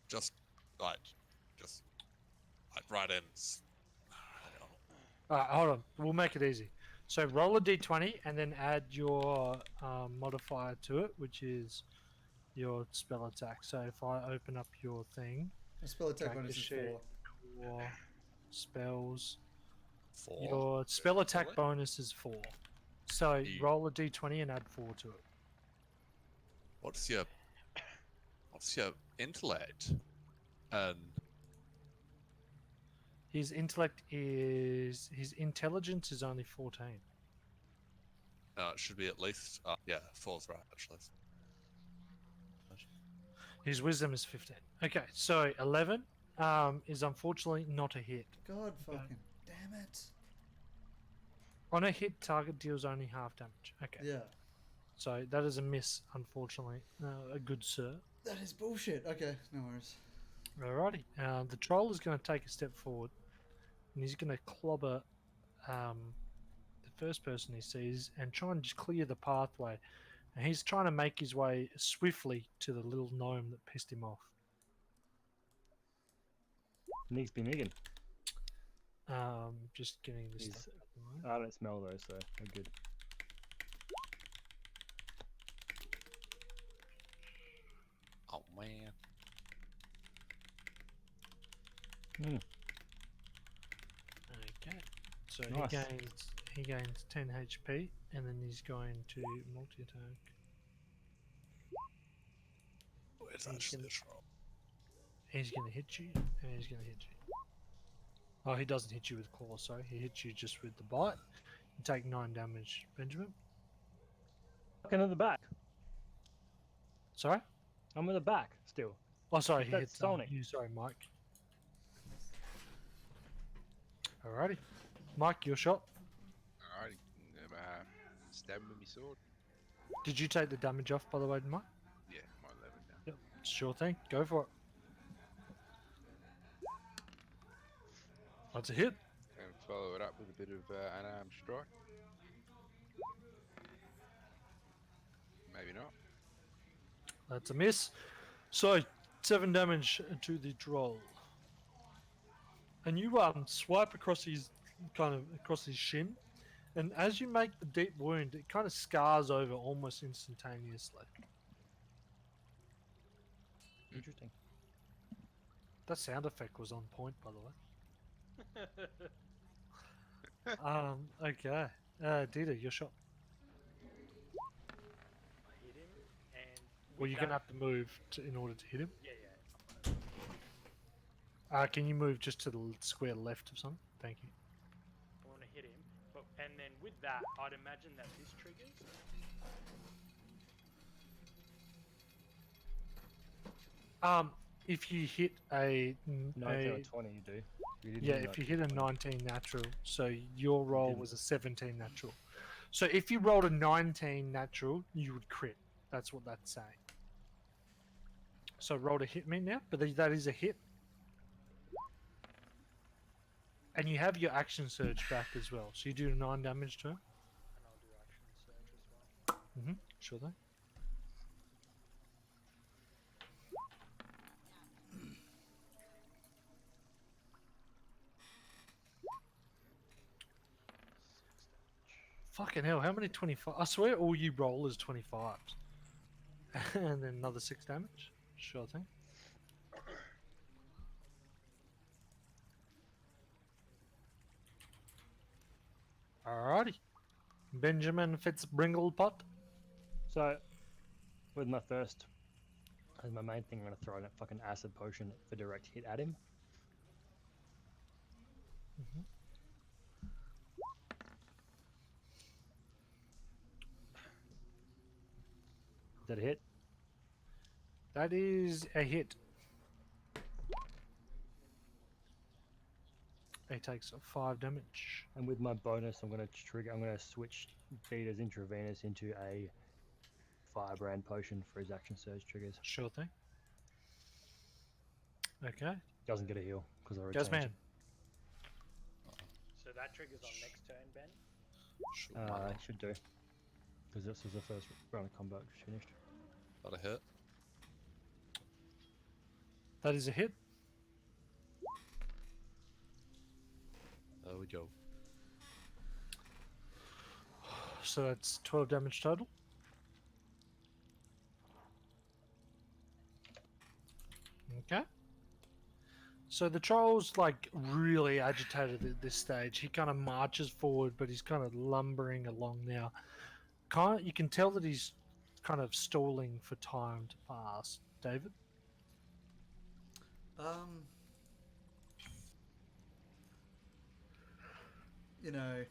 Just write in. Hang on. Alright, hold on. We'll make it easy. So roll a d20 and then add your modifier to it, which is your spell attack. So if I open up your thing, My spell attack Track bonus the is shit. 4. your spells, 4. your spell attack Really? bonus is 4. So You- roll a d20 and add 4 to it. What's your intellect? And His intelligence is only 14. it should be at least 4's right actually. His wisdom is 15. Okay, so 11 is unfortunately not a hit. God fucking damn it. On a hit, target deals only half damage. Okay, Yeah. so that is a miss, unfortunately. A good sir. That is bullshit. Okay, no worries. Alrighty. The troll is going to take a step forward, and he's going to clobber the first person he sees and try and just clear the pathway. And he's trying to make his way swiftly to the little gnome that pissed him off. Nick's been nigging. Just getting this He's- stuff out of the way. I don't smell those, so they're good. Oh man. Okay. So Nice. he gains 10 HP, and then he's going to multi attack. Where's He's actually gonna- this roll? He's going to hit you, and he's going to hit you. Oh, he doesn't hit you with claw, sorry. He hits you just with the bite. You take 9 damage, Benjamin. Fucking at the back. Sorry? I'm at the back still. Oh, sorry, he That's hits Sonic. you. Sorry, Mike. Alrighty. Mike, your shot. Alright, stab him with my sword. Did you take the damage off, by the way, Mike? Yeah, my 11 now. Yep. Sure thing. Go for it. That's a hit. And follow it up with a bit of unarmed strike. Maybe not. That's a miss. So, 7 damage to the troll. And you swipe across his shin, and as you make the deep wound, it kind of scars over almost instantaneously. Interesting. That sound effect was on point, by the way. Okay. Dita, your shot. I hit him, and Well, with you're gonna that- have to move in order to hit him. Yeah, yeah. Can you move just to the square left of something? Thank you. I want to hit him, but and then with that, I'd imagine that this triggers. If you hit a 19 or 20, you do. You didn't yeah, do if you hit a 19 natural, so your You roll didn't. was a 17 natural. So if you rolled a 19 natural, you would crit. That's what that's saying. So roll to hit me now, but that is a hit. And you have your action surge back as well. So you do 9 damage to him. And I'll do action surge as well. Sure thing. Fucking hell, how many 25? I swear all you roll is 25s. And then another 6 damage. Sure thing. Alrighty. Benjamin Fitzbringlepot. So, with my first, as my main thing, I'm going to throw in a fucking acid potion for direct hit at him. Is that a hit? That is a hit. He takes 5 damage. And with my bonus, I'm going to trigger. I'm going to switch Peter's intravenous into a firebrand potion for his action surge triggers. Sure thing. Okay. Doesn't get a heal because I Goes retained. man. So that triggers on next turn, Ben. I should do because this is the first round of combat finished. Not a hit. That is a hit. There we go. So that's 12 damage total. Okay. So the troll's like really agitated at this stage. He kind of marches forward, but he's kind of lumbering along now. You can tell that he's kind of stalling for time to pass. David? You know,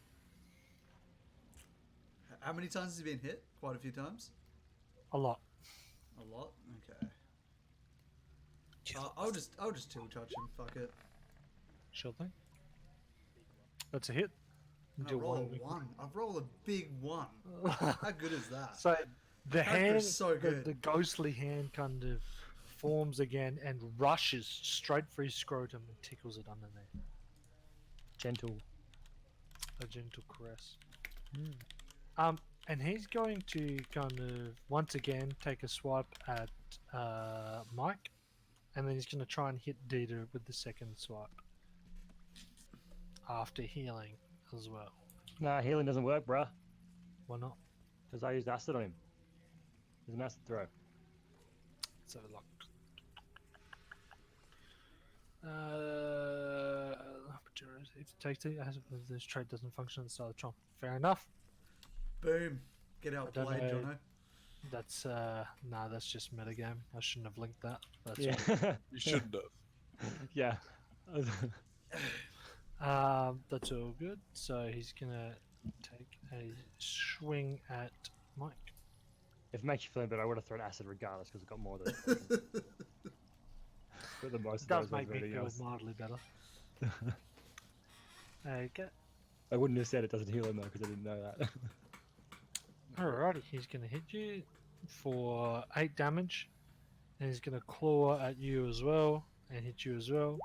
how many times has he been hit? Quite a few times. A lot. A lot. Okay. I'll just tilt touch him. Fuck it. Sure thing. Big That's a hit. And I Do roll a one. 1. I've rolled a big 1. How good is that? So the Character hand, is so good. the ghostly hand kind of forms again and rushes straight for his scrotum and tickles it underneath. Gentle. A gentle caress. And he's going to kind of once again take a swipe at Mike, and then he's going to try and hit Dieter with the second swipe after healing as well. Nah, healing doesn't work, bruh. Why not? Because I used acid on him. There's an acid throw. Let's have a look. If it takes it, this trait doesn't function at the start of the Tron. Fair enough. Boom. Get out, don't Blade, know. Jono. That's nah, that's just metagame. I shouldn't have linked that. That's Yeah. You shouldn't have. Yeah. That's all good. So he's gonna take a swing at Mike. If it makes you feel better, I would have thrown acid regardless because it got more than it. But the most It does of those make me everything feel else. mildly better. Okay. I wouldn't have said it doesn't heal him though because I didn't know that. Alrighty, he's gonna hit you for 8 damage, and he's gonna claw at you as well and hit you as well.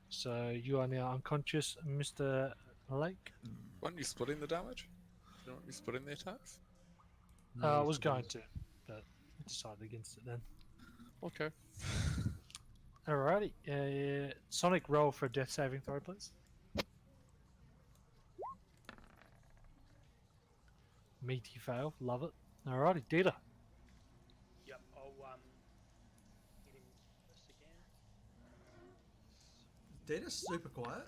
So you are now unconscious, Mr. Lake. Weren't you splitting the damage? Weren't you splitting the attacks? I was going to, but I decided against it then. Okay. Alrighty, Sonic, roll for a death saving throw, please. Meaty fail, love it. Alrighty, Dieter. Yep, I'll hit him first again. Data's super quiet.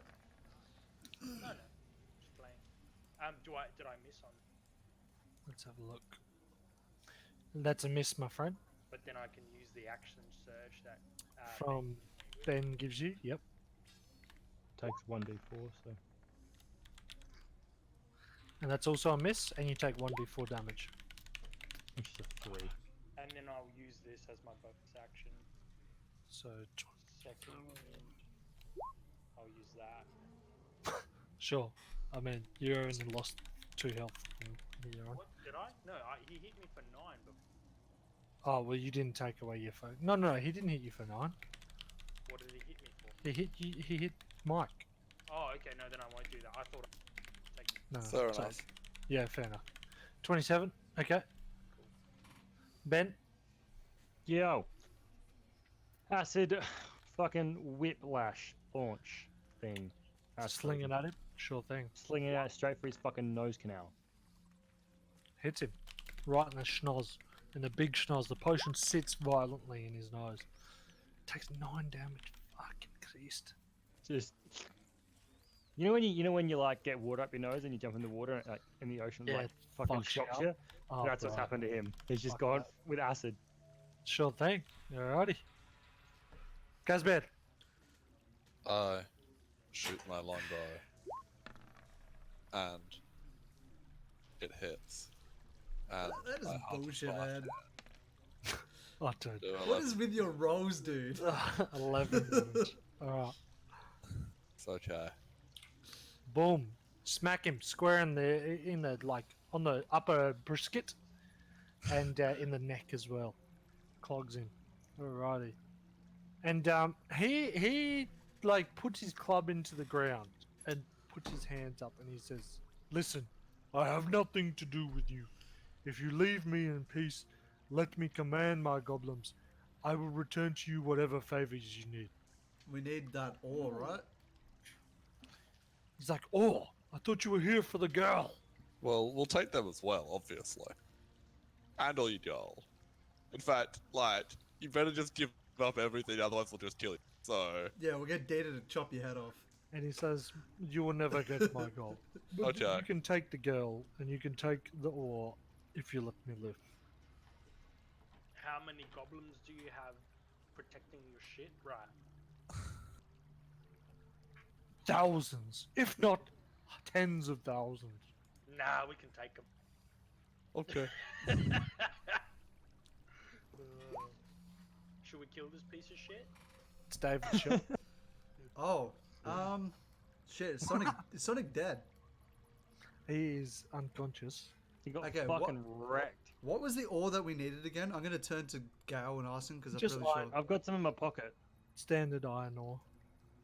No, just playing. Did I miss on? Let's have a look. That's a miss, my friend. But then I can use the action surge that From Ben gives you, yep. Takes 1d4, so. And that's also a miss, and you take 1d4 damage. Which is a 3. and then I'll use this as my bonus action. So, Second, I'll use that. sure. I mean, you only lost 2 health from here on. What did I? No, he hit me for 9. But Oh, well, you didn't take away your phone. No, he didn't hit you for 9. what did he hit me for? He hit you. He hit Mike. Oh, okay. No, then I won't do that. I thought. No, Fair sorry. enough. Yeah, fair enough. 27. Okay. Ben. Yo! Acid fucking whiplash launch thing. Slinging at him. Sure thing. Slinging it out straight for his fucking nose canal. Hits him. Right in the schnoz. In the big schnoz. The potion sits violently in his nose. Takes 9 damage. Fucking Christ. Just you know when you like get water up your nose and you jump in the water and, like in the ocean, Yeah, like fucking fucks you shocks up. you. Oh, That's what's right. happened to him. He's just Fuck gone that. with acid. Sure thing. Alrighty. Gazbed. I shoot my longbow, and it hits. And That is I hunt bullshit, back. man. Oh, dude. Do What 11. is with your rolls, dude? 11 damage. Alright. It's okay. Boom. Smack him square in the like on the upper brisket and in the neck as well. Clogs him. Alrighty. And he like puts his club into the ground and puts his hands up and he says, "Listen, I have nothing to do with you. If you leave me in peace, let me command my goblins. I will return to you whatever favors you need." We need that ore, right? He's like, "Oh, I thought you were here for the girl." Well, we'll take them as well, obviously. And all your gold. In fact, like, you better just give up everything, otherwise we'll just kill you. So, Yeah, we'll get Data to chop your head off. And he says, "You will never get my gold. But Okay. you can take the girl, and you can take the ore if you let me live." How many goblins do you have protecting your shit? Right. Thousands, if not tens of thousands. Nah, we can take them. okay. Should we kill this piece of shit? It's David's shot. Oh, shit. Is Sonic dead? He is unconscious. He got Okay, fucking wrecked. What was the ore that we needed again? I'm gonna turn to Gao and ask him because I'm Just pretty sure. I've got some in my pocket. Standard iron ore.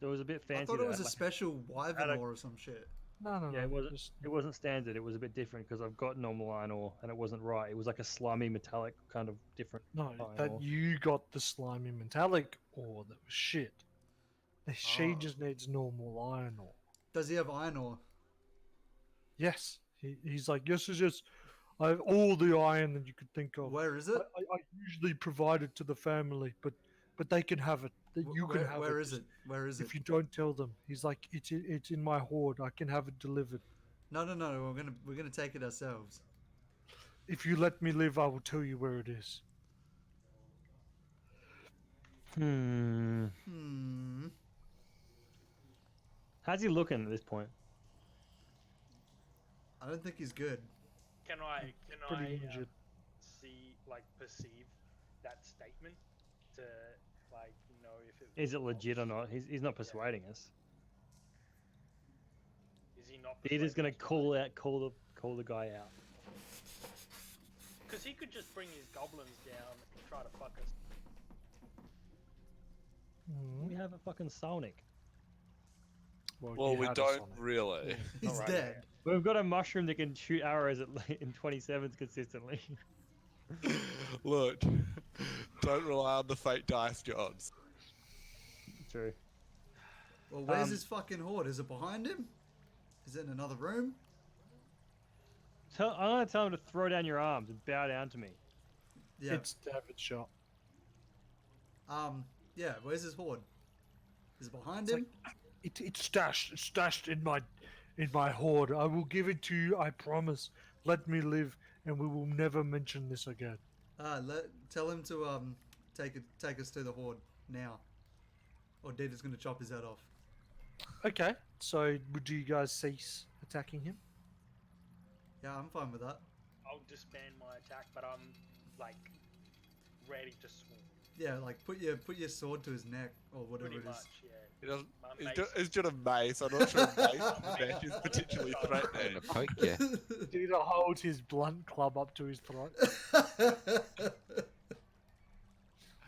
It was a bit fancy. I thought it was a like, special wyvern had a- ore or some shit. No. yeah, Just, it wasn't standard. It was a bit different because I've got normal iron ore and it wasn't right. It was like a slimy metallic kind of different. no, iron that ore. you got the slimy metallic ore that was shit. She Oh. just needs normal iron ore. Does he have iron ore? Yes. He's like, yes, I have all the iron that you could think of. Where is it? I usually provide it to the family, but they can have it. That you can have it. Where is it? Where is it? If you don't tell them, he's like, it's in my hoard. I can have it delivered. No. We're gonna take it ourselves. If you let me live, I will tell you where it is. Hmm. How's he looking at this point? I don't think he's good. Can I Pretty injured. see, like, perceive that statement to, like, know if it Is it was legit or false? not? He's not persuading us. Is he not? Peter's gonna call the guy out. Because he could just bring his goblins down and try to fuck us. We have a fucking Sonic. Well, you we had a don't Sonic. really. He's Alright, dead. We've got a mushroom that can shoot arrows in 27s consistently. Look, don't rely on the fake dice, Johns. True. Well, where's Um, his fucking hoard? Is it behind him? Is it in another room? I'm gonna tell him to throw down your arms and bow down to me. Yeah. It's David's shot. Yeah. Where's his hoard? Is it behind It's him? It's stashed in my hoard. I will give it to you. I promise. Let me live, and we will never mention this again. Tell him to take us to the hoard now, or Dita's gonna chop his head off. Okay. So, would you guys cease attacking him? Yeah, I'm fine with that. I'll disband my attack, but I'm, like, ready to swing. Yeah, like put your sword to his neck or whatever Pretty it is. much, yeah. He doesn't. My He's mace. just, he's just a mace. I'm not sure a mace match is particularly Gonna threatening. poke you. Dita holds his blunt club up to his throat.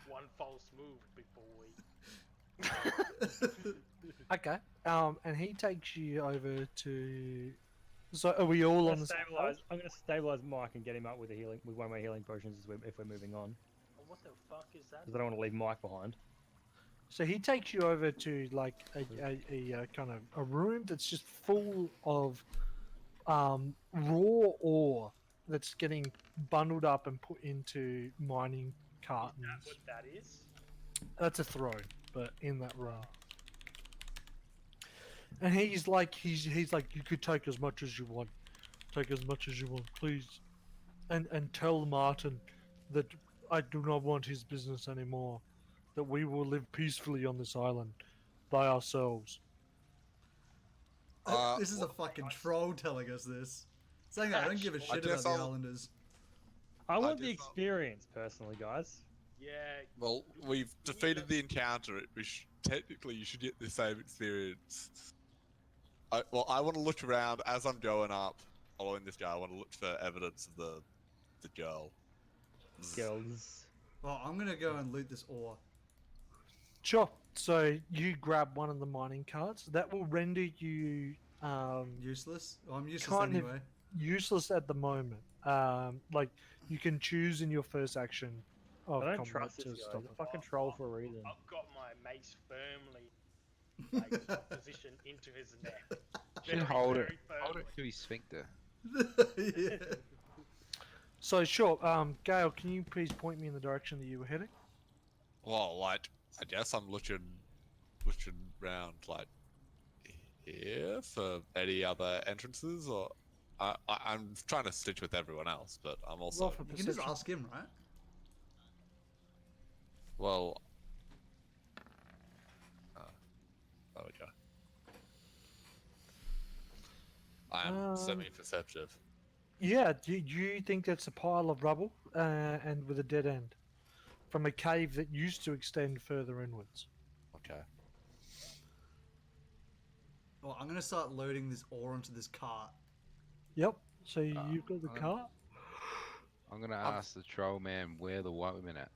One false move before we. Okay. And he takes you over to. So, are we all on the same page? I'm gonna stabilize Mike and get him up with one of my healing potions if we're moving on, Oh, what the fuck is that? because I don't want to leave Mike behind. So he takes you over to like a kind of a room that's just full of raw ore that's getting bundled up and put into mining Is cartons. that what that is? That's a throne, but in that room. And he's like, you could take as much as you want, please, and tell Martin that I do not want his business anymore, that we will live peacefully on this island, by ourselves. This is a fucking troll telling us this. Saying I don't give a I shit guess about the I'll- Islanders. I want the just- experience personally, guys. Yeah. Well, we've defeated the encounter. Technically, you should get the same experience. I want to look around as I'm going up, following this guy. I want to look for evidence of the girl. Girls. Well, I'm gonna go and loot this ore. Sure. So you grab one of the mining carts. That will render you Useless? Well, I'm useless kind of anyway. useless at the moment. Like you can choose in your first action. Of I don't combat trust to this guy. stop He's a it. fucking troll for a reason. I've got my mace firmly, like, positioned into his neck. Should Very, hold very it. Hold firmly. it to his sphincter. Yeah. So sure, Gail, can you please point me in the direction that you were heading? Well, like, I guess I'm looking around, like, here for any other entrances, or I'm trying to stitch with everyone else, but I'm also Roll for You can just perception. ask him, right? well. There we go. I'm semi-perceptive. Yeah, do you think that's a pile of rubble and with a dead end from a cave that used to extend further inwards? Okay. Well, I'm gonna start loading this ore onto this cart. Yep. So you've got the I'm- cart. I'm gonna I've- ask the troll man where the white women at.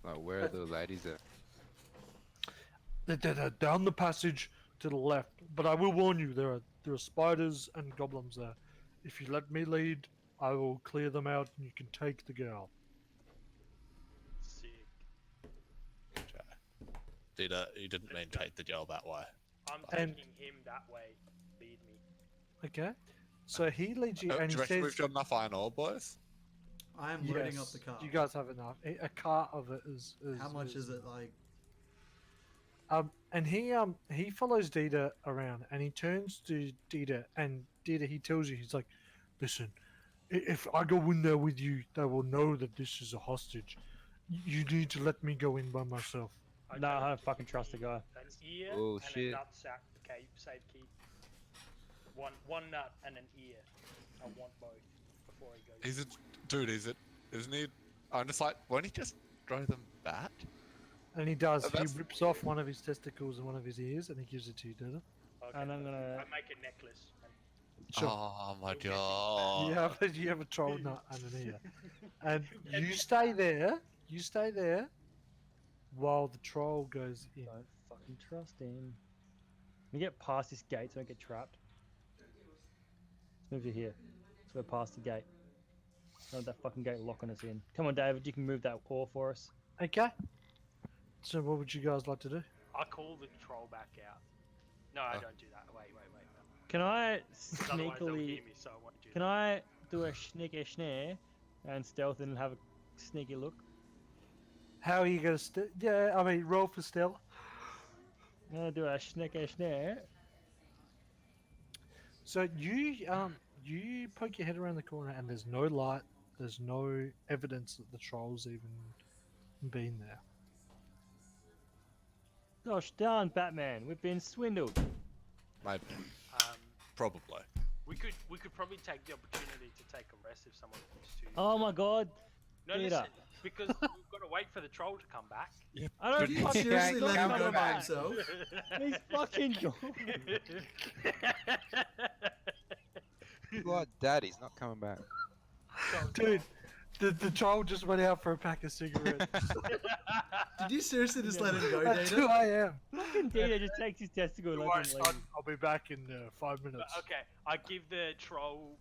Like, where are the ladies at? They're down the passage to the left. But I will warn you, there are spiders and goblins there. If you let me lead, I will clear them out, and you can take the girl. Sick. Okay. You didn't mean take the girl that way. I'm And- taking him that way. Lead me. Okay. So he leads you, Do and you he reckon says, we've got enough iron ore, boys? I am loading up "Yes, the cart. you guys have enough. A cart of it is." How much is it? Like, And he follows Dita around, and he turns to Dita, and Dita, he tells you, he's like, "Listen, if I go in there with you, they will know that this is a hostage. You need to let me go in by myself." No, I don't give fucking trust the me guy. An ear Oh, and shit. a nut sack. Okay, safe keep. One nut and an ear. I want both before he goes. Is it, dude? Isn't he? I'm just like, won't he just grow them back? And he does. He That's- rips off one of his testicles and one of his ears, and he gives it to you, Dita. Okay, And I'm gonna- I make a necklace. And Sure. Oh my You'll get these god. You have a troll nut and an ear, and you stay there. You stay there while the troll goes in. Don't fucking trust him. We get past this gate so I don't get trapped. Let's move you here. Let's go past the gate. Don't let that fucking gate locking us in. Come on, David, you can move that ore for us. Okay. So what would you guys like to do? I call the troll back out. No, I Oh. don't do that. Wait. Can I 'Cause otherwise they'll hear sneakily... me, so I won't do Can that. I do a sneaky snare and stealth and have a sneaky look? How are you gonna? Yeah, I mean, roll for stealth. I'm gonna do a sneaky snare. So you poke your head around the corner, and there's no light. There's no evidence that the troll's even been there. Gosh darn, Batman, we've been swindled. Maybe. Um, Probably. we could probably take the opportunity to take a rest if someone wants to. Oh my god. No, Peter. listen, because we've got to wait for the troll to come back. I don't did you fucking seriously not let him coming go by back. himself? He's fucking gone. Like, Daddy's not coming back. Dude, the troll just went out for a pack of cigarettes Did you seriously just let him go, at 2 Data? a.m. Fucking Dita just takes his testicle and Don't lets worry, him son, leave. I'll be back in 5 minutes. Okay, I give the troll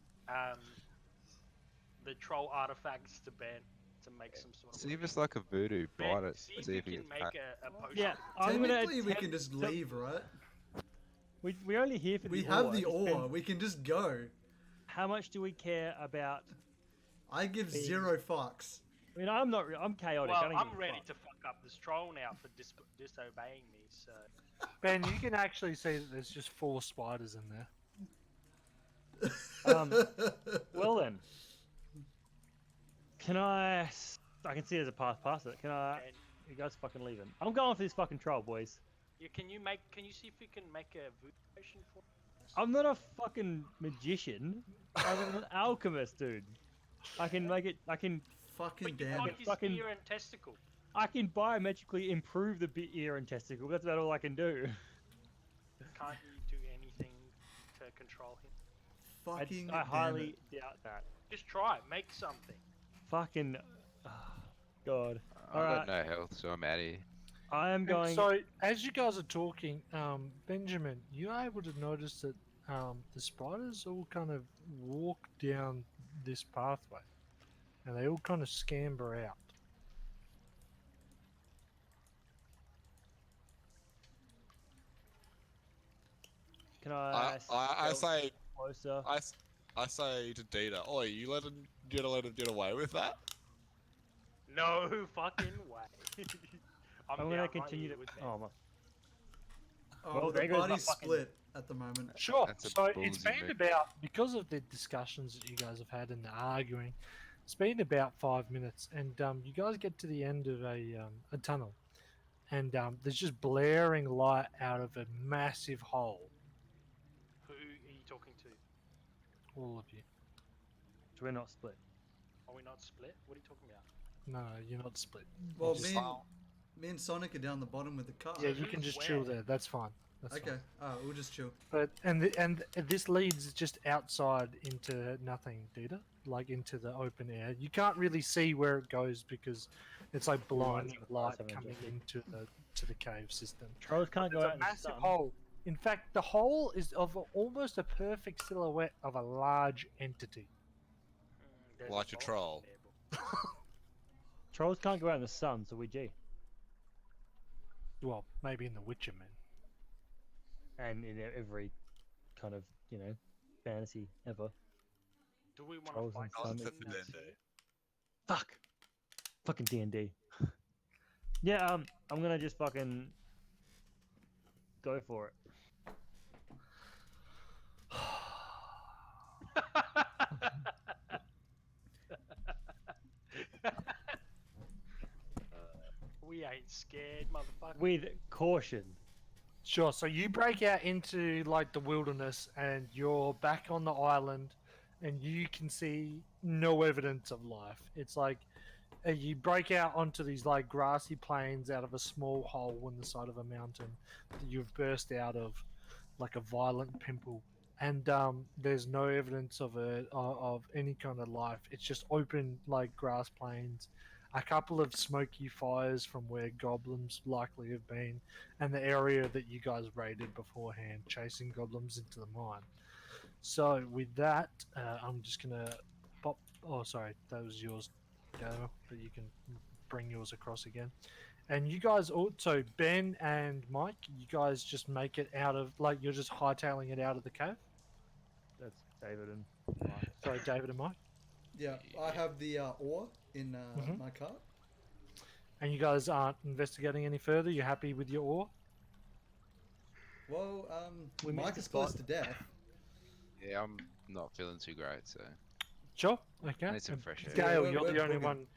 artifacts to Ben to make some sort of. See if it's like a voodoo. Ben, Bite it. see if See you if he can gets make back. a potion. Yeah, I'm gonna Technically, we can attempt just to- leave, right? We're only here for the We ore. have the It's been- ore. We can just go. How much do we care about? I give Being- 0 fucks. I mean, I'm not. I'm chaotic. I Well, don't I'm give a ready fuck. to fuck up this troll now for disobeying me. So Ben, you can actually see that there's just 4 spiders in there. Well then, can I? I can see there's a path past it. Can I? and You guys fucking leaving? I'm going for this fucking troll, boys. yeah, can you see if you can make a voodoo potion for us? I'm not a fucking magician. I'm an alchemist, dude. I can make it. I can Fucking But you damn got it. his fucking- ear and testicle. biometrically improve the ear and testicle. That's about all I can do. Can't you do anything to control him? Fucking I damn highly it. doubt that. Just try. Make something. Fucking. God. I've Alright. got no health, so I'm out of here. I am And going. so, as you guys are talking, Benjamin, you're able to notice that the spiders all kind of walk down this pathway, and they all kind of scamper out. Can I? I stealth say closer. I say to Dita, oi, you let him get away with that? No fucking way. I'm down gonna right continue here to. with Ben. Oh my. Oh, Well, well, the there goes my party's fucking- split at the moment. Sure. That's a So it's ballsy been move. about, because of the discussions that you guys have had and the arguing, it's been about 5 minutes, and you guys get to the end of a tunnel, and there's just blaring light out of a massive hole. Who are you talking to? All of you. So we're not split. Are we not split? What are you talking about? No, you're not split. Well, Just- Me and Sonic are down the bottom with the car. Yeah, you can just chill Where? there. That's fine. That's Okay. fine. Alright, we'll just chill. But and this leads just outside into nothing, Dita. Like into the open air. You can't really see where it goes because it's like blinding the light pass, haven't coming you? into the cave system. Trolls can't go It's out a in the massive sun. hole. In fact, the hole is of almost a perfect silhouette of a large entity. There's Like a boss troll. there, Trolls can't go out in the sun, so we G. Well, maybe in the Witcher, man. And in every kind of, fantasy ever. Do we want to Trolls fight and this sun. thing Except for that's D&D. here? Fuck! Fucking D&D. Yeah, I'm gonna just fucking go for it. We ain't scared, motherfucker. With caution. Sure. So you break out into like the wilderness, and you're back on the island, and you can see no evidence of life. It's like you break out onto these like grassy plains out of a small hole in the side of a mountain that you've burst out of, like a violent pimple, and there's no evidence of any kind of life. It's just open like grass plains, a couple of smoky fires from where goblins likely have been, and the area that you guys raided beforehand, chasing goblins into the mine. So with that, I'm just gonna pop. Oh, sorry, that was yours, Gabriel, but you can bring yours across again. And you guys also, Ben and Mike, you guys just make it out of, like, you're just hightailing it out of the cave? That's David and Mike. Sorry, David and Mike. Yeah, I have the ore in Mhm. my cart. And you guys aren't investigating any further? You're happy with your ore? Well, We missed Mike the is close spot. to death. Yeah, I'm not feeling too great, so Sure. Okay. I need some And fresh air. Gail, we're- you're we're the only booging. one.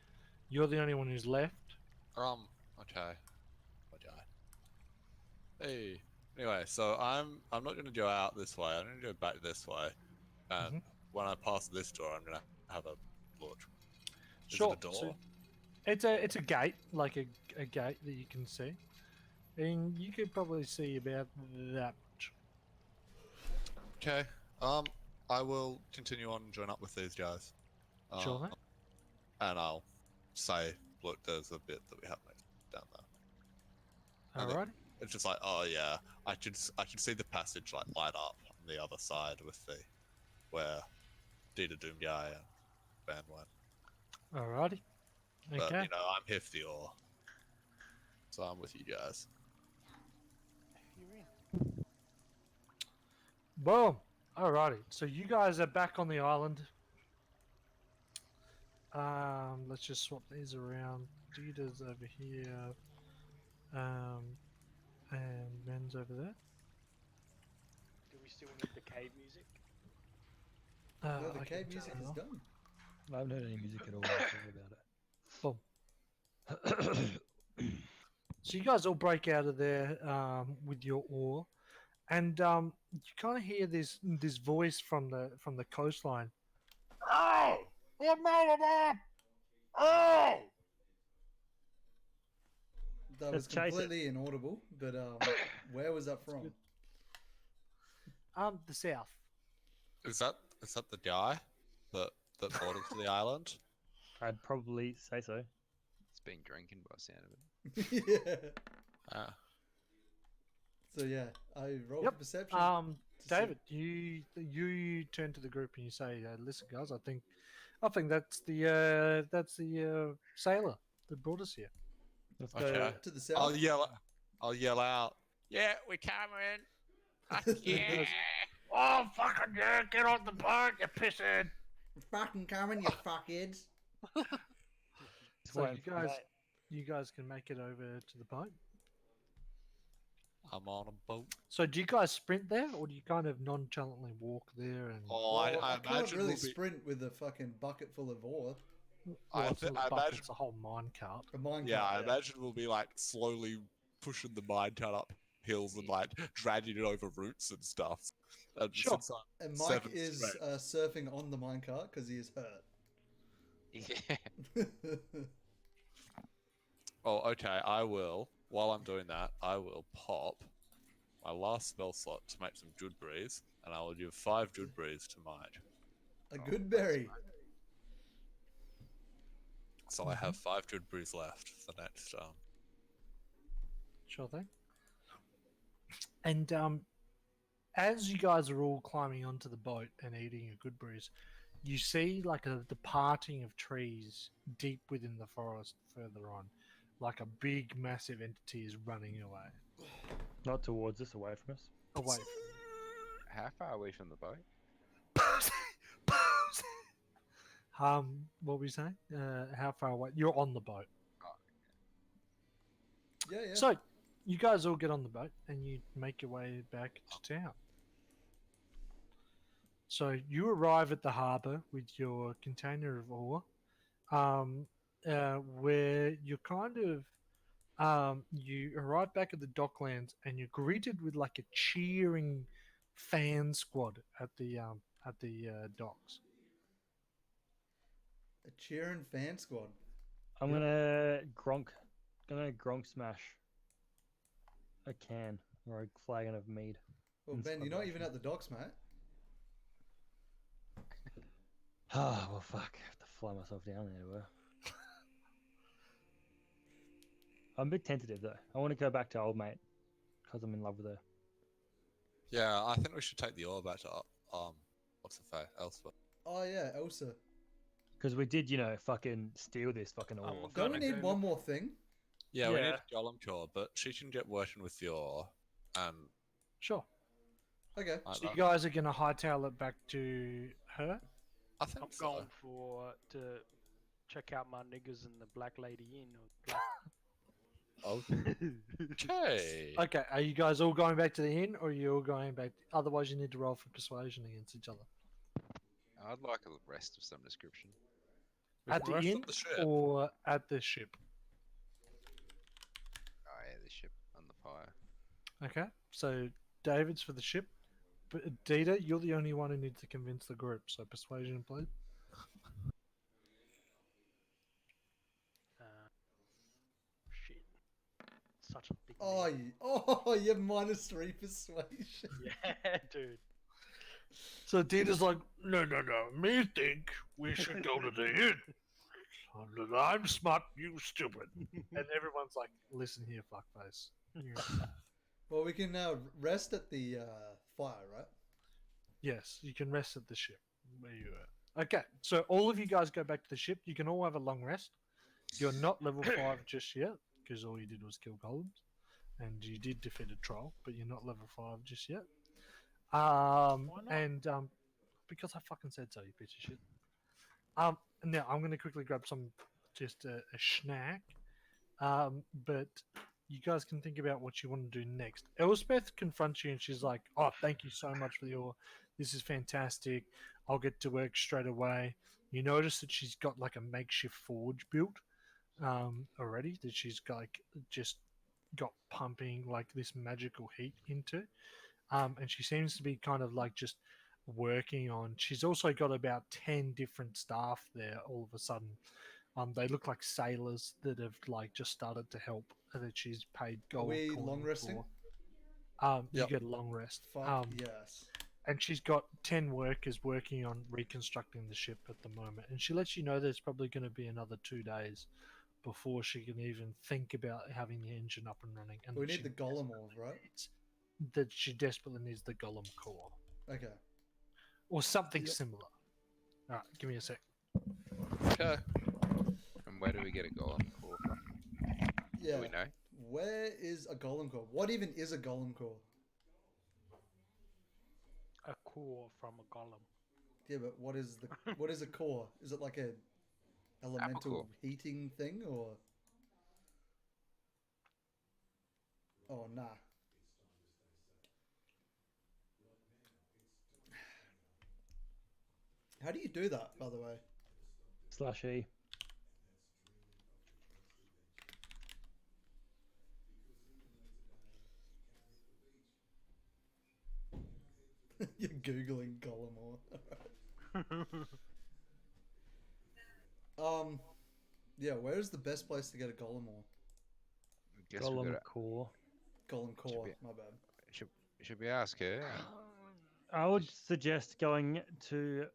You're the only one who's left. Okay. Okay. Hey. Anyway, so I'm not gonna go out this way. I'm gonna go back this way. And Mhm. when I pass this door, I'm gonna have a look. Is Sure. it a door? So it's a gate, like a gate that you can see, and you could probably see about that much. Okay. I will continue on and join up with these guys. Sure, mate. And I'll say, look, there's a bit that we haven't made down there. And Alrighty. it's just like, oh yeah, I can see the passage like light up on the other side with the where Dita Doom guy and Van went. Alrighty. But Okay. you know, I'm here for the ore, so I'm with you guys. You're in. Boom. Alrighty. So you guys are back on the island. Let's just swap these around. Dita's over here. And Ben's over there. Do we still need the cave music? No, the I cave can music turn it is off. done. I haven't heard any music at all. Sorry about Boom. So you guys all break out of there with your ore, and you kind of hear this voice from the coastline. Oh, you made it up! Oh! That Let's was chase it. completely inaudible, but where was that from? good. The south. Is that the guy that brought us to the island? I'd probably say so. It's been drinking by the sound of it. Yeah. Ah. So yeah, I rolled Yep. for perception. to see- David, you turn to the group and you say, "Listen, guys, I think that's the sailor that brought us here." Let's Okay. go. to the south. I'll yell out. Yeah, we're coming. Yeah. Oh, fucking yeah! Get on the boat, you pisshead! Fucking coming, you fuckheads. So waiting for that. you guys can make it over to the boat. I'm on a boat. So do you guys sprint there, or do you kind of nonchalantly walk there and? Oh, Well, I I can't imagine really we'll be. sprint with a fucking bucket full of ore. I Well, it's thi- not a I bucket, imagine- it's a whole mine cart. A mine Yeah, I cart, imagine we'll be like slowly pushing the minecart up hills and like dragging it over roots and stuff. And Sure. since I'm And Mike 7 is straight- surfing on the minecart because he is hurt. Yeah. Oh, okay. I will. While I'm doing that, I will pop my last spell slot to make some Jude Breeze, and I will give 5 Jude Breeze to Mage. A Oh, good that's berry. fine. So I have 5 Jude Breeze left for the next. Sure thing. And as you guys are all climbing onto the boat and eating a good breeze, you see like a departing of trees deep within the forest further on. Like a big, massive entity is running away. Not towards us, away from us. Away How far away from the boat? what were you saying? How far away? You're on the boat. Yeah, yeah. So, you guys all get on the boat and you make your way back to town. So, you arrive at the harbour with your container of ore, where you're kind of. You arrive back at the docklands and you're greeted with like a cheering fan squad at the docks. A cheering fan squad. I'm Yep. gonna Gronk smash a can or a flagon of mead. Well, in Ben, you're not even celebration. at the docks, mate. Ah, well, fuck. I have to fly myself down there, bro. I'm a bit tentative though. I want to go back to old mate because I'm in love with her. Yeah, I think we should take the ore back to what's the face? Elspeth. Oh yeah, Elsa. Because we did, fucking steal this fucking ore. I'm from Don't we gonna her. need go one look- more thing? Yeah, we need Yeah. a golem core, but she can get working with the ore, and Sure. Okay. like So you that. guys are gonna hightail it back to her. I think I'm so. going to check out my niggas in the Black Lady Inn. Or Oh, okay. Okay, are you guys all going back to the inn, or are you all going back? Otherwise, you need to roll for persuasion against each other. I'd like a rest of some description. We At can the rest inn on the ship. or at the ship. Oh yeah, the ship on the fire. Okay, so David's for the ship, but Dita, you're the only one who needs to convince the group. So persuasion, please. shit. Such a big. Oh, nigga. you have -3 persuasion. Yeah, dude. So Dita's like, no, me think we should go to the inn. I'm smart, you stupid. And everyone's like, listen here, fuckface. Well, we can rest at the fire, right? Yes, you can rest at the ship where you are. Okay, so all of you guys go back to the ship. You can all have a long rest. You're not level 5 just yet, because all you did was kill golems. And you did defeat a troll, but you're not level 5 just yet. Why not? And because I fucking said so, you piece of shit. Now I'm going to quickly grab just a snack. But you guys can think about what you want to do next. Elspeth confronts you and she's like, "Oh, thank you so much for this is fantastic. I'll get to work straight away." You notice that she's got like a makeshift forge built already that she's like just got pumping like this magical heat into. And she seems to be kind of like just working on. She's also got about 10 different staff there all of a sudden. They look like sailors that have like just started to help that she's paid Are gold we coin long resting? for. You Yep. get a long rest. Fuck yes. And she's got 10 workers working on reconstructing the ship at the moment. And she lets you know there's probably going to be another 2 days before she can even think about having the engine up and running. And We that need she the golem ore, right? that she desperately needs the golem core Okay. or something Yep. similar. All right, give me a sec. Okay. And where do we get a golem core from? Yeah. Do we know? Where is a golem core? What even is a golem core? A core from a golem. Yeah, but what is a core? Is it like a elemental core. heating thing or? Oh nah. How do you do that, by the way? /E. You're googling golem ore. Yeah, where is the best place to get a golem ore? Guess we Golem gotta, core. Golem core. be- My bad. should we ask her? I would suggest going to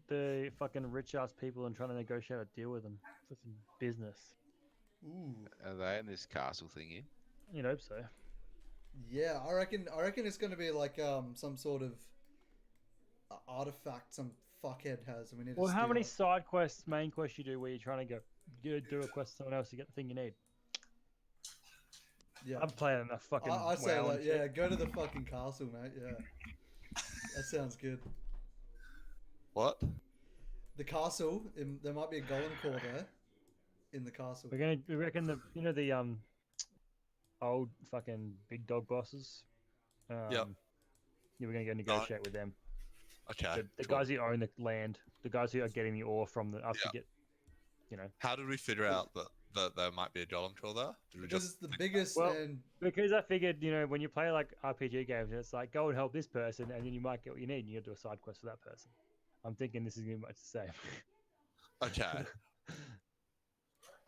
the fucking rich ass people and trying to negotiate a deal with them for some business. Ooh. Are they in this castle thing here? You'd hope so. Yeah, I reckon it's gonna be like some sort of artifact some fuckhead has, and we need to Well, how steal many it. side quests, main quests you do where you're trying to do a quest to someone else to get the thing you need? Yeah, I'm playing enough fucking I say WoW that. and shit. Yeah, go to the fucking castle, mate. Yeah, that sounds good. What? The castle. There might be a golem core there. In the castle. We reckon the old fucking big dog bosses. Yep. Yeah, we're gonna go negotiate with them. Okay. The cool. guys who own the land, the guys who are getting the ore from us to Yeah. get, you know. How did we figure out that there might be a golem troll there? Did we Because just it's the biggest Well, and Because I figured, when you play like RPG games, it's like go and help this person, and then you might get what you need, and you got to do a side quest for that person. I'm thinking this is gonna be much the same. okay?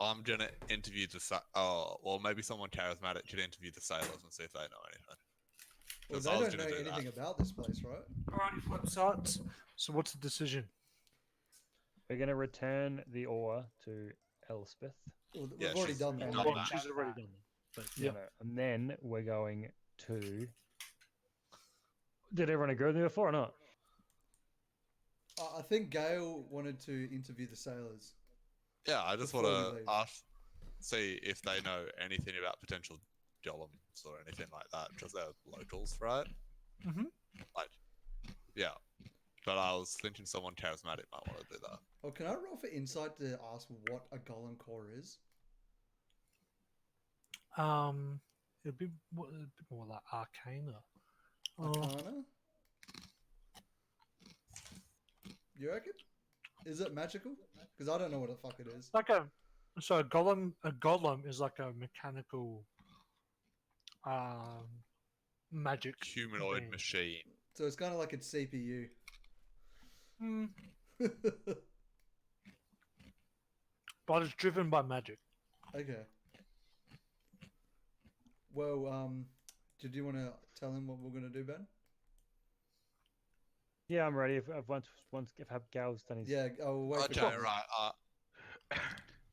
I'm gonna interview well, maybe someone charismatic should interview the sailors and see if they know anything. well, 'Cause they I was don't gonna know do that. anything about this place, right? Alright, flip sides. So what's the decision? We're gonna return the ore to Elspeth. Well, we've Yeah, already she's- done we've that. done Well, that. she's already done that. But Yeah. yeah. And then we're going to. Did everyone agree with me before or not? I think Gail wanted to interview the sailors. Yeah, I just Before want we leave. to ask, see if they know anything about potential golems or anything like that, because they're locals, right? Mhm. Like, yeah. But I was thinking someone charismatic might want to do that. Oh, can I roll for insight to ask what a golem core is? It'd be a bit more like Arcana. Arcana? You reckon? Is it magical? Because I don't know what the fuck it is. Like a golem is like a mechanical magic Humanoid being. machine. So it's kind of like a CPU. Mm, but it's driven by magic. Okay. Well, did you want to tell him what we're gonna do, Ben? Yeah, I'm ready. If Gal's done his. Yeah. Oh, wait. Okay, for right.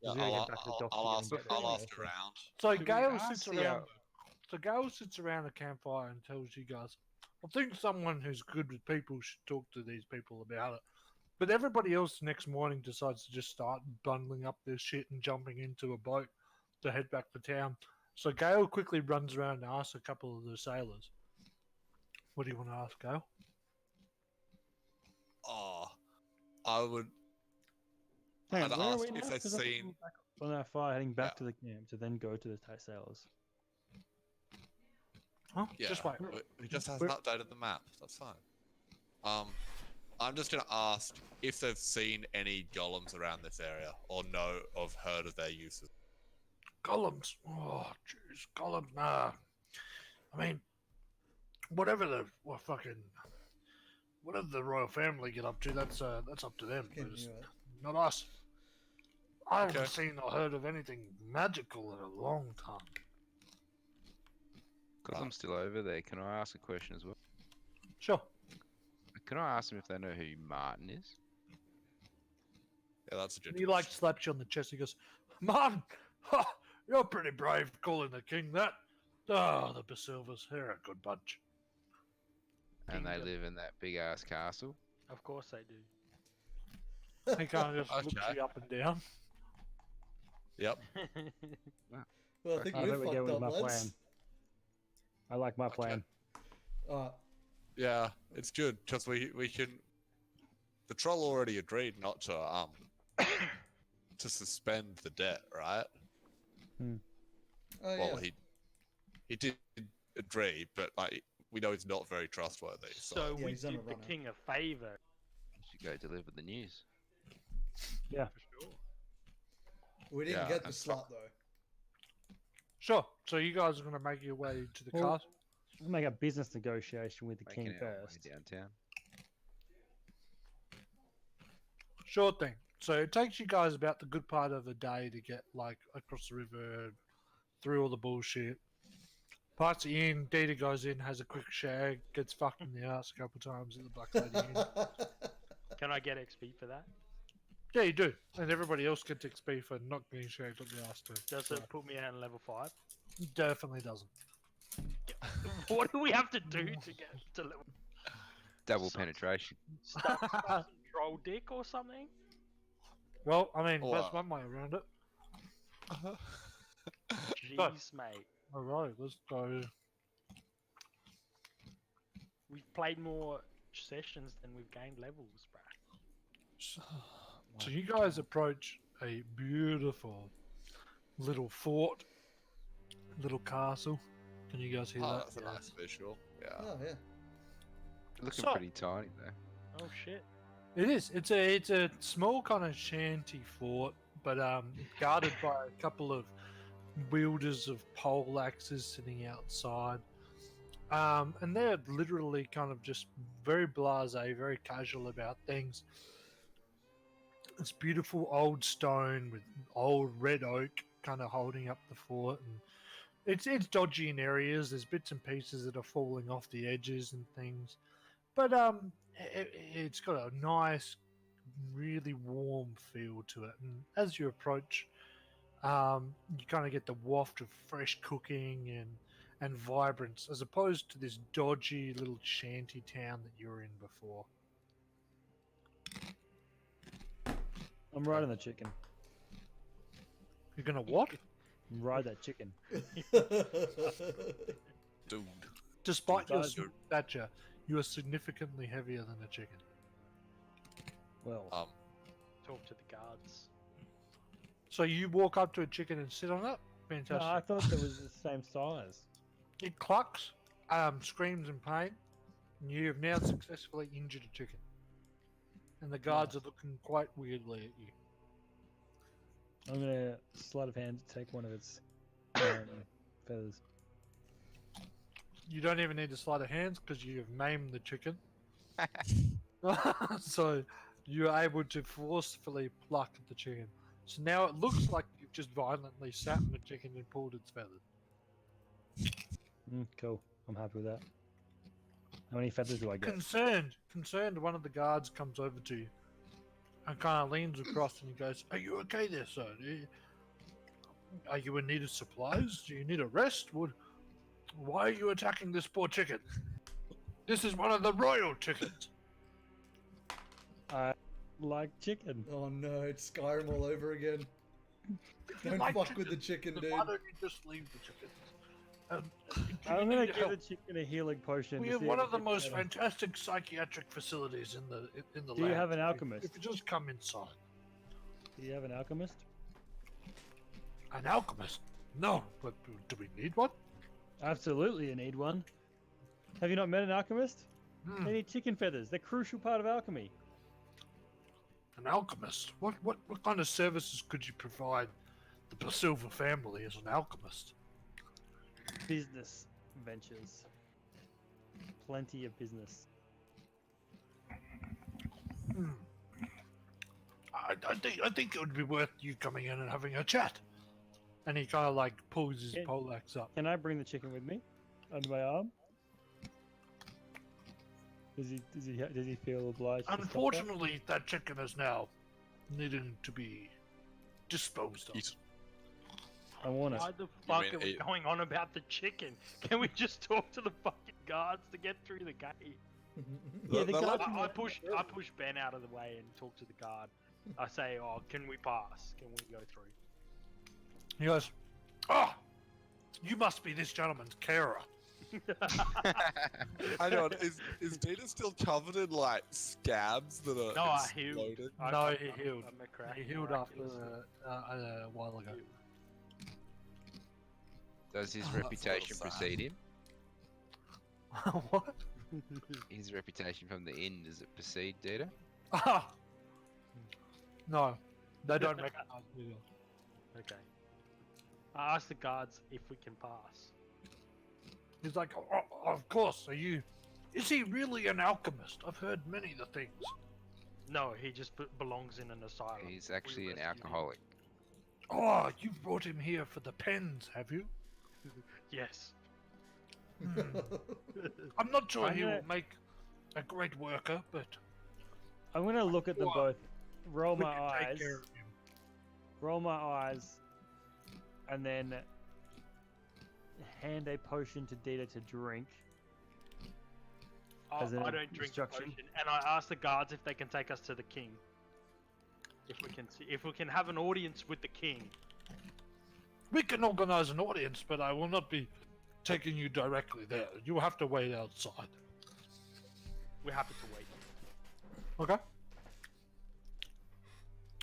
Yeah, He's gonna get back to the doctor I'll and ask. get I'll there, ask so- around. So Should we Gale ask sits the, around. So Gale sits around a campfire and tells you guys, "I think someone who's good with people should talk to these people about it." But everybody else next morning decides to just start bundling up their shit and jumping into a boat to head back to town. So Gale quickly runs around and asks a couple of the sailors, "What do you want to ask, Gale?" Oh, I would. Hang I'd on, where are ask we if now? they've 'Cause I think seen- we're back on our fire, heading back Yeah. to the camp to then go to the sailors. Huh? Yeah, Just wait. He just hasn't updated the map. That's fine. I'm just gonna ask if they've seen any golems around this area or have heard of their uses. Golems. Oh, jeez, golems. Nah. I mean, whatever the royal family get up to, that's up to them. Can but it's you, not us. I haven't Okay. seen or heard of anything magical in a long time. Because I'm still over there, can I ask a question as well? Sure. Can I ask them if they know who Martin is? Yeah, that's a And good. he like slaps you on the chest. He goes, "Man, ha, you're pretty brave calling the king that. Oh, the Basilvers, they're a good bunch." And they Kingdom. live in that big ass castle? Of course they do. He kind of just looks Okay. you up and down. Yep. Well, I think I we're think we go fucked with up, my lads. plan. I like my plan. Yeah, it's good because we can. The troll already agreed not to to suspend the debt, right? Oh, Well, yeah. he did agree, but like we know he's not very trustworthy. So, So Yeah, we he's on a did the runner. king a favor. You should go deliver the news. Yeah. For sure. We didn't Yeah, get the and slut, though. Sure. So you guys are going to make your way to the Well, castle. We'll make a business negotiation with the Making king our way first. downtown. Sure thing. So it takes you guys about the good part of a day to get like across the river, through all the bullshit. Parts the inn, Dita goes in, has a quick shag, gets fucked in the ass a couple times at the Black Lady Inn. Can I get XP for that? Yeah, you do. And everybody else gets XP for not getting shagged up the ass too. Does So, it put me at level 5? definitely doesn't. What do we have to do to get to level? Double So- penetration. Stuff some troll dick or something? Well, I mean, Or, that's one way around it. Jeez, mate. Alright, let's go. We've played more sessions than we've gained levels, bruh. So you guys approach a beautiful little fort, little castle. Can you guys hear Oh, that? that's a nice visual. Yeah. Oh yeah. Looking So- pretty tiny though. Oh shit. It is. It's a small kind of shanty fort, but guarded by a couple of wielders of pole axes sitting outside. And they're literally kind of just very blasé, very casual about things. It's beautiful old stone with old red oak kind of holding up the fort, and it's dodgy in areas. There's bits and pieces that are falling off the edges and things, but it's got a nice, really warm feel to it. And as you approach, you kind of get the waft of fresh cooking and vibrance, as opposed to this dodgy little shanty town that you were in before. I'm riding the chicken. You're gonna what? Ride that chicken. Dude. Despite your Size- stature, you are significantly heavier than a chicken. Well, Talk to the guards. So you walk up to a chicken and sit on it. no, Fantastic. I thought it was the same size. It clucks, screams in pain. And you have now successfully injured a chicken. And the guards are looking quite weirdly at you. I'm gonna sleight of hand take one of its feathers. You don't even need to sleight of hands because you have maimed the chicken. So you're able to forcefully pluck the chicken. So now it looks like you've just violently sat on the chicken and pulled its feathers. Cool. I'm happy with that. How many feathers do I get? Concerned, one of the guards comes over to you and kind of leans across and he goes, "Are you okay there, sir? Are you in need of supplies? Do you need a rest? Why are you attacking this poor chicken? This is one of the royal chickens." I like chicken. Oh no, it's Skyrim all over again. Don't like fuck with the chicken, Then dude. why don't you just leave the chicken? Do you I'm gonna need give help? the chicken a healing potion. We to have see one if of the it most gets better. fantastic psychiatric facilities in the Do you land. have an If alchemist? If you just come inside. Do you have an alchemist? An alchemist? No, but do we need one? Absolutely, you need one. Have you not met an alchemist? Hmm, They need chicken feathers. They're a crucial part of alchemy. an alchemist? What kind of services could you provide the Silver family as an alchemist? Business ventures. Plenty of business. Hmm. I think it would be worth you coming in and having a chat. And he kind of like pulls his Yeah. poleaxe up. Can I bring the chicken with me under my arm? Does he feel obliged? to stop that? Unfortunately, that chicken is now needing to be disposed of. Eat. I want it. Why the fuck mean are we it- going on about the chicken? Can we just talk to the fucking guards to get through the gate? Yeah, the They're guard like- can- I push Ben out of the way and talk to the guard. I say, "Oh, can we pass? Can we go through?" He goes, "Ah, you must be this gentleman's carer." Hang on, is Data still covered in like scabs that are No, I healed. exploded? No, he healed. I'm a crack, He healed after miraculous. a while ago. Does his Oh, that's a little reputation sad. precede him? What? His reputation from the inn, does it precede Data? Ah, no, they don't recognize me. Okay. I asked the guards if we can pass. He's like, of course. Is he really an alchemist? I've heard many the things. No, he just belongs in an asylum. He's actually We an rescued him. alcoholic. Oh, Oh, you brought him here for the pens, have you? Yes. I'm not sure I'm he gonna- will make a great worker, but I'm gonna look at them Sure. both, roll we my can eyes, take care of him. roll my eyes, and then hand a potion to Dita to drink. I As a don't drink the instruction? potion, and I ask the guards if they can take us to the king. If we can have an audience with the king. We can organize an audience, but I will not be taking you directly there. You will have to wait outside. We're happy to wait. Okay.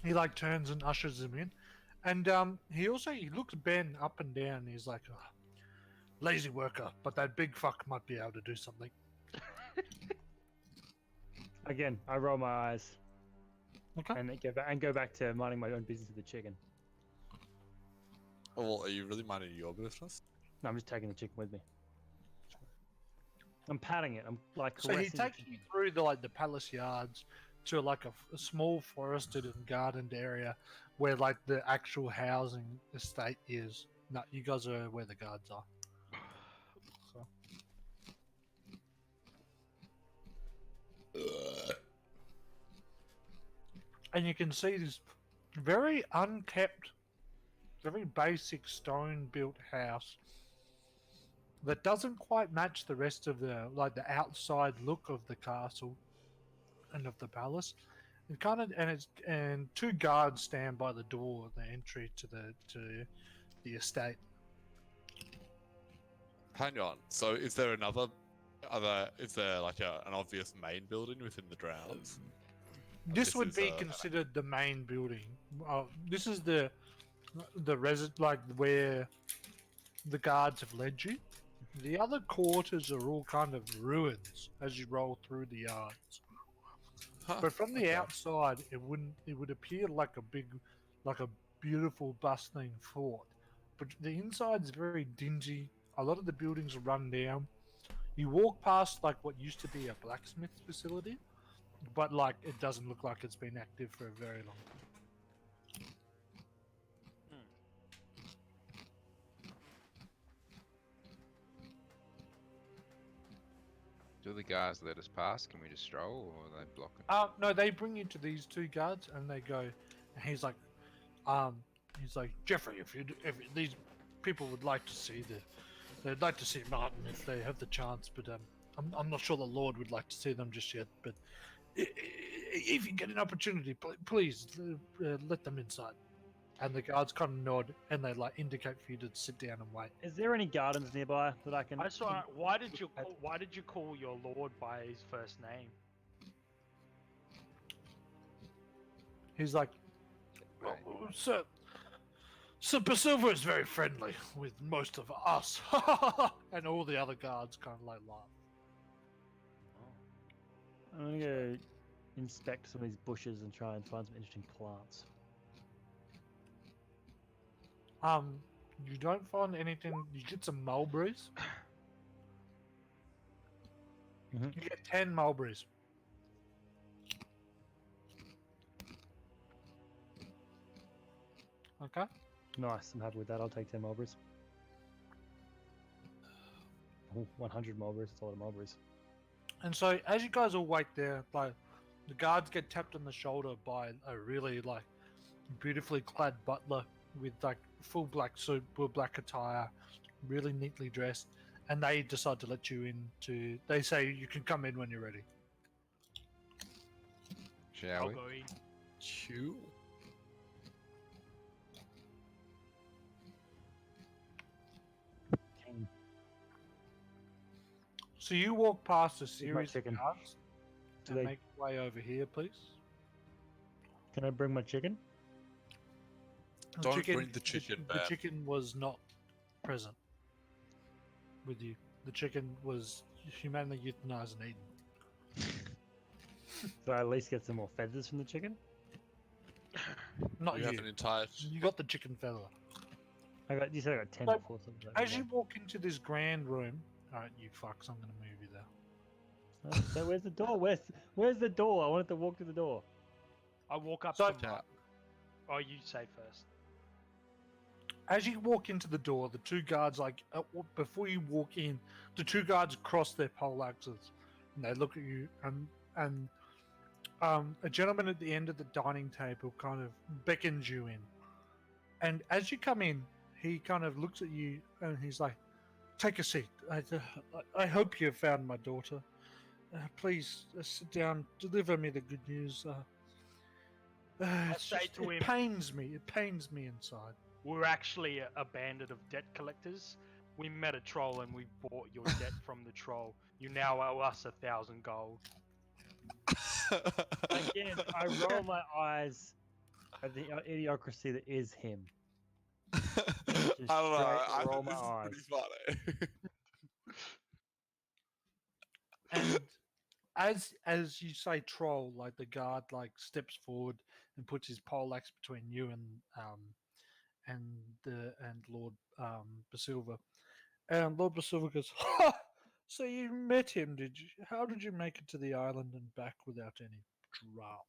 He like turns and ushers him in, and he looks Ben up and down. He's like, "Oh, lazy worker, but that big fuck might be able to do something." Again, I roll my eyes Okay. and go back to minding my own business with the chicken. Well, are you really minding your business? No, I'm just taking the chicken with me. I'm patting it. I'm like So he caressing the takes chicken. you through the palace yards to like a small forested and gardened area where like the actual housing estate is. No, you guys are where the guards are. So. And you can see this very unkept, very basic stone-built house that doesn't quite match the rest of the outside look of the castle and of the palace. It kind of and two guards stand by the door, the entry to the estate. Hang on. So, is there is there like an obvious main building within the grounds? This This would is, be considered the main building. This is the where the guards have led you. The other quarters are all kind of ruins as you roll through the yards. Huh, But from the okay. outside, it would appear like a beautiful bustling fort. But the inside's very dingy. A lot of the buildings are run down. You walk past like what used to be a blacksmith facility, but like it doesn't look like it's been active for a very long time. Do the guards let us pass? Can we just stroll, or are they blocking? No, they bring you to these two guards, and they go. And he's like, Jeffrey, if these people would like to see they'd like to see Martin if they have the chance, but I'm not sure the Lord would like to see them just yet. But if you get an opportunity, please let them inside. And the guards kind of nod, and they like indicate for you to sit down and wait. Is there any gardens nearby that I can? I saw. Why did you call your lord by his first name? He's like, Right. "Oh, Sir Basilva is very friendly with most of us," and all the other guards kind of like laugh. I'm gonna go inspect some of these bushes and try and find some interesting plants. You don't find anything. You get some mulberries. Mhm. You get 10 mulberries. Okay. Nice. I'm happy with that. I'll take 10 mulberries. Ooh, 100 mulberries. That's a lot of mulberries. And so as you guys all wait there, like the guards get tapped on the shoulder by a really like beautifully clad butler with like full black suit, full black attire, really neatly dressed, and they decide to let you in. They say you can come in when you're ready. Shall I'll we? go in. Chew. King. So you walk past a my series of chicken. guards Do and they- make your way over here, please. Can I bring my chicken? Don't bring the chicken The back. chicken was not present with you. The chicken was humanely euthanized and eaten. Do I at least get some more feathers from the chicken? Not You you. have an entire. You got the chicken feather. You said I got 10 So, before. Something As you walk into this grand room, alright, you fucks, I'm gonna move you there. So where's the door? Where's the door? I wanted to walk to the door. I walk up So- to Martin. Oh, you say first. As you walk into the door, the two guards, before you walk in, the two guards cross their poleaxes and they look at you, and a gentleman at the end of the dining table kind of beckons you in. And as you come in, he kind of looks at you and he's like, "Take a seat. I hope you have found my daughter. Please sit down. Deliver me the good news. say to It him- pains me. It pains me inside." We're actually a bandit of debt collectors. We met a troll and we bought your debt from the troll. You now owe us 1,000 gold. Again, I roll my eyes at the idiocracy that is him. I don't know. straight I roll think my this is pretty funny. And as you say troll, like the guard steps forward and puts his poleaxe between you and Lord Basilva. And Lord Basilva goes, "Ha! So you met him, did you? How did you make it to the island and back without any drama?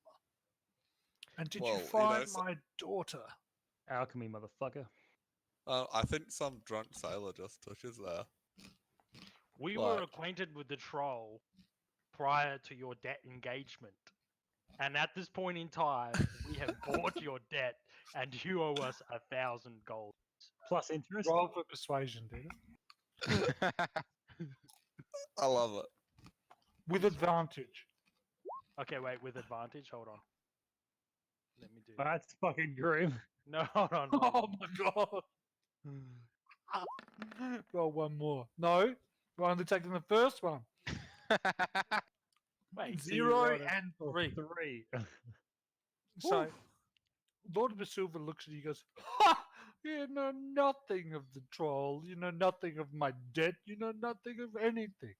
And did Well, you you know, find my daughter?" Alchemy, motherfucker. I think some drunk sailor just took us there. We were What? acquainted with the troll prior to your debt engagement. And at this point in time, we have bought your debt and you owe us 1,000 gold. Plus interest. Roll for persuasion, dude. I love it. With advantage. Okay, wait, with advantage? Hold on. Let me do that. That's fucking grim. No, hold on. Hold Oh on. my god. Roll one more. No, we're only taking the first one. Wait, Zero Zero and or 3. 3. So, Lord Basilva looks at you and goes, "Ha! You know nothing of the troll. You know nothing of my debt. You know nothing of anything.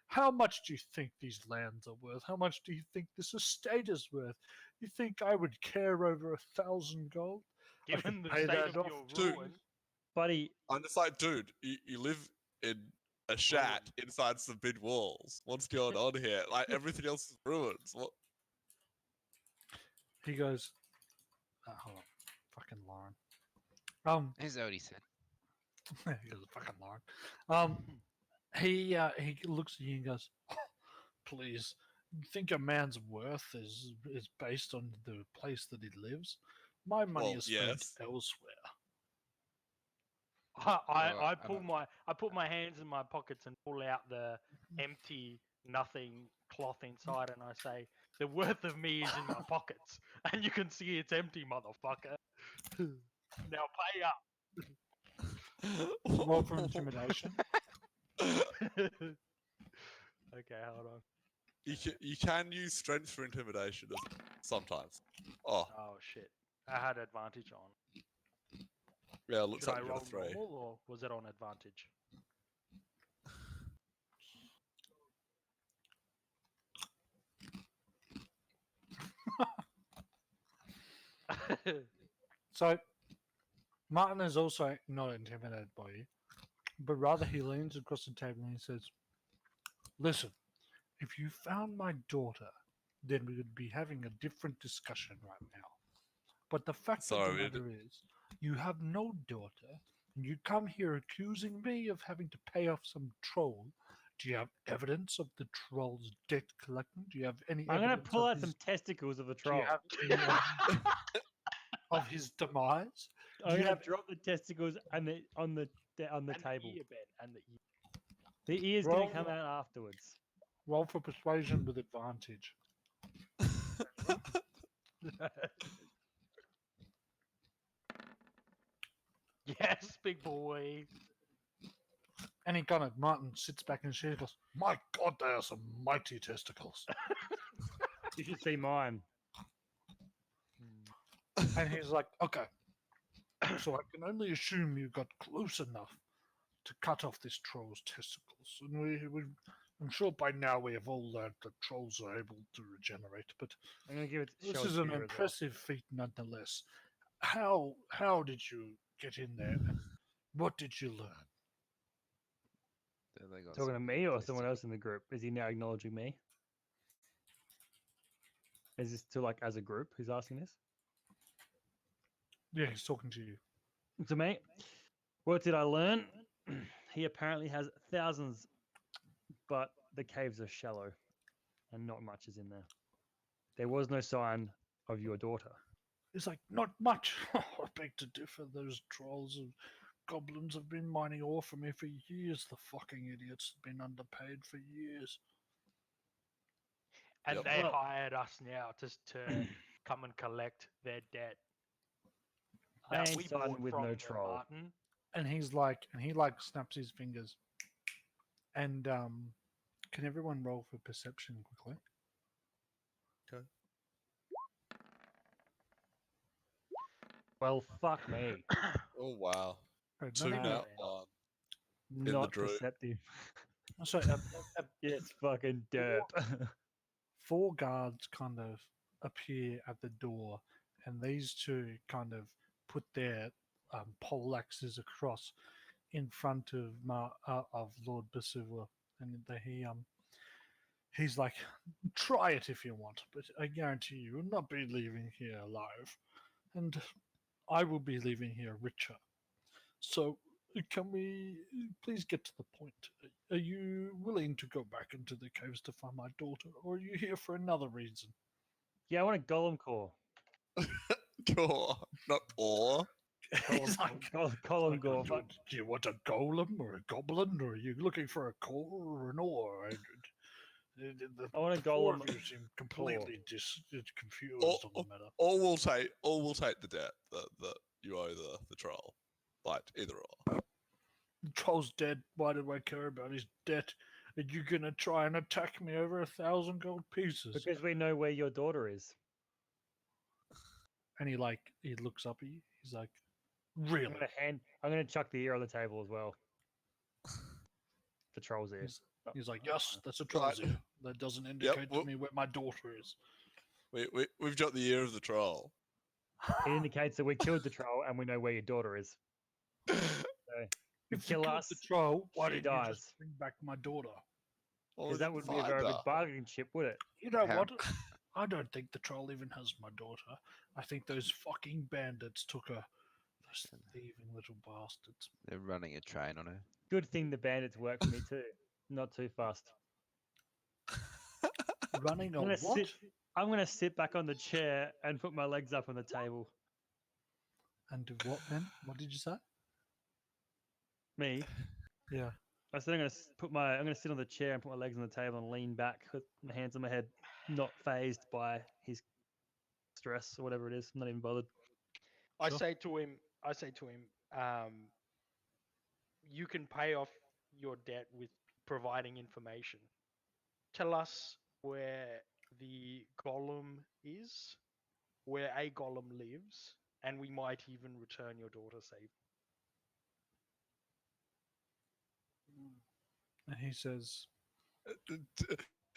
How much do you think these lands are worth? How much do you think this estate is worth? You think I would care over 1,000 gold? I given could the pay state that of off your Dude. ruin, Buddy, I'm just like, dude, you live in a shack inside some big walls. What's going on here? Like, everything else is ruins. What? He goes, hold on, fucking Lauren. Here's what he said. He goes, fucking Lauren. He looks at you and goes, "Please, you think a man's worth is based on the place that he lives? My money Well, is spent yes. elsewhere." I put my hands in my pockets and pull out the empty nothing cloth inside, and I say, "The worth of me is in my pockets, and you can see it's empty, motherfucker. Now pay up." Roll for intimidation. Okay, hold on. You can use strength for intimidation sometimes. Oh, Oh shit! I had advantage on. yeah, it looks Should like I you got a roll 3. normal or was it on advantage? So, Martin is also not intimidated by you, but rather he leans across the table and he says, "Listen, if you found my daughter, then we would be having a different discussion right now. But the fact of Sorry, the matter is, you have no daughter, and you come here accusing me of having to pay off some troll. Do you have evidence of the troll's debt collecting? Do you have any I'm going to evidence pull of out his, some testicles of a do troll. you have any evidence of his demise? I'm do you going have- to drop the testicles and on the and table. The ear, Ben, and the ear. The ear's going Roll- to come out afterwards. Roll for persuasion with advantage." Yes, big boy. And he kind of, Martin sits back in his chair and goes, "My God, they are some mighty testicles." You should see mine. And he's like, "Okay, so I can only assume you got close enough to cut off this troll's testicles. And I'm sure by now we have all learned that trolls are able to regenerate, but I'm going to give it. this show is it an to you as well. impressive feat nonetheless. How did you get in there, and what did you learn?" They got Talking to some me or testicles. someone else in the group? Is he now acknowledging me? Is this to like as a group? Who's asking this? Yeah, he's talking to you. To me, what did I learn? He apparently has thousands, but the caves are shallow and not much is in there. There was no sign of your daughter. He's like, not much. I beg to differ. Those trolls and goblins have been mining ore for me for years. The fucking idiots have been underpaid for years. And Yep. they Well- hired us now to come and collect their debt. I That ain't we siding bought with from no them, troll. Martin. And he snaps his fingers. And can everyone roll for perception quickly? Well, fuck me. Oh wow. Oh, Two no, now. no. the Not drew. perceptive. So It's fucking dirt. 4 guards kind of appear at the door, and these 2 kind of put their poleaxes across in front of Lord Basua, and he's like, "Try it if you want, but I guarantee you will not be leaving here alive, and I will be leaving here richer. So, can we please get to the point? Are you willing to go back into the caves to find my daughter, or are you here for another reason?" Yeah, I want a golem core. Core, not ore. He's like, Golem gore. do you want a golem or a goblin, or are you looking for a core or an ore? I want a The 4 golem of you seem completely confused Or, on the matter. or we'll take the debt that you owe the troll. Like either or. The troll's dead. Why do I care about his debt? Are you gonna try and attack me over 1,000 gold pieces? Because we know where your daughter is. And he looks up at you. He's like, I'm "Really?" gonna chuck the ear on the table as well. The troll's ear. He's like, "Yes, that's a troll's ear. That doesn't indicate to well- me where my daughter is." We've got the ear of the troll. It indicates that we killed the troll and we know where your daughter is. So, you If you kill killed us, the troll, why she didn't you dies. just bring back my daughter? Well, Because that would be a very good bargaining chip, would it? You know How- what? I don't think the troll even has my daughter. I think those fucking bandits took her. Those thieving little bastards. They're running a train on her. Good thing the bandits work for me too. Not too fast. Running a I'm gonna what? sit. I'm gonna sit back on the chair and put my legs up on the table. And do what then? What did you say? Me. Yeah. I said I'm gonna sit on the chair and put my legs on the table and lean back with my hands on my head, not phased by his stress or whatever it is. I'm not even bothered. I Sure. say to him, you can pay off your debt with providing information. Tell us where the golem is, where a golem lives, and we might even return your daughter safe. And he says,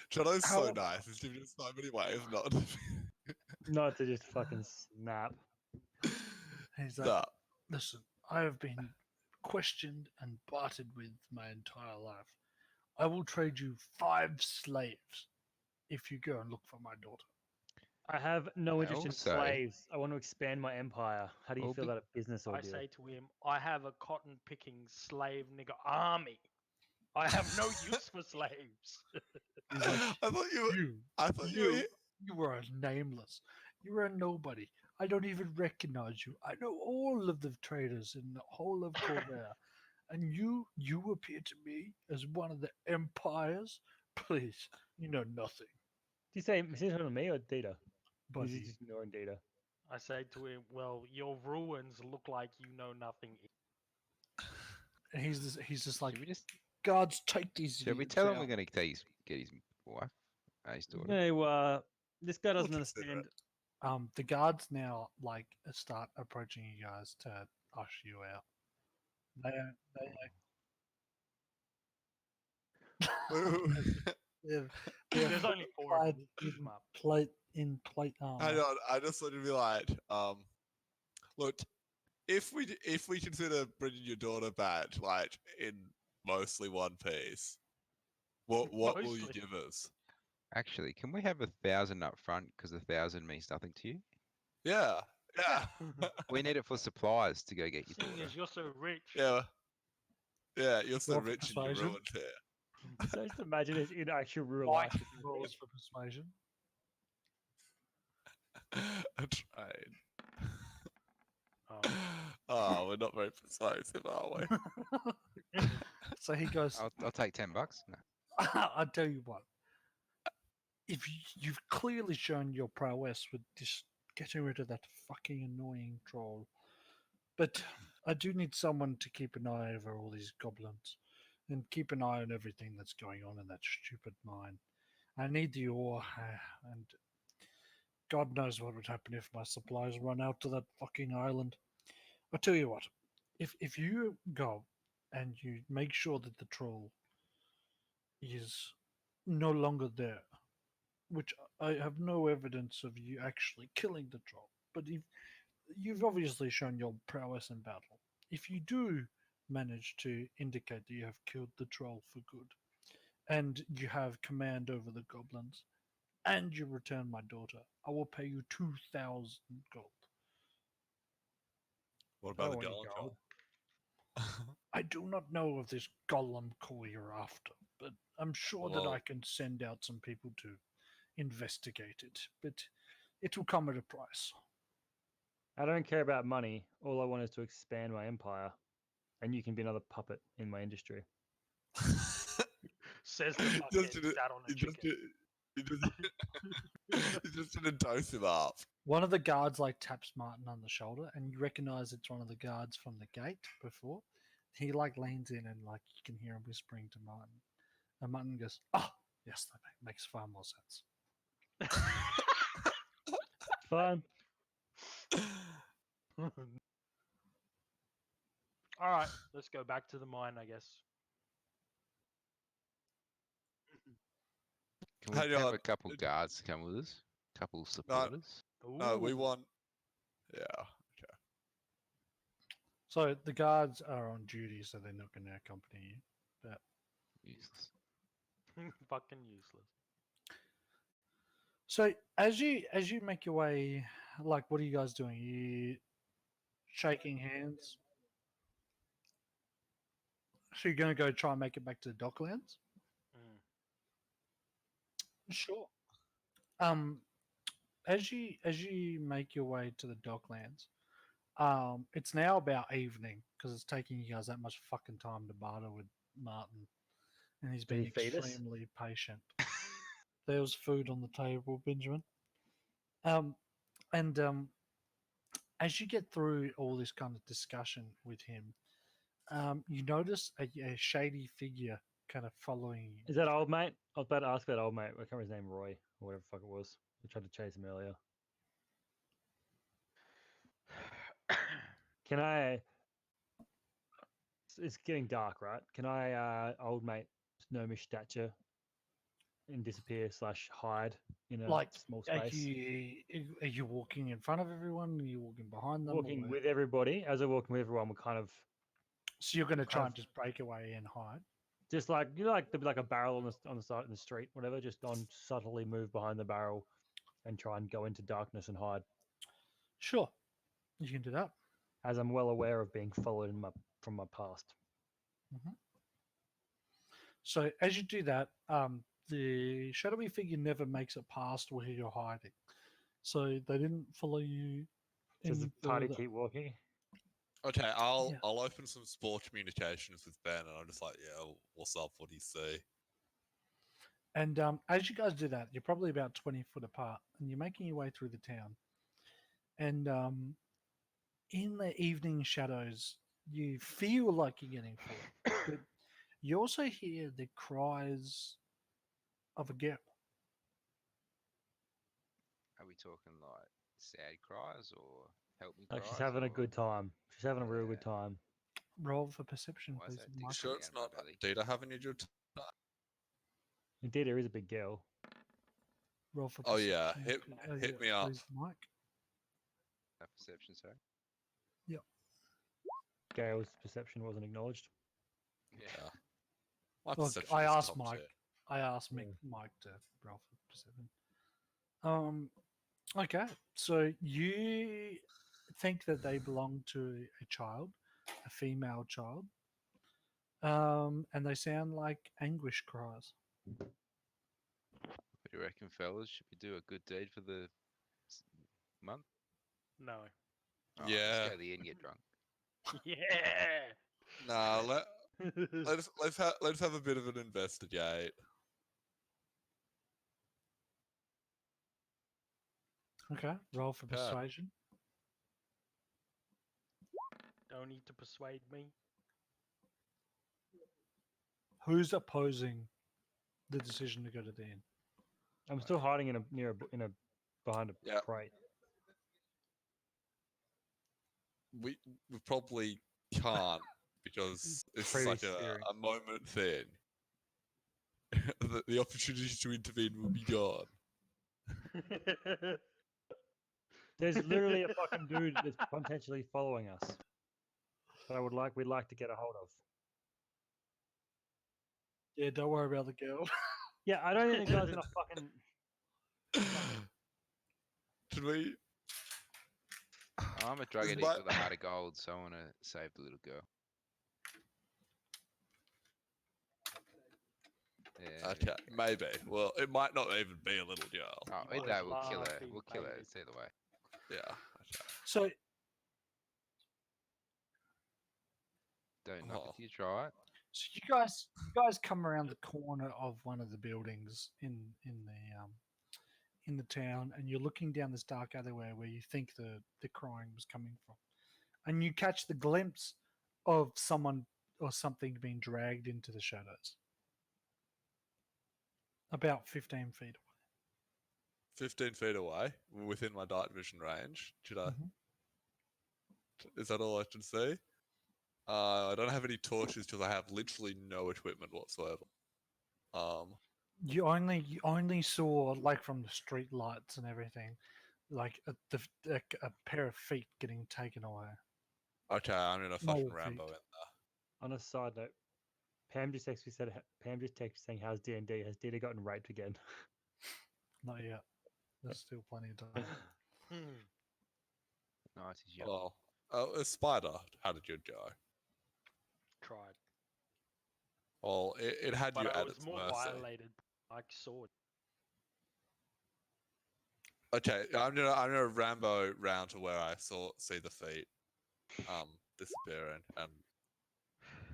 Shadow's How- so nice. He's given us so many ways not. Not to just fucking snap. he's like, Nah. "Listen, I have been questioned and bartered with my entire life. I will trade you 5 slaves if you go and look for my daughter." I have no interest in Also- slaves. I want to expand my empire. How do you Well, feel be- about a business I ordeal? say to him, I have a cotton picking slave nigger army. I have no use for slaves. He's like, I thought you. "You, I thought you. Were, you are nameless. You are a nobody. I don't even recognize you. I know all of the traders in the whole of Corvair. And you appear to me as one of the empires? Please, you know nothing." Do you say is this on me or Dita? But Is he just ignoring Dita? I say to him, well, your ruins look like you know nothing. and he's just like, Should we just? "Guards, take these Should we idiots tell him out." we're going to get his wife, his daughter? No, this guy doesn't We'll consider understand. The guards now start approaching you guys to usher you out. They're There's only 4 of clad them. in Come up. plate armor. I don't. I just thought it'd be like, look, if we consider bringing your daughter back, like in mostly one piece, what will you Mostly. give us? Actually, can we have 1,000 up front because 1,000 means nothing to you? Yeah, Yeah. We need it for supplies to go get your Seeing daughter. as you're so rich. Yeah. Yeah, you're so Roll for rich and you're persuasion. ruined here. So just imagine this in actual real Mike life. Rolls for persuasion. A trade. Oh. Oh, we're not very persuasive, are we? So he goes, I'll take $10. No. I'll tell you what. If you've clearly shown your prowess with just getting rid of that fucking annoying troll, but I do need someone to keep an eye over all these goblins and keep an eye on everything that's going on in that stupid mine. I need the ore, and God knows what would happen if my supplies run out to that fucking island. I'll tell you what, if you go and you make sure that the troll is no longer there, which I have no evidence of you actually killing the troll, but if you've obviously shown your prowess in battle, if you do manage to indicate that you have killed the troll for good, and you have command over the goblins, and you return my daughter, I will pay you 2,000 gold. What I about don't the want your golem gold. troll? I do not know of this golem call you're after, but I'm sure that I Well- can send out some people to investigate it, but it will come at a price. I don't care about money. All I want is to expand my empire, and you can be another puppet in my industry. Says the fuckhead Just did it- sat on a you just chicken. did- you just- you just didn't dose him up. One of the guards like taps Martin on the shoulder, and you recognize it's one of the guards from the gate before. He like leans in and like you can hear him whispering to Martin, and Martin goes, "Oh, yes, that makes far more sense." Fine. All right, let's go back to the mine, I guess. Can we Hang have on, a couple guards come with us? Couple supporters? No, we Ooh. want. Yeah. Okay. So the guards are on duty, so they're not going to accompany you. But Useless. Fucking useless. so as you make your way, like, what are you guys doing? You shaking hands? So you're going to go try and make it back to the Docklands? Mm. Sure. As you make your way to the Docklands, it's now about evening because it's taking you guys that much fucking time to barter with Martin, and he's Did he been feed us? extremely patient. There was food on the table, Benjamin. And as you get through all this kind of discussion with him, you notice a shady figure kind of following you. Is that old mate? I was about to ask that old mate. I can't remember his name, Roy, or whatever the fuck it was. I tried to chase him earlier. Can I? It's getting dark, right? Can I, old mate, gnomish stature, and disappear / hide in a Like, small are space? you walking in front of everyone? Are you walking behind them? Walking or- with everybody. As I'm walking with everyone, we're kind of So you're going to try kind and of- just break away and hide? just like there'd be like a barrel on the side in the street, whatever. Just on subtly move behind the barrel and try and go into darkness and hide. Sure, you can do that. As I'm well aware of being followed from my past. So as you do that, the shadowy figure never makes it past where you're hiding. So they didn't follow you Does any the party further. keep walking? Okay, I'll Yeah. I'll open some sport communications with Ben, and I'm just like, yeah, what's up? What do you see? And as you guys do that, you're probably about 20 foot apart, and you're making your way through the town. And in the evening shadows, you feel like you're getting followed, but you also hear the cries of a girl. Are we talking like sad cries or help me Like cries? she's having a or- good time. She's having a real good Yeah. time. Roll for perception, Why is please, that Michael. Sure, down it's my not. belly? Did I have any good? Indeed, there is a big girl. Roll for Oh, yeah, perception. hit me up. Please, Mike. Perception, sorry. Gail's perception wasn't acknowledged. Yeah. My Look, perception I is asked top Mike. tier. I asked Yeah. Mike to roll for perception. Okay, so you think that they belong to a child, a female child, and they sound like anguish cries. What do you reckon, fellas? Should we do a good deed for the month? No. Oh, let's Yeah. go to the inn, get drunk. Yeah. Nah, let's have a bit of an investigate. Okay, roll for Okay. persuasion. Don't need to persuade me. Who's opposing the decision to go to the inn? I'm still hiding in a behind a Yeah. crate. We probably can't because it's Previous like theory. a moment thing. The opportunity to intervene will be gone. There's literally a fucking dude that's potentially following us that we'd like to get a hold of. Yeah, don't worry about the girl. Yeah, I don't think the guy's gonna fucking. Should we? I'm a drug Is addict my- with a heart of gold, so I want to save the little girl. Yeah. Okay, maybe. Well, it might not even be a little girl. Oh, You either might we'll kill love her. being We'll kill her. baited. It's either way. Yeah. Okay. So Don't knock Oh. it till you try it. So you guys come around the corner of one of the buildings in the town, and you're looking down this dark alleyway where you think the crying was coming from, and you catch the glimpse of someone or something being dragged into the shadows, about 15 feet 15 feet away, within my night vision range. Should I? away. Is that all I can see? I don't have any torches because I have literally no equipment whatsoever. You only saw, like, from the street lights and everything, like a pair of feet getting taken away. Okay, I'm gonna Small fucking Rambo feet. in there. On a side note, Pam just texted saying, "How's D&D? Has Dita gotten raped again?" Not yet. There's still plenty of time. Hmm. Nice as young. Oh, a spider. How did you go? Tried. Well, it had But you I at was its more mercy. violated like sword. Okay, I'm gonna Rambo round to where I see the feet disappearing and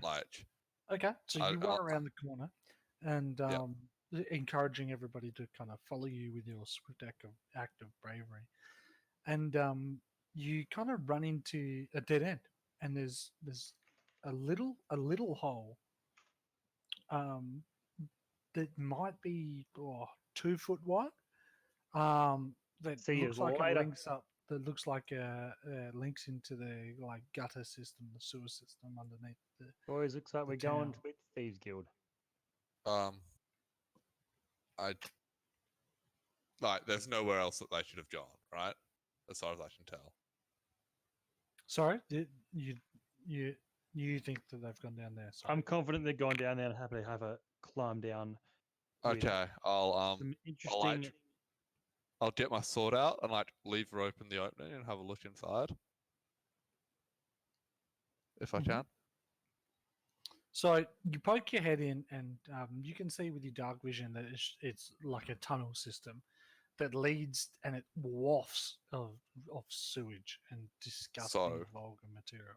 like Okay, so you run I'll- around the corner and Yep. encouraging everybody to kind of follow you with your swift act of bravery. And you kind of run into a dead end, and there's a little hole that might be 2 foot wide. That See you looks like later. it links up. That looks like links into the like gutter system, the sewer system underneath the. Boys, looks like The we're going town. with Thieves Guild. I like there's nowhere else that they should have gone, right? As far as I can tell. Sorry, you think that they've gone down there? Sorry. I'm confident they're going down there and happily have a climb down. with Okay, I'll Some interesting. I'll get my sword out and like lever open the opening and have a look inside. If I Mhm. can. So you poke your head in, and you can see with your dark vision that it's like a tunnel system that leads, and it wafts of sewage and disgusting, So- vulgar material.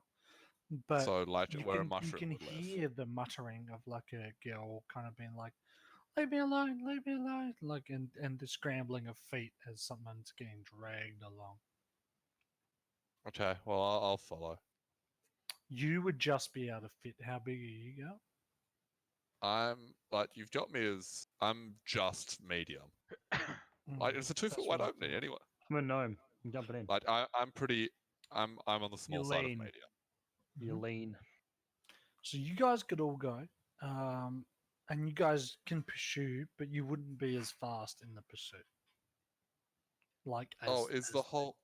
But So like you where a can mushroom would live. hear the muttering of like a girl kind of being like, "Leave me alone, leave me alone," like, and the scrambling of feet as someone's getting dragged along. Okay, well I'll follow. You would just be able to fit. How big are you, girl? I'm like you've got me as I'm just medium. Like Mm, it's a 2 foot that's wide what I opening thought. anyway. I'm a gnome. I'm jumping in. Like I'm pretty. I'm on the small You're side of lean. medium. You're Mhm. lean. So you guys could all go, and you guys can pursue, but you wouldn't be as fast in the pursuit. Like, Oh, as is the whole?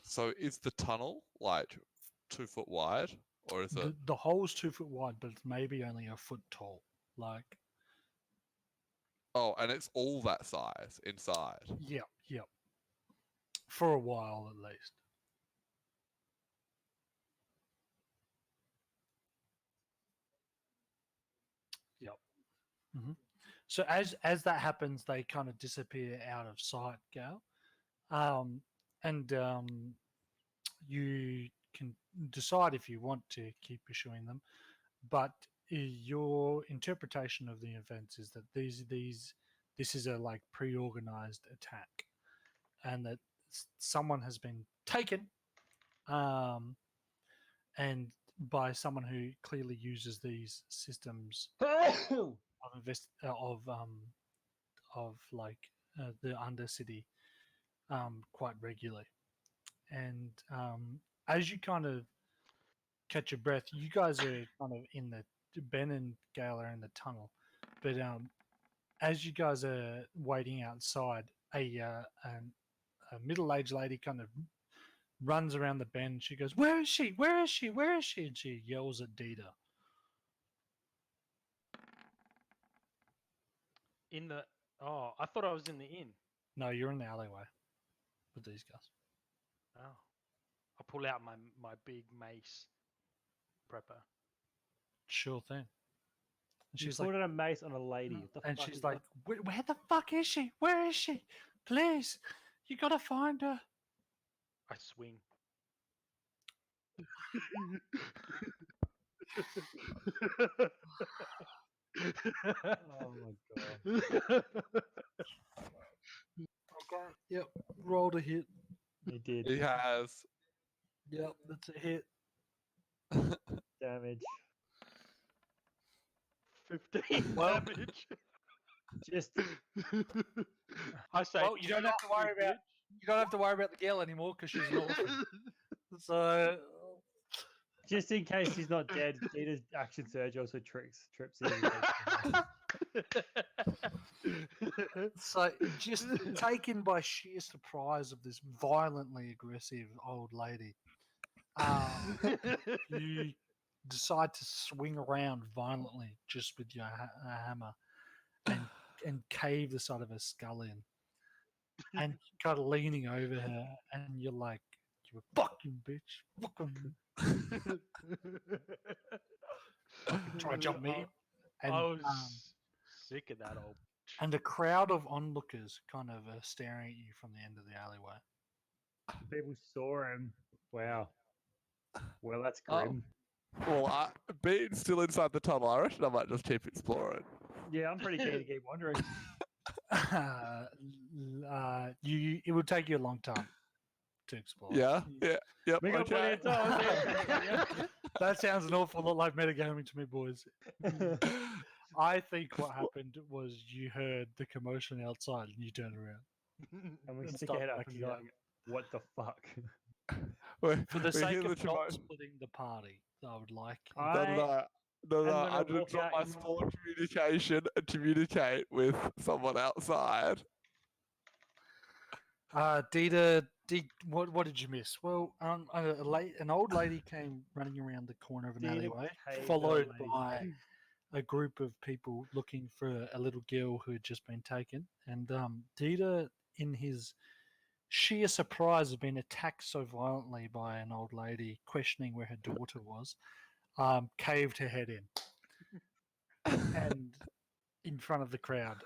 So is the tunnel like 2 foot wide, or is it? the hole's 2 foot wide, but it's maybe only a foot tall. Like, Oh, and it's all that size inside. yeah. For a while at least. So as that happens, they kind of disappear out of sight, Gal. And you can decide if you want to keep pursuing them, but your interpretation of the events is that this is a like pre-organized attack, and that someone has been taken, and by someone who clearly uses these systems of like the Undercity quite regularly. And as you kind of catch your breath, you guys are kind of in the Ben and Gail are in the tunnel, but as you guys are waiting outside, a middle-aged lady kind of runs around the bend. She goes, "Where is she? Where is she? Where is she?" And she yells at Dita. In the oh, I thought I was in the inn. No, you're in the alleyway with these guys. Oh, I pull out my big mace, prepper. Sure thing. And She she's like, put a mace on a lady. What the and fuck she's is like, where the fuck is she? Where is she? Please, you gotta find her. I swing. that? Oh my god. Okay. Yep. Roll to hit. He did He has. Yep. That's a hit. damage. 15 Well- damage. Just I say, Well, you don't have to worry about you don't have to worry about the girl anymore because she's an orphan. So just in case he's not dead, Dita's action surge also trips in. So just taken by sheer surprise of this violently aggressive old lady, you decide to swing around violently just with your hammer and cave the side of her skull in, and kind of leaning over her, and you're like, "You fucking bitch, fucking try to jump me." And I was sick of that old. and a crowd of onlookers kind of are staring at you from the end of the alleyway. People saw him. Wow. Well, that's Oh. grim. Well, being still inside the tunnel, I reckon I might just keep exploring. Yeah, I'm pretty keen to keep wandering. It would take you a long time to explore. Yeah, yep. We got plenty of time. That sounds an awful lot like metagaming to me, boys. I think what happened was you heard the commotion outside and you turned around. And we And stick start our head up and backing up. going, what the fuck? For the We sake hear the of not commotion. splitting the party, I would like. No, I'm I gonna just walk drop out my in- spell of communication and communicate with someone outside. Dita, what did you miss? Well, an old lady came running around the corner of an Dita alleyway, caved followed the lady. by a group of people looking for a little girl who had just been taken. And Dita, in his sheer surprise of being attacked so violently by an old lady questioning where her daughter was, caved her head in and in front of the crowd.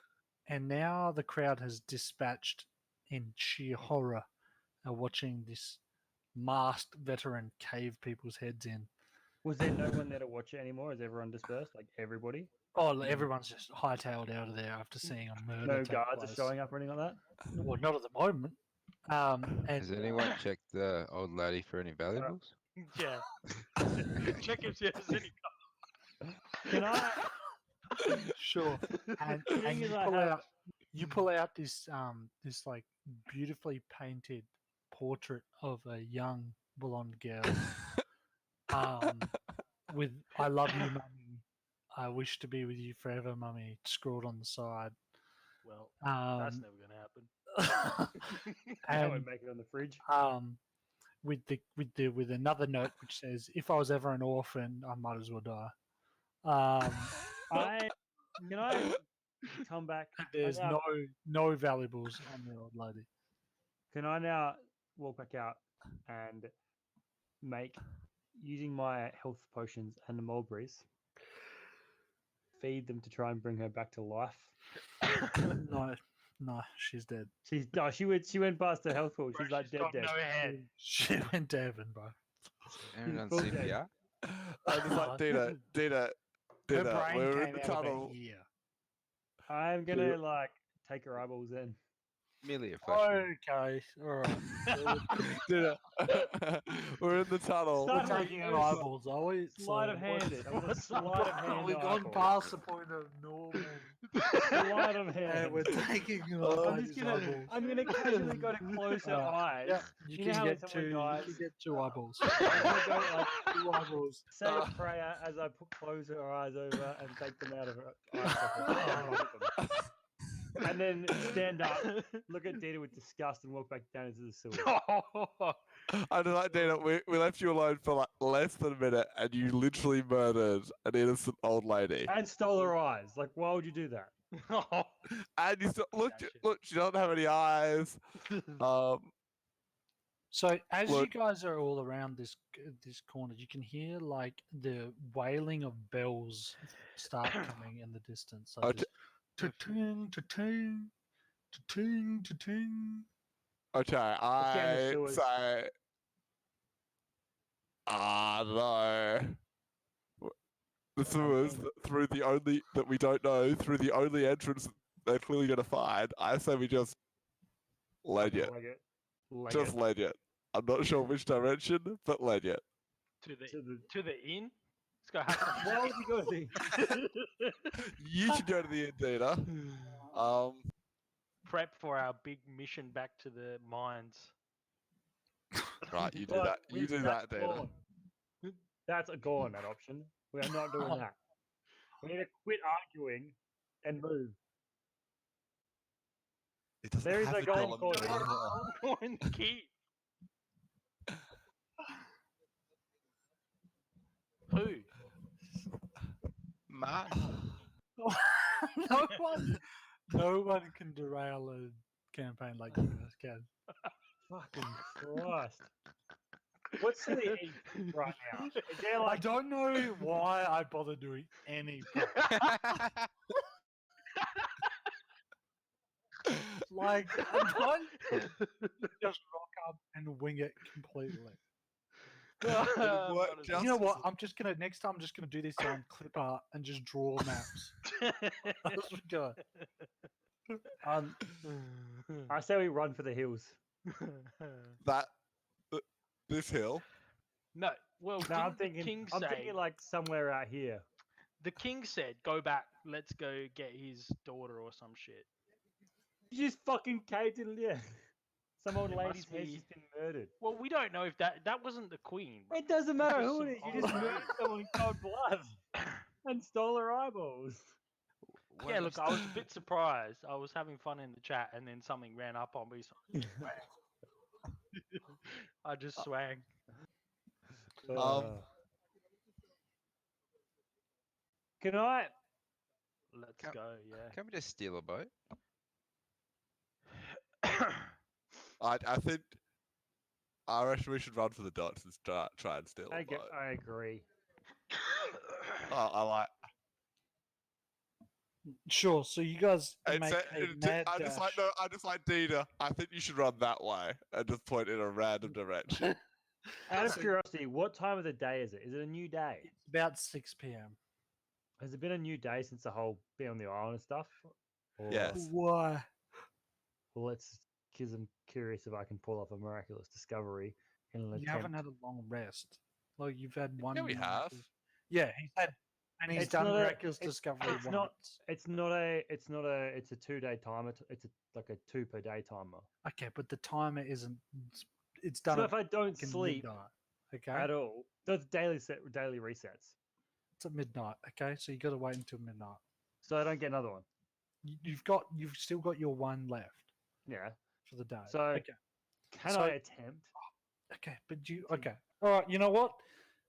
And now the crowd has dispatched in sheer horror watching this masked veteran cave people's heads in. Was there no one there to watch it anymore? Is everyone dispersed? Like everybody? Oh, everyone's just hightailed out of there after seeing a murder. No take guards are place. showing up or anything like that? Well, not at the moment. And Has anyone checked the old lady for any valuables? Yeah. Check if she has any. Can I? sure. And Seeing you as I pull have- out this this like beautifully painted portrait of a young blonde girl. With "I love you, mummy. I wish to be with you forever, mummy," scrawled on the side. Well, that's Um, never going to happen. That would and make it on the fridge. with another note which says, "If I was ever an orphan, I might as well die." Can I come back? There's now- no valuables on the old lady. Can I now walk back out and make, using my health potions and the mulberries, feed them to try and bring her back to life? No, she's dead. She went past the health pool. She's Bro, like she's dead. got no head. She went to heaven, bro. Aaron on Full dead. CPR. I just like Dina. Her brain We're in came the out of her tunnel. ear. I'm gonna like take her eyeballs in. Merely a flash. wound. Okay, all right. Dina. We're in the tunnel. Start We're Suddenly, taking you her know, eyeballs, are we? Sleight of So hand it. I'm gonna What's up, sleight of hand. We've gone eyeballs. past the point of normal. Sleight of And hand. we're taking her I'm just gonna. eyeballs. I'm gonna casually go to close her eyes. Yeah, You you know can how when get someone two. dies- You can get two eyeballs. I'm gonna go like Two eyeballs. say a prayer as I close her eyes over and take them out of her eye socket. And then stand up, look at Dita with disgust, and walk back down into the sewer. I just like Dina. We left you alone for like less than a minute, and you literally murdered an innocent old lady. And stole her eyes. Like, why would you do that? And you still look. Gotcha. Look, she doesn't have any eyes. So as Look. you guys are all around this corner, you can hear like the wailing of bells start coming in the distance. Like Okay. this, ta-ting, ta-ting, ta-ting, ta-ting. Okay, down the I sewers. say. No. The sewers through the only that we don't know, through the only entrance they're clearly gonna find. I say we just leg it. Just leg it. I'm not sure which direction, but leg it. To the inn. Let's go have some. Why would you go there? You should go to the end, Dina. Prep for our big mission back to the mines. Right, you do But that. You do that's that, Dina. gone. That's a gone, that option. We are not doing that. We need to quit arguing and move. It doesn't There is have a to golden tell coin. them anymore. Going keep. Who? Martin. no one can derail a campaign like you guys can. Fucking Christ. What's the E right now? Is there I like don't know why I bother doing any prep. Like, I don't just rock up and wing it completely. It'll work Not just You know as what? Next time I'm just gonna do this on clip art and just draw maps. That's what we go. I say we run for the hills. that. This hill. No, well, No, I'm didn't the thinking king say? like somewhere out here. The king said, "Go back. Let's go get his daughter or some shit." You just fucking caved in, yeah. Some old It lady's must head's be- just been murdered. Well, we don't know if that wasn't the queen. It doesn't matter just who some it is. You just old murdered someone in cold blood and stole her eyeballs. Yeah, look, I was a bit surprised. I was having fun in the chat, and then something ran up on me. So I just swang. Can I? Let's Come- go. Yeah. Can we just steal a boat? I think. I reckon we should run for the dots and try and steal a boat. I agree. I like. Sure. So you guys make a mad I dash. just like Dina. I think you should run that way and just point in a random direction. Out of curiosity, what time of the day is it? Is it a new day? It's about 6 p.m. Has it been a new day since the whole being on the island and stuff? Or, Yes. Why? Well, because I'm curious if I can pull off a miraculous discovery in an You attempt. haven't had a long rest. Like you've had one. Yeah, we have. miraculous- Yeah, he's had, and he's It's done not a- miraculous it's- discovery it's once. not- It's a 2-day timer. It's like a 2 per day timer. Okay, but the timer isn't. It's done So at if I don't fucking sleep midnight. Okay, at all, that's daily resets. it's at midnight. Okay, so you got to wait until midnight. So I don't get another one. You've still got your one left Yeah. for the day. So okay, Can So- I attempt? okay, but okay, all right. You know what?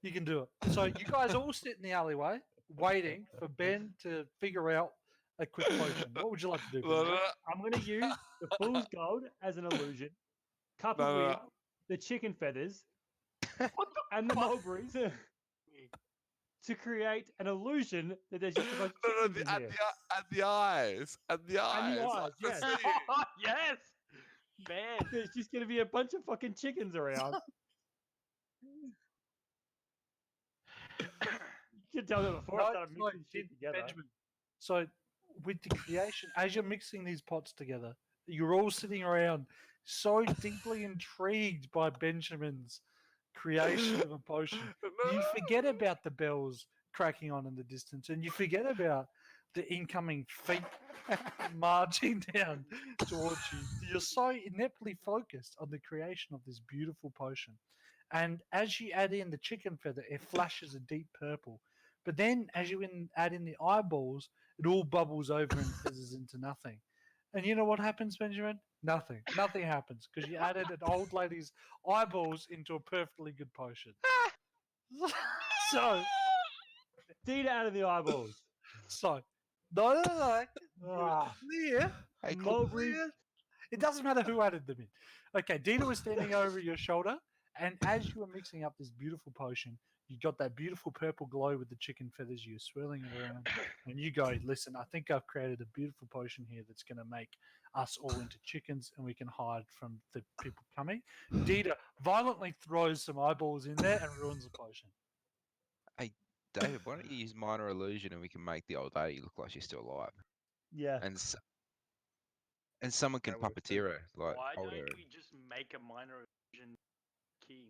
You can do it. So you guys all sit in the alleyway waiting for Ben to figure out a quick potion. What would you like to do? No, Ben? no, I'm going to use the fool's gold as an illusion, coupled no, no, with no. the chicken feathers and the mulberries to create an illusion that there's just a bunch of No, chickens in and here. the eyes, and the eyes, eyes, like the yes. seeing. Yes, man. There's just going to be a bunch of fucking chickens around. You can tell that before I started mixing shit together. Benjamin. So, with the creation, as you're mixing these pots together, you're all sitting around so deeply intrigued by Benjamin's creation of a potion. You forget about the bells cracking on in the distance, and you forget about the incoming feet marching down towards you. You're so ineptly focused on the creation of this beautiful potion. And as you add in the chicken feather, it flashes a deep purple. But then, as you add in the eyeballs, it all bubbles over and fizzes into nothing. And you know what happens, Benjamin? Nothing. Nothing happens because you added an old lady's eyeballs into a perfectly good potion. so, Dita out of the eyeballs. no. Ah, Clear. Hey, Mulberry. It doesn't matter who added them in. Okay, Dina was standing over your shoulder, and as you were mixing up this beautiful potion, you got that beautiful purple glow with the chicken feathers. You were swirling it around, and you go, "Listen, I think I've created a beautiful potion here that's going to make us all into chickens, and we can hide from the people coming." Dita violently throws some eyeballs in there and ruins the potion. David, why don't you use minor illusion and we can make the old lady look like she's still alive, Yeah. and someone can That works too. puppeteer her, like Why hold her. don't we just make a minor illusion king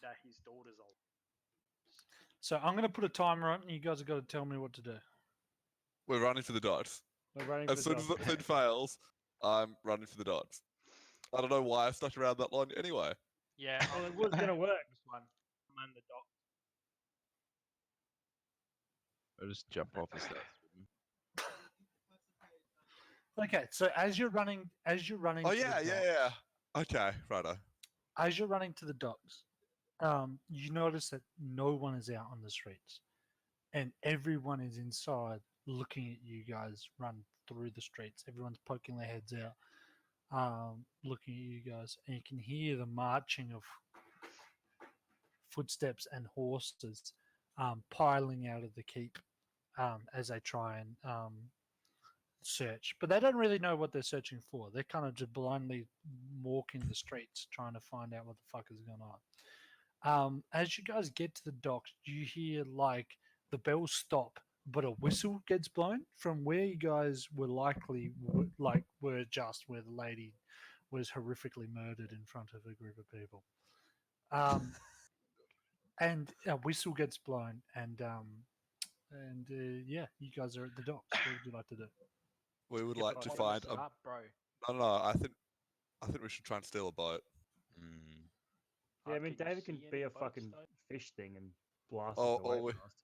that his daughter's old? So I'm going to put a timer on, and you guys have got to tell me what to do. We're running for the dots. We're running As for soon the as dog. that thing fails, I'm running for the dots. I don't know why I stuck around that long anyway. Yeah, Well, it was going to work. this one. I'm on the dock. I'll just jump off and start swimming. Okay, so as you're running Oh to yeah, the yeah, yeah. Okay, righto. as you're running to the docks, you notice that no one is out on the streets, and everyone is inside looking at you guys run through the streets. Everyone's poking their heads out, looking at you guys, and you can hear the marching of footsteps and horses piling out of the keep as they try and search. But they don't really know what they're searching for. They're kind of just blindly walking the streets trying to find out what the fuck is going on. As you guys get to the docks, you hear like the bells stop, but a whistle gets blown from where you guys were were just where the lady was horrifically murdered in front of a group of people. And a whistle gets blown, and yeah, you guys are at the docks. What would you like to do? We would Get like to fucked. find a. Up, bro. No. I think we should try and steal a boat. Mm. Yeah, I mean, Can you David can see be any a boats, fucking though? fish thing and blast Oh, us away we- fast.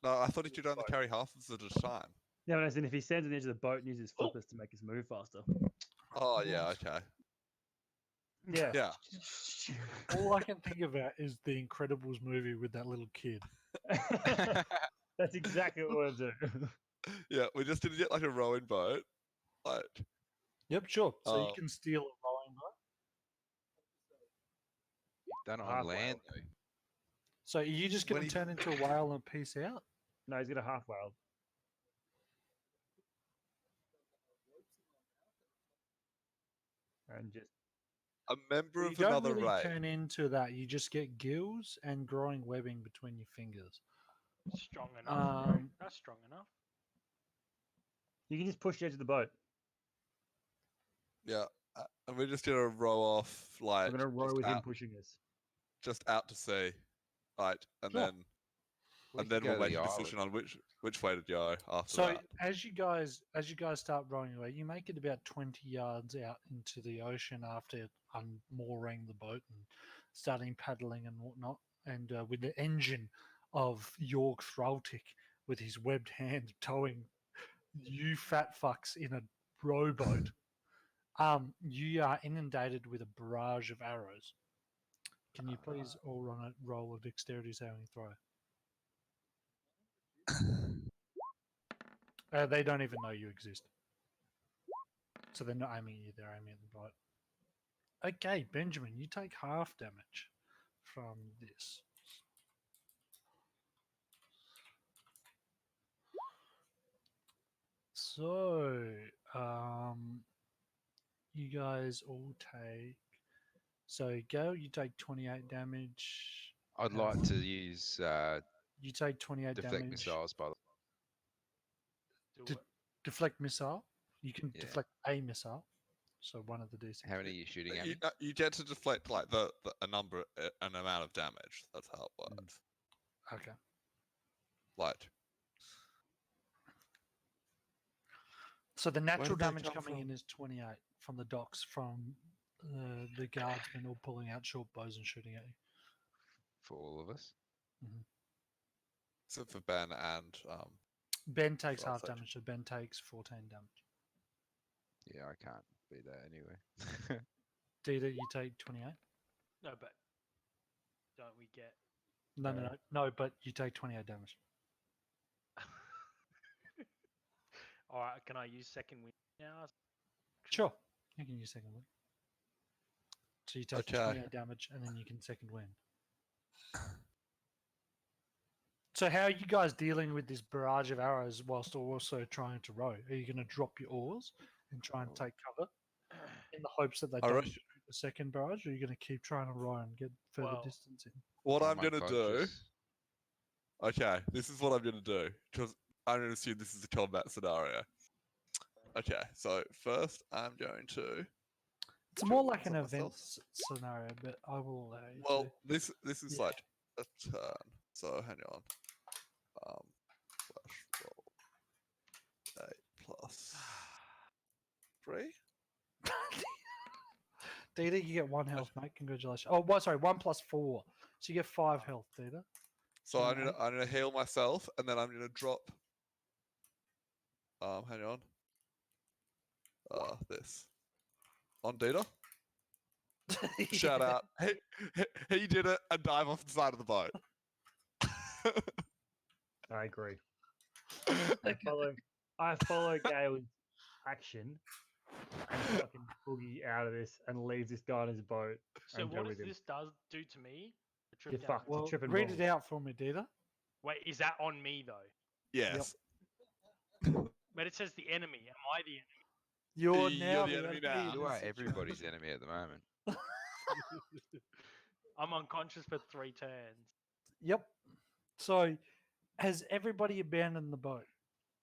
No, I thought he should only carry half of it at a time. Yeah, but as in if he stands on the edge of the boat and uses flippers to make us move faster. Oh yeah, okay. Yeah. Yeah. All I can think about is the Incredibles movie with that little kid. That's exactly what we'll do. Yeah, we just need to get like a rowing boat. Like Yep, sure. So you Oh. can steal a rowing boat. Done on Half land whale. though. So are you just going When to he- turn into a whale and peace out? No, he's got a half whale. And just a member You of don't another really race. turn into that. You just get gills and growing webbing between your fingers. Strong enough, bro. Um, That's strong enough. you can just push the edge of the boat. Yeah, and we're just gonna row off like We're gonna row just with him out, pushing us. just out to sea, right? And Sure. then We and could then go we'll to make the a decision island. on which way to go after so that. as you guys start rowing away, you make it about 20 yards out into the ocean after unmooring the boat and starting paddling and whatnot. And with the engine of York Thraltic with his webbed hand towing you fat fucks in a rowboat, you are inundated with a barrage of arrows. Can you please all roll a dexterity saving throw? They don't even know you exist. So they're not aiming at you, they're aiming at the boat. Okay, Benjamin, you take half damage from this. So, you guys all take. So, Gale, you take 28 damage. I'd like to use You take 28 deflect damage. missiles, by the way. Do Did- it. Deflect missile. You can Yeah. deflect a missile. So, one of the D6. How many are you shooting at You, me? you get to deflect like a number, an amount of damage. That's how it works. Okay. Like, So, the natural did they damage come coming in from? is 28 from the docks from the guardsmen all pulling out short bows and shooting at you. For all of us? except for Ben and Ben takes Right, half so- damage, so Ben takes 14 damage. Yeah, I can't be that anyway. Dita, you take 28? No, but don't we get? No, but you take 28 damage. All right, can I use second wind now? Sure. You can use second wind. So you take Okay. 28 damage and then you can second wind. So how are you guys dealing with this barrage of arrows whilst also trying to row? Are you going to drop your oars and try and take cover in the hopes that they I don't reckon- shoot the second barrage, or are you going to keep trying to row and get further Well, distance in? what I'm gonna do. unconscious. Okay, this is what I'm gonna do because I'm gonna assume this is a combat scenario. Okay, so first I'm going to. It's more like an Set event myself- scenario, but I will allow you Well, to. this is Yeah. like a turn. So hang on. Flash roll 8 plus 3. Dita, you get 1 health, mate. Congratulations. Oh, what? Sorry, 1 plus 4. So you get 5 health, Dita. So I'm Alright. gonna heal myself and then I'm gonna drop. Hang on. This on Data. Shout Yeah. out. He did it and dive off the side of the boat. I agree. I follow Gale's action and fucking boogie out of this and leave this guy on his boat. So and go what with does him. this do to me? The trip You're down fucked. there? Well, trip and read roll. it out for me, Dita. Wait, is that on me though? Yes. But it says the enemy. Am I the enemy? You're You're now the enemy now. in You this are situation. everybody's enemy at the moment. I'm unconscious for 3 turns. Yep. So, has everybody abandoned the boat?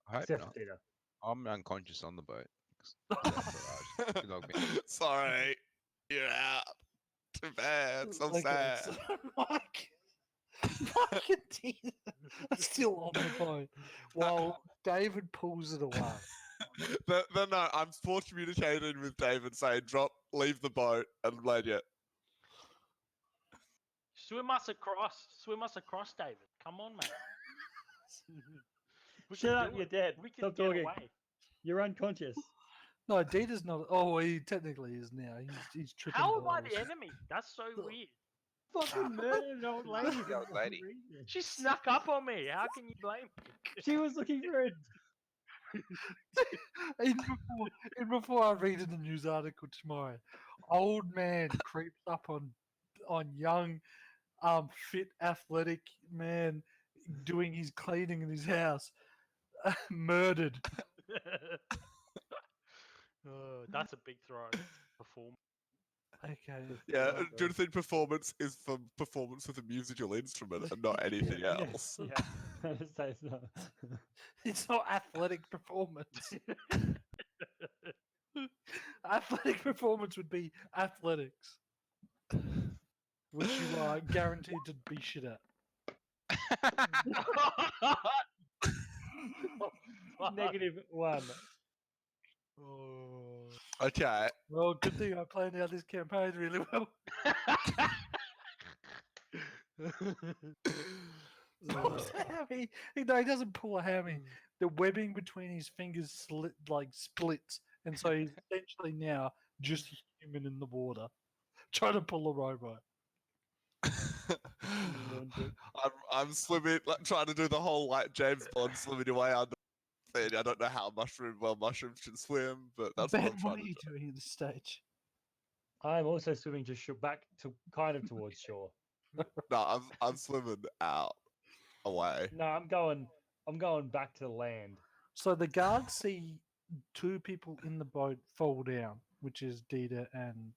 I hope Except not. for Dita. I'm unconscious on the boat. 'cause that barrage. Good luck, man. Sorry. You're out. Too bad. So Okay, sad. so Mike and Dita are still on the boat while David pulls it away. No, I'm force communicating with David saying drop, leave the boat, and let you. Swim us across, David. Come on, mate. We Shut can up, do you're it. dead. We can Stop get talking. away. You're unconscious. No, Dita's not. Oh, he technically is now. He's tripping. How am I balls. the enemy? That's so weird. Fucking murdered an old lady. The for old no lady. reason. She snuck up on me. How can you blame me? She was looking for a And before I read in the news article tomorrow, old man creeps up on young, fit, athletic man doing his cleaning in his house, murdered. That's a big throw. Perform. Okay. Yeah, well, do you think performance is for performance with a musical instrument and not anything Yeah, else? Yeah, I just say so. it's not athletic performance. Athletic performance would be athletics, which you are guaranteed to be shit at. -1. Oh. Okay. Well, good thing I planned out this campaign really well. Pulls a hammy. No, he doesn't pull a hammy. The webbing between his fingers splits, and so he's essentially now just a human in the water, trying to pull a rowboat. I'm swimming, like, trying to do the whole like James Bond swimming away under thing. I don't know how mushrooms should swim, but that's Ben, what I'm what trying are to you do. doing at this stage? I'm also swimming just back to kind of towards shore. No, I'm swimming out away. No, I'm going back to the land. So the guards see two people in the boat fall down, which is Dita and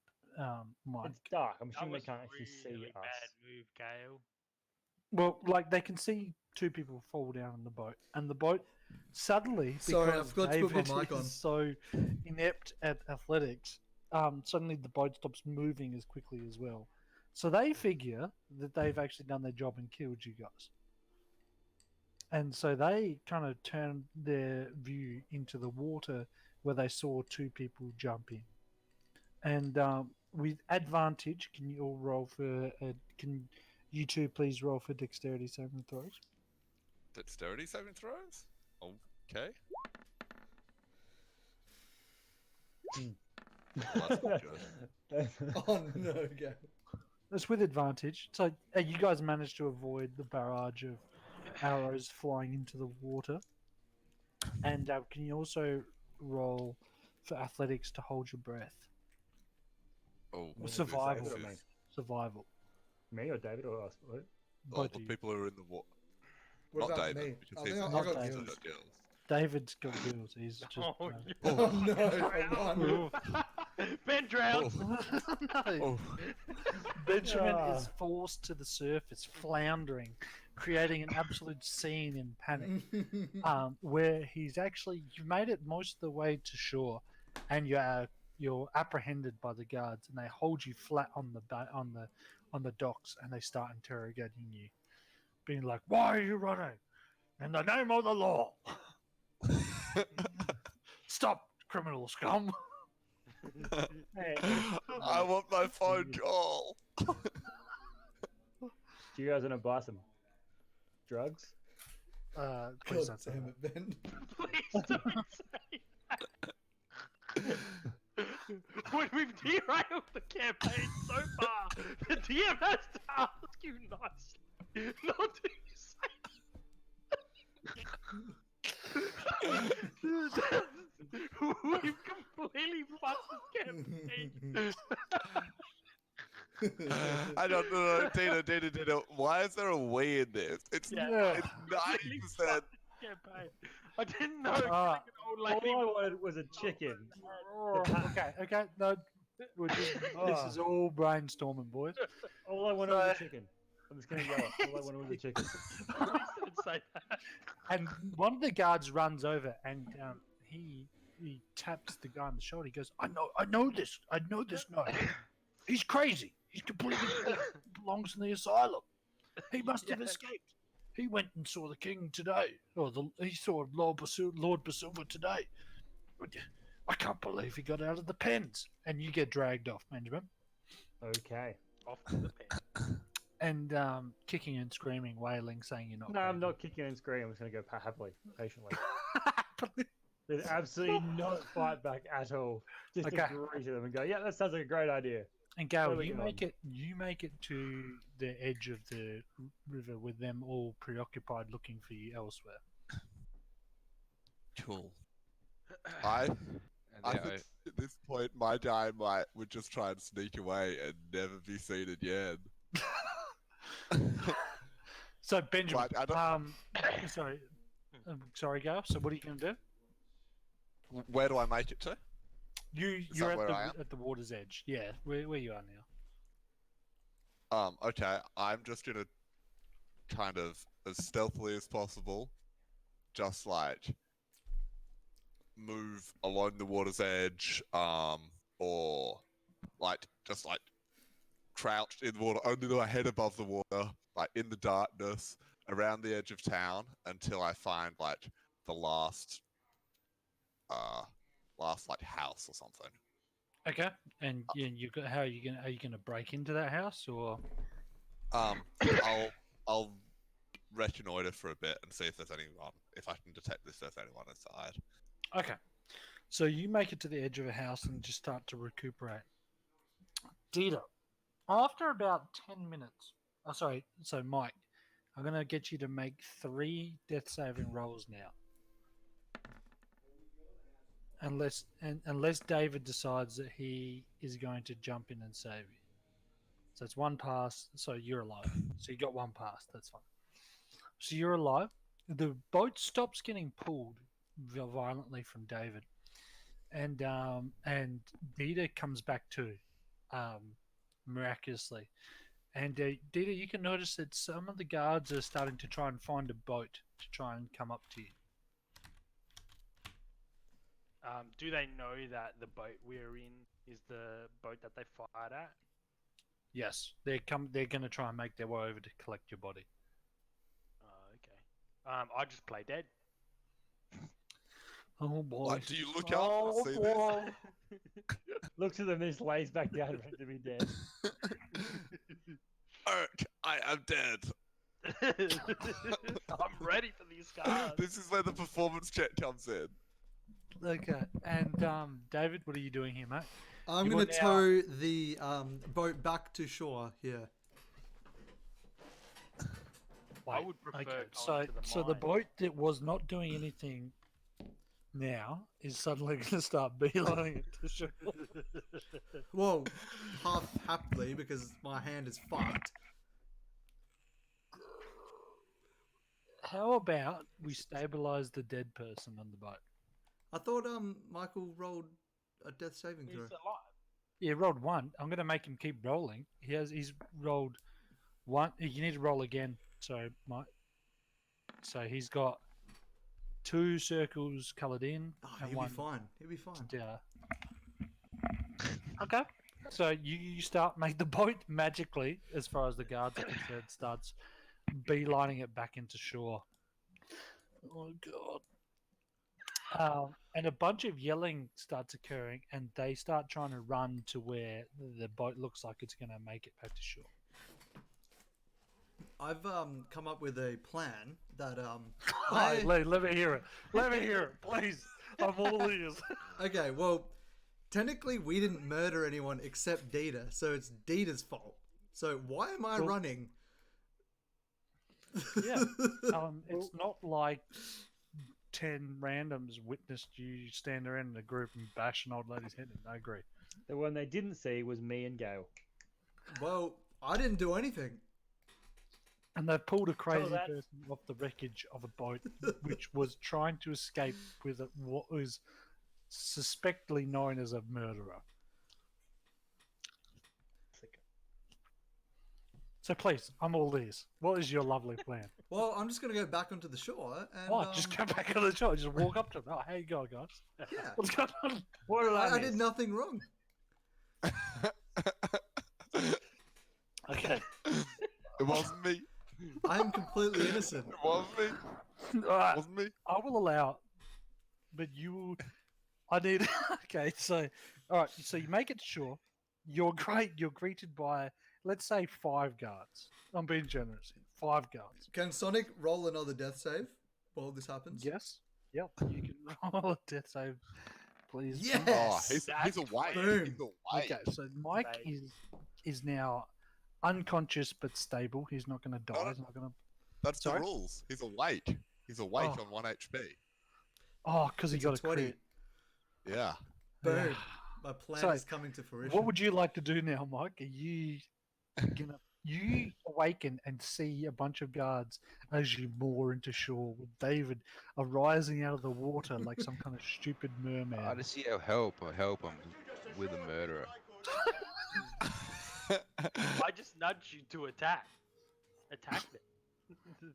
Mike. It's dark. I'm That assuming they was can't actually really see bad us. move, Gale. Well, like they can see two people fall down in the boat, and the boat suddenly, Sorry, I because forgot to put my David mic on. is so inept at athletics, suddenly the boat stops moving as quickly as well. So they figure that they've actually done their job and killed you guys. And so they kind of turned their view into the water where they saw two people jump in. And with advantage, can you all roll for? Can you two please roll for dexterity saving throws? Dexterity saving throws? Okay. Well, that's not good. Oh no, okay. It's with advantage. So you guys managed to avoid the barrage of arrows flying into the water. And can you also roll for athletics to hold your breath? Oh, Survival. This David or me? is, Survival. Me or David or us? What? Both the of you. people who are in the water. What Not about David, me? because I he's think I Not got David. gills. gills. David's got gills. He's just. Oh, Oh Oh, no, I won. Ben drowned. No. oh. Benjamin Ah. is forced to the surface, floundering, creating an absolute scene in panic. Where he's actually you've made it most of the way to shore, and you're apprehended by the guards, and they hold you flat on the docks, and they start interrogating you, being like, "Why are you running? In the name of the law, stop, criminal scum!" Hey, I want my phone call. do you guys want to buy some drugs? Please God don't say damn that. it, Ben. Please don't say that. When we've derailed the campaign so far, the DM has to ask you nicely not to say. We've completely fucked this campaign. I don't know, Dina. Why is there a we in this? It's Yeah. it's Completely 90%. fucked this campaign. I didn't know Ah. killing an old All lady. I wanted was a chicken. Okay. No, this is all brainstorming, boys. All I wanted was a chicken. I'm just gonna yell it. All I wanted was a chicken. Please don't say that. And one of the guards runs over and he taps the guy on the shoulder. He goes, I know this guy. He's crazy. He's completely belongs in the asylum. He must have Yeah. escaped. He went and saw the king today, or he saw Lord Basilva today. I can't believe he got out of the pens. And you get dragged off, Benjamin. Okay. Off to the pen. And kicking and screaming, wailing, saying you're not. No, I'm crazy. not kicking and screaming. I'm just gonna go happily, patiently. There's absolutely no fight back at all. Just Okay. agree to them and go, yeah, that sounds like a great idea. And What Gal, are we you on? make it to the edge of the river with them all preoccupied looking for you elsewhere. Cool. I And they're think at this point, my dynamite would just try and sneak away and never be seen again. So Benjamin, But I sorry, Gal. So what are you going to do? Where do I make it to? You're that at where the I am? at the water's edge. Yeah, where you are now. Okay, I'm just gonna kind of as stealthily as possible, just like move along the water's edge, or like just like crouched in the water, only my head above the water, like in the darkness, around the edge of town until I find like the last like house or something. Okay. And how are you gonna break into that house or? I'll reconnoiter for a bit and see if there's anyone, if I can detect if there's anyone inside. Okay. So you make it to the edge of a house and just start to recuperate. Dita, after about 10 minutes, so Mike, I'm going to get you to make 3 death saving rolls now. Unless David decides that he is going to jump in and save you. So it's 1 pass, so you're alive. So you got 1 pass, that's fine. So you're alive. The boat stops getting pulled violently from David, and Dita comes back too, miraculously. And Dita, you can notice that some of the guards are starting to try and find a boat to try and come up to you. Do they know that the boat we're in is the boat that they fired at? Yes, they're going to try and make their way over to collect your body. Oh, okay. I just play dead. Oh boy! Like, do you look up Oh and see boy! Looks at the mist, lays back down, ready to be dead. this? Oak, I am dead. I'm ready for these guys. This is where the performance check comes in. Okay, and David, what are you doing here, mate? I'm You going are to now- tow the boat back to shore here. I would prefer going to the so the mine. boat that was not doing anything now is suddenly going to start beelining it to shore. Well, half happily because my hand is fucked. How about we stabilize the dead person on the boat? I thought Michael rolled a death saving He's throw. alive. Yeah, rolled one. I'm going to make him keep rolling. He's rolled one. You need to roll again. So he's got 2 circles coloured in Oh, and he'll one be fine. He'll be fine. Okay. So you start make the boat magically, as far as the guards are concerned, starts beelining it back into shore. Oh god. And a bunch of yelling starts occurring, and they start trying to run to where the boat looks like it's going to make it back to shore. I've come up with a plan that Hey, let me hear it. Let me hear it, please. I'm all ears. Okay, well, technically we didn't murder anyone except Dita, so it's Dita's fault. So why am I Well- running? Yeah. It's not like 10 randoms witnessed you stand around in a group and bash an old lady's head in. I agree. The one they didn't see was me and Gail. Well, I didn't do anything. And they've pulled a crazy that- person off the wreckage of a boat which was trying to escape with what was suspectly known as a murderer. So please, I'm all ears. What is your lovely plan? Well, I'm just gonna go back onto the shore and Just go back on the shore. Just walk up to them. Oh, how you going, guys? yeah. What's going on? What did I I did miss? nothing wrong. Okay. It wasn't me. I am completely innocent. It wasn't me. All right. It wasn't me. I will allow, but you. I need. Okay, so all right. So you make it to shore. You're great. You're greeted by, let's say, 5 guards. I'm being generous here. 5 guards. Can Sonic roll another death save while this happens? Yes. Yep. You can roll a death save, please. Yes! Oh, he's That's awake. boom. He's awake. Okay. So Mike Save. is now unconscious but stable. He's not going to die. Oh. He's not going to. That's Sorry? the rules. He's awake. He's awake Oh. on 1 HP. Oh, because he It's a got a 20. crit. Yeah. Boom. Yeah. My plan So, is coming to fruition. What would you like to do now, Mike? Are you gonna you awaken and see a bunch of guards as you moor into shore with David arising out of the water like some kind of stupid merman? I just yell help or help him with a murderer. I just nudge you to attack. Attack them.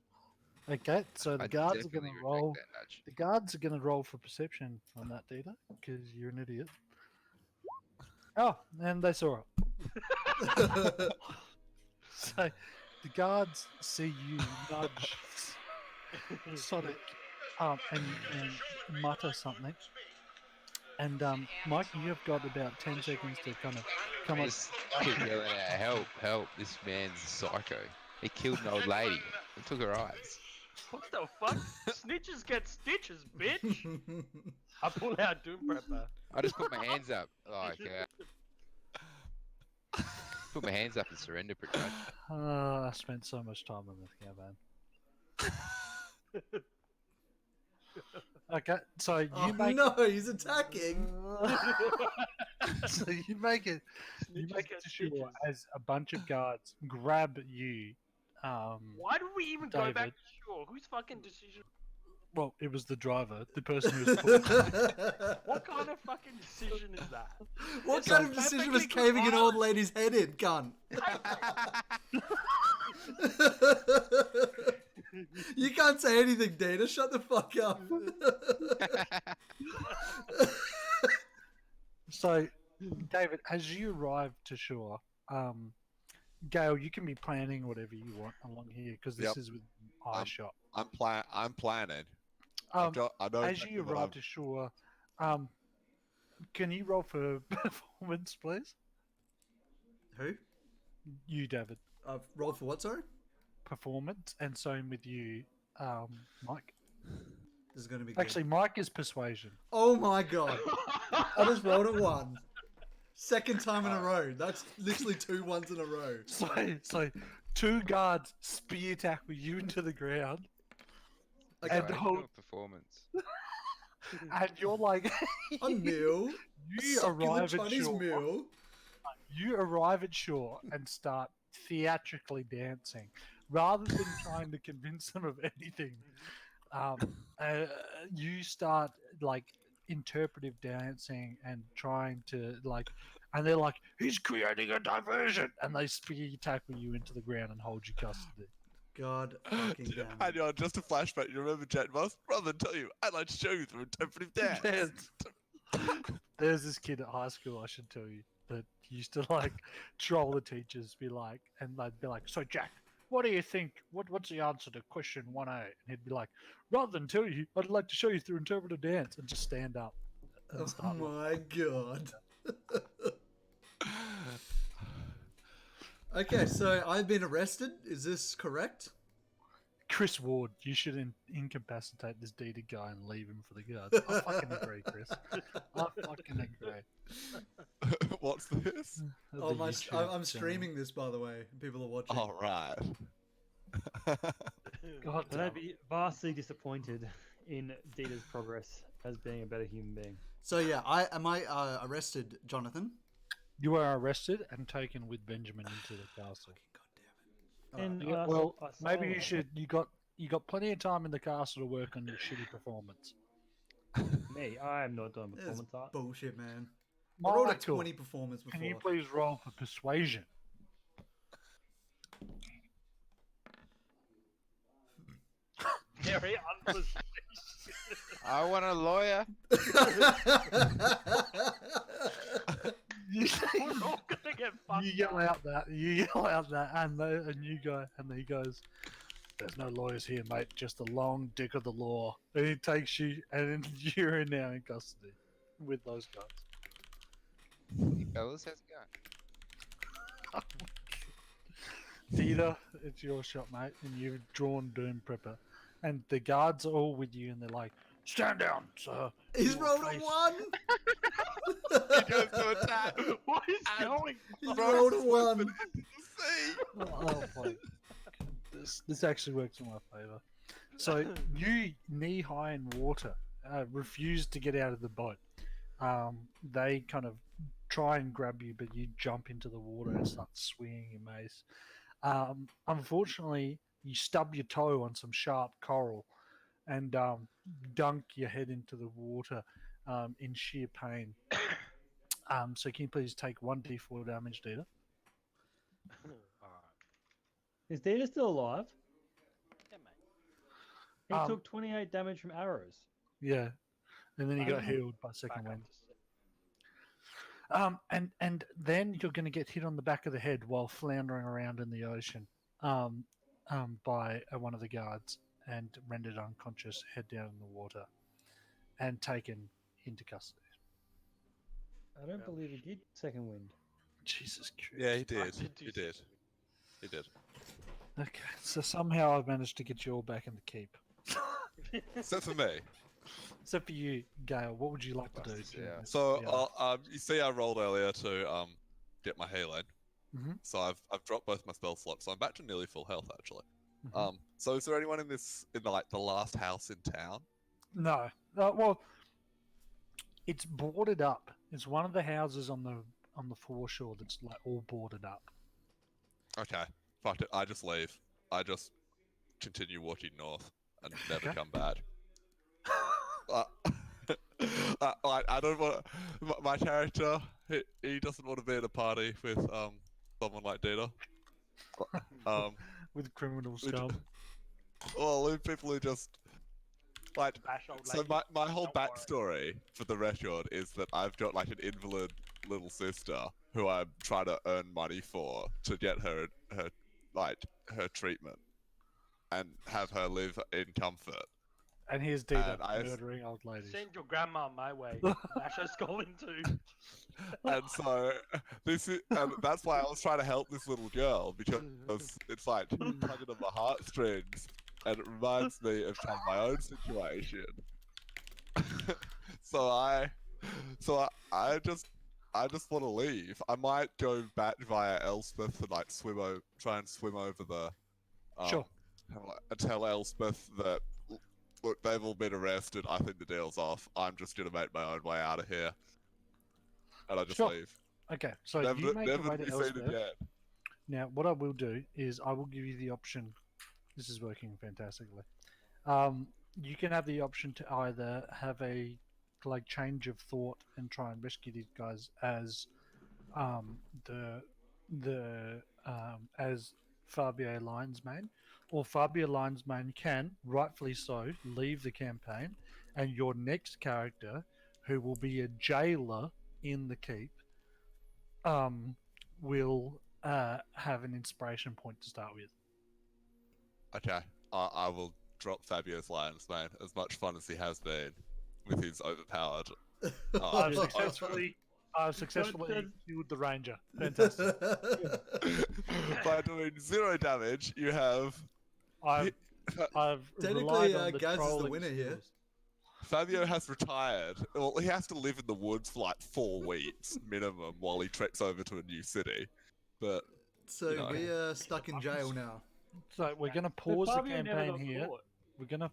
Okay, so the I guards are definitely gonna reject roll. that nudge. The guards are gonna roll for perception on that, Dita, because you're an idiot. Oh, and they saw it. So the guards see you nudge Sonic and mutter something. And Mike, you have got about 10 seconds to kind of come up. Just keep yelling out, help, help, this man's a psycho. He killed an old lady and took her eyes. What the fuck? Snitches get stitches, bitch. I pull out Doom Prepper. I just put my hands up, like, put my hands up and surrender pretty much. I spent so much time on this caravan. Okay, so you Oh make no, he's attacking. so you make it to shore as a bunch of guards grab you. Why do we even go back David. to shore? Whose fucking decision? Well, it was the driver, the person who was put. What kind of fucking decision is that? What It's kind like of decision was perfectly good caving an old pilot. lady's head in, cunt? You can't say anything, Dana. Shut the fuck up. So, David, as you arrive to shore, Gail, you can be planning whatever you want along here because this Yep. is with eye shot. I'm planning. Um, I know as exactly you what arrive I'm- to shore, can you roll for performance, please? Who? You, David. Roll for what, sorry? Performance, and same with you, Mike. This is going to be good. Actually, Mike is persuasion. Oh my god. I just rolled a 1. Second time in a row. That's literally 2 ones in a row. So 2 guards spear tackle you into the ground, Okay. And Wait, hold- no performance. and you're like, A meal. A you succulent arrive at Chinese shore. meal. You arrive at shore and start theatrically dancing, rather than trying to convince them of anything. Uh, you start like interpretive dancing and trying to and they're like, he's creating a diversion, and they spear tackle you into the ground and hold you custody. God fucking damn. Hang on, just a flashback. You remember Jet Moss? Rather than tell you, I'd like to show you through interpretive dance. There's this kid at high school, I should tell you, that used to like troll the teachers, be like, and they'd be like, so Jack, what do you think? What's the answer to question 1A? And he'd be like, rather than tell you, I'd like to show you through interpretive dance, and just stand up and Oh start. my god. Okay, so I've been arrested. Is this correct? Chris Ward, you should incapacitate this deeded guy and leave him for the guards. I fucking agree, Chris. I fucking agree. What's this? Oh, The YouTube I'm channel. streaming this, by the way. People are watching. All right. God But damn. I'd be vastly disappointed in Dita's progress as being a better human being. So yeah, am I arrested, Jonathan? You are arrested and taken with Benjamin into the castle. God damn it. And Yeah, I well, saw maybe you that. should. You got plenty of time in the castle to work on your shitty performance. Me, I am not doing This is performance art. bullshit, man. I rolled a Michael, 20 performance before. can you please roll for persuasion? Very unpersuasive. I want a lawyer. You, We're all gonna get fucked you yell up. out that. You yell out that, and you go, and he goes, "There's no lawyers here, mate. Just the long dick of the law." And he takes you, and you're now in custody with those guys. Hey, fellas, how's it going? Dita, it's your shot, mate, and you've drawn Doom Prepper. And the guards are all with you, and they're like, stand down, sir. He's Your rolled a face- 1. He goes to attack. What is And- going He's on? rolled a 1. Into the sea. Oh, my. This actually works in my favour. So, you, knee-high in water, refuse to get out of the boat. They kind of try and grab you, but you jump into the water and start swinging your mace. Unfortunately, you stub your toe on some sharp coral and dunk your head into the water in sheer pain. So can you please take 1d4 damage, Dita? Alright. Is Dita still alive? Yeah, mate. He Um, took 28 damage from arrows. Yeah. And then you got Back healed by Back second up wind. to six. And then you're going to get hit on the back of the head while floundering around in the ocean by one of the guards and rendered unconscious, head down in the water, and taken into custody. I don't believe he did second wind. Jesus Christ. Yeah, he I did. do He did. six. He did. Okay, so somehow I've managed to get you all back in the keep. Except for me. Except for you, Gail, what would you like to do? Bastards, during yeah. this? So, you see, I rolled earlier to get my healing. Mhm. So I've dropped both my spell slots, so I'm back to nearly full health actually. Mhm. So is there anyone in the last house in town? No. Well, it's boarded up. It's one of the houses on the foreshore that's like all boarded up. Okay, fuck it. I just leave. I just continue walking north and never Okay. come back. uh, I don't want my character. He doesn't want to be in a party with someone like Dina. Um, With criminal we ju- scum. well, people who just like. Bash old So lady. my whole Don't worry. backstory, for the record, is that I've got like an invalid little sister who I'm trying to earn money for to get her her treatment and have her live in comfort. And here's Dita And I murdering old ladies. Send your grandma my way. Basher's calling too. and so and that's why I was trying to help this little girl because it's like tugging on my heartstrings and it reminds me of kind of my own situation. so I just want to leave. I might go back via Elspeth and like try and swim over the Sure. and tell Elspeth that look, they've all been arrested. I think the deal's off. I'm just gonna make my own way out of here, and I just Sure. leave. Okay, so Never, you make your never way to to be seen Elspeth. again. Now, what I will do is I will give you the option. This is working fantastically. You can have the option to either have a like change of thought and try and rescue these guys as as Fabio Lionsman, or Fabio Lionsman can rightfully so leave the campaign, and your next character, who will be a jailer in the keep, will have an inspiration point to start with. Okay, I will drop Fabio's lines, man. As much fun as he has been with his overpowered. I've Yeah. successfully killed the ranger. Fantastic. By doing 0 damage, you have I've Technically, relied on the Gaz is the trolling winner here. skills. Fabio has retired. Well, he has to live in the woods for like 4 weeks minimum while he treks over to a new city. But So No. we are stuck in jail now. So we're going to But pause the Fabio never campaign got here. caught. We're going to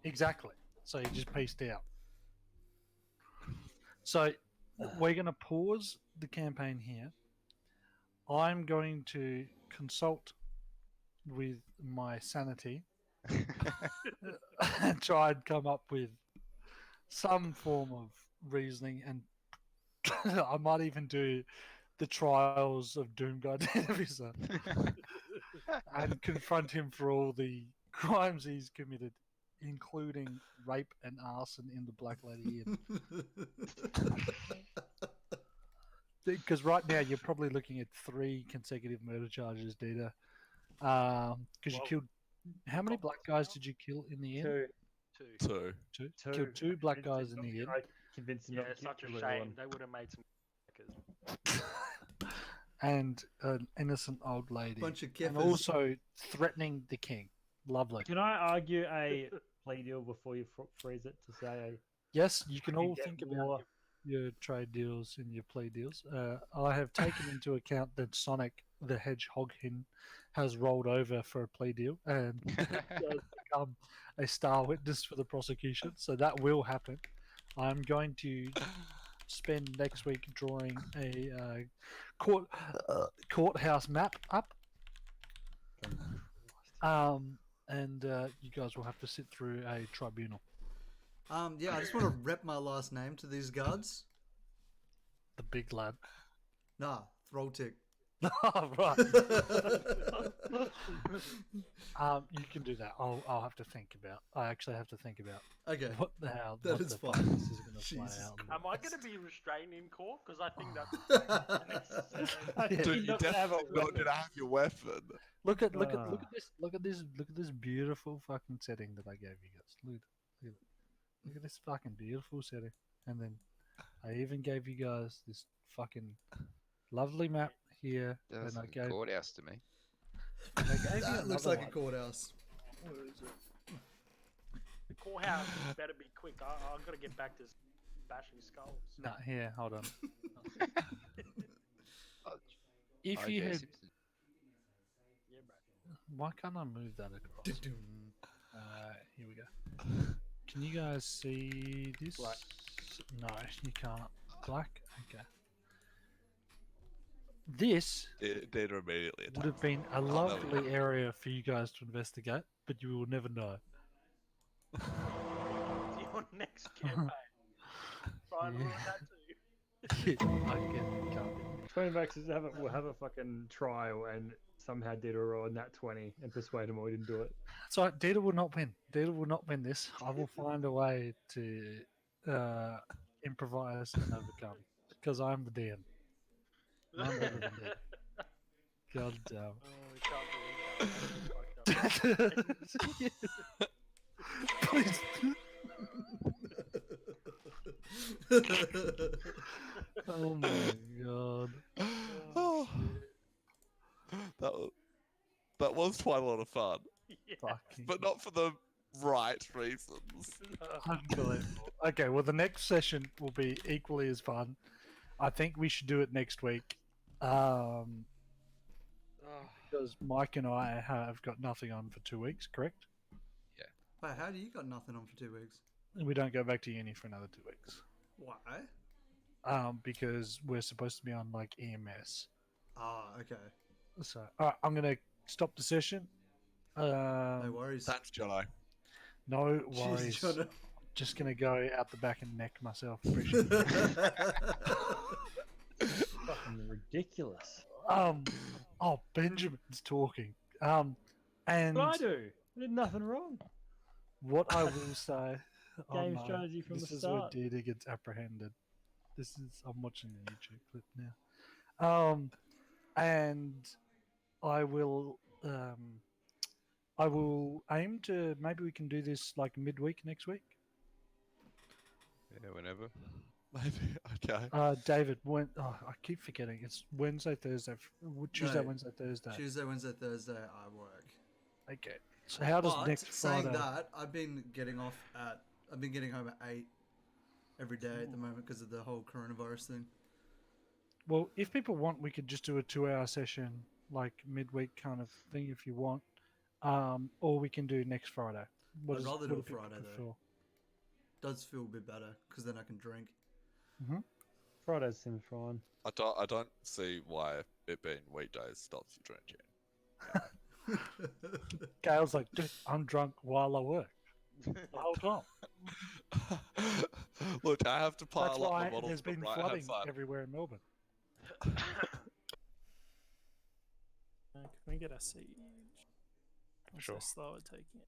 exactly. So you just pieced out. So we're going to pause the campaign here. I'm going to consult with my sanity and try and come up with some form of reasoning, and I might even do the trials of Doomguy Officer and confront him for all the crimes he's committed, including rape and arson in the Black Lady Inn. Because right now you're probably looking at 3 consecutive murder charges, Dita. Because you Well, killed. How many black guys did you kill in the inn? Two. 2. Two. Two. Killed 2 black Convinced guys him in not the inn. to- I convinced him Yeah, not it's to such a kill shame. everyone. They would have made some. And an innocent old lady. Bunch of And kiffers. also threatening the king. Lovely. Can I argue a plea deal before you freeze it to say Yes, you can you all get think more- about your trade deals and your plea deals. I have taken into account that Sonic the Hedgehog has rolled over for a plea deal and has become a star witness for the prosecution, so that will happen. I'm going to spend next week drawing a courthouse map up, and you guys will have to sit through a tribunal. Yeah, I just want to rep my last name to these guards. The big lad. Nah, Throltic. Oh, right. You can do that. I'll have to think about. I actually have to think about Okay. what the hell. That what is the fine. fuck this is going to Jesus play out. Am I going to be restrained in court? Because I think that's. I think Dude, he's you not gonna have a definitely not weapon. gonna have your weapon. Look at Ah. this beautiful fucking setting that I gave you guys. Look at this fucking beautiful setting, and then I even gave you guys this fucking lovely map here, That and looks I like a gave. courthouse to me. I gave you That looks another like a one. courthouse. Where is it? The courthouse better be quick. I've got to get back to bashing skulls. Nah, here, hold on. If OJ you had, Simpson. Yeah, bro. why can't I move that across? Doo-doo. Here we go. Can you guys see this? Black. No, you can't. Black? Okay. This Data immediately would have attacks. been a no. lovely area for you guys to investigate, but you will never know. The on next campaign. Try and ruin that too. Fucking cunt. 20 bucks is we'll have a fucking trial and somehow did a roll on that 20 and persuade him or we didn't do it. So Data will not win. Data will not win this. I will find a way to improvise and overcome because I'm the DM. I'm better than Data. God damn. Oh, I can't believe that. That's fucked up. Please. Oh my god. Oh, that was quite a lot of fun, Yeah. Fucking but not for the right reasons. unbelievable. Okay, well the next session will be equally as fun. I think we should do it next week. Because Mike and I have got nothing on for 2 weeks, correct? Wait, how do you got nothing on for 2 weeks? And we don't go back to uni for another 2 weeks. Why? Because we're supposed to be on like EMS. Ah, okay. So, alright, I'm gonna stop the session. No worries. Thanks, Jono. No Cheers, worries. Jono. Just gonna go out the back and neck myself. Appreciate it. Fucking ridiculous. Oh, Benjamin's talking. And What I do? I did nothing wrong. what I will say. Game strategy from this the is start. where Dita gets apprehended. I'm watching a YouTube clip now. And I will aim to maybe we can do this like midweek next week. Yeah, whenever. Maybe. Okay. David, I keep forgetting. It's Wednesday, Thursday, Tuesday, No. Wednesday, Thursday. Tuesday, Wednesday, Thursday, I work. Okay. So how does But next saying Friday? that, I've been getting home at 8 every day at the moment because of the whole coronavirus thing. Well, if people want, we could just do a 2-hour session, like midweek kind of thing, if you want. Or we can do next Friday. I'd rather do what a people Friday, though. prefer? Does feel a bit better because then I can drink. Fridays seem fine. I don't see why it being weekdays stops you drinking. Gail's like, dude, I'm drunk while I work. The whole time. Look, I have to That's pile up why the bottles there's of the been right hand flooding side. everywhere in Melbourne. Can we get a siege? I'm Sure. so slow at taking it.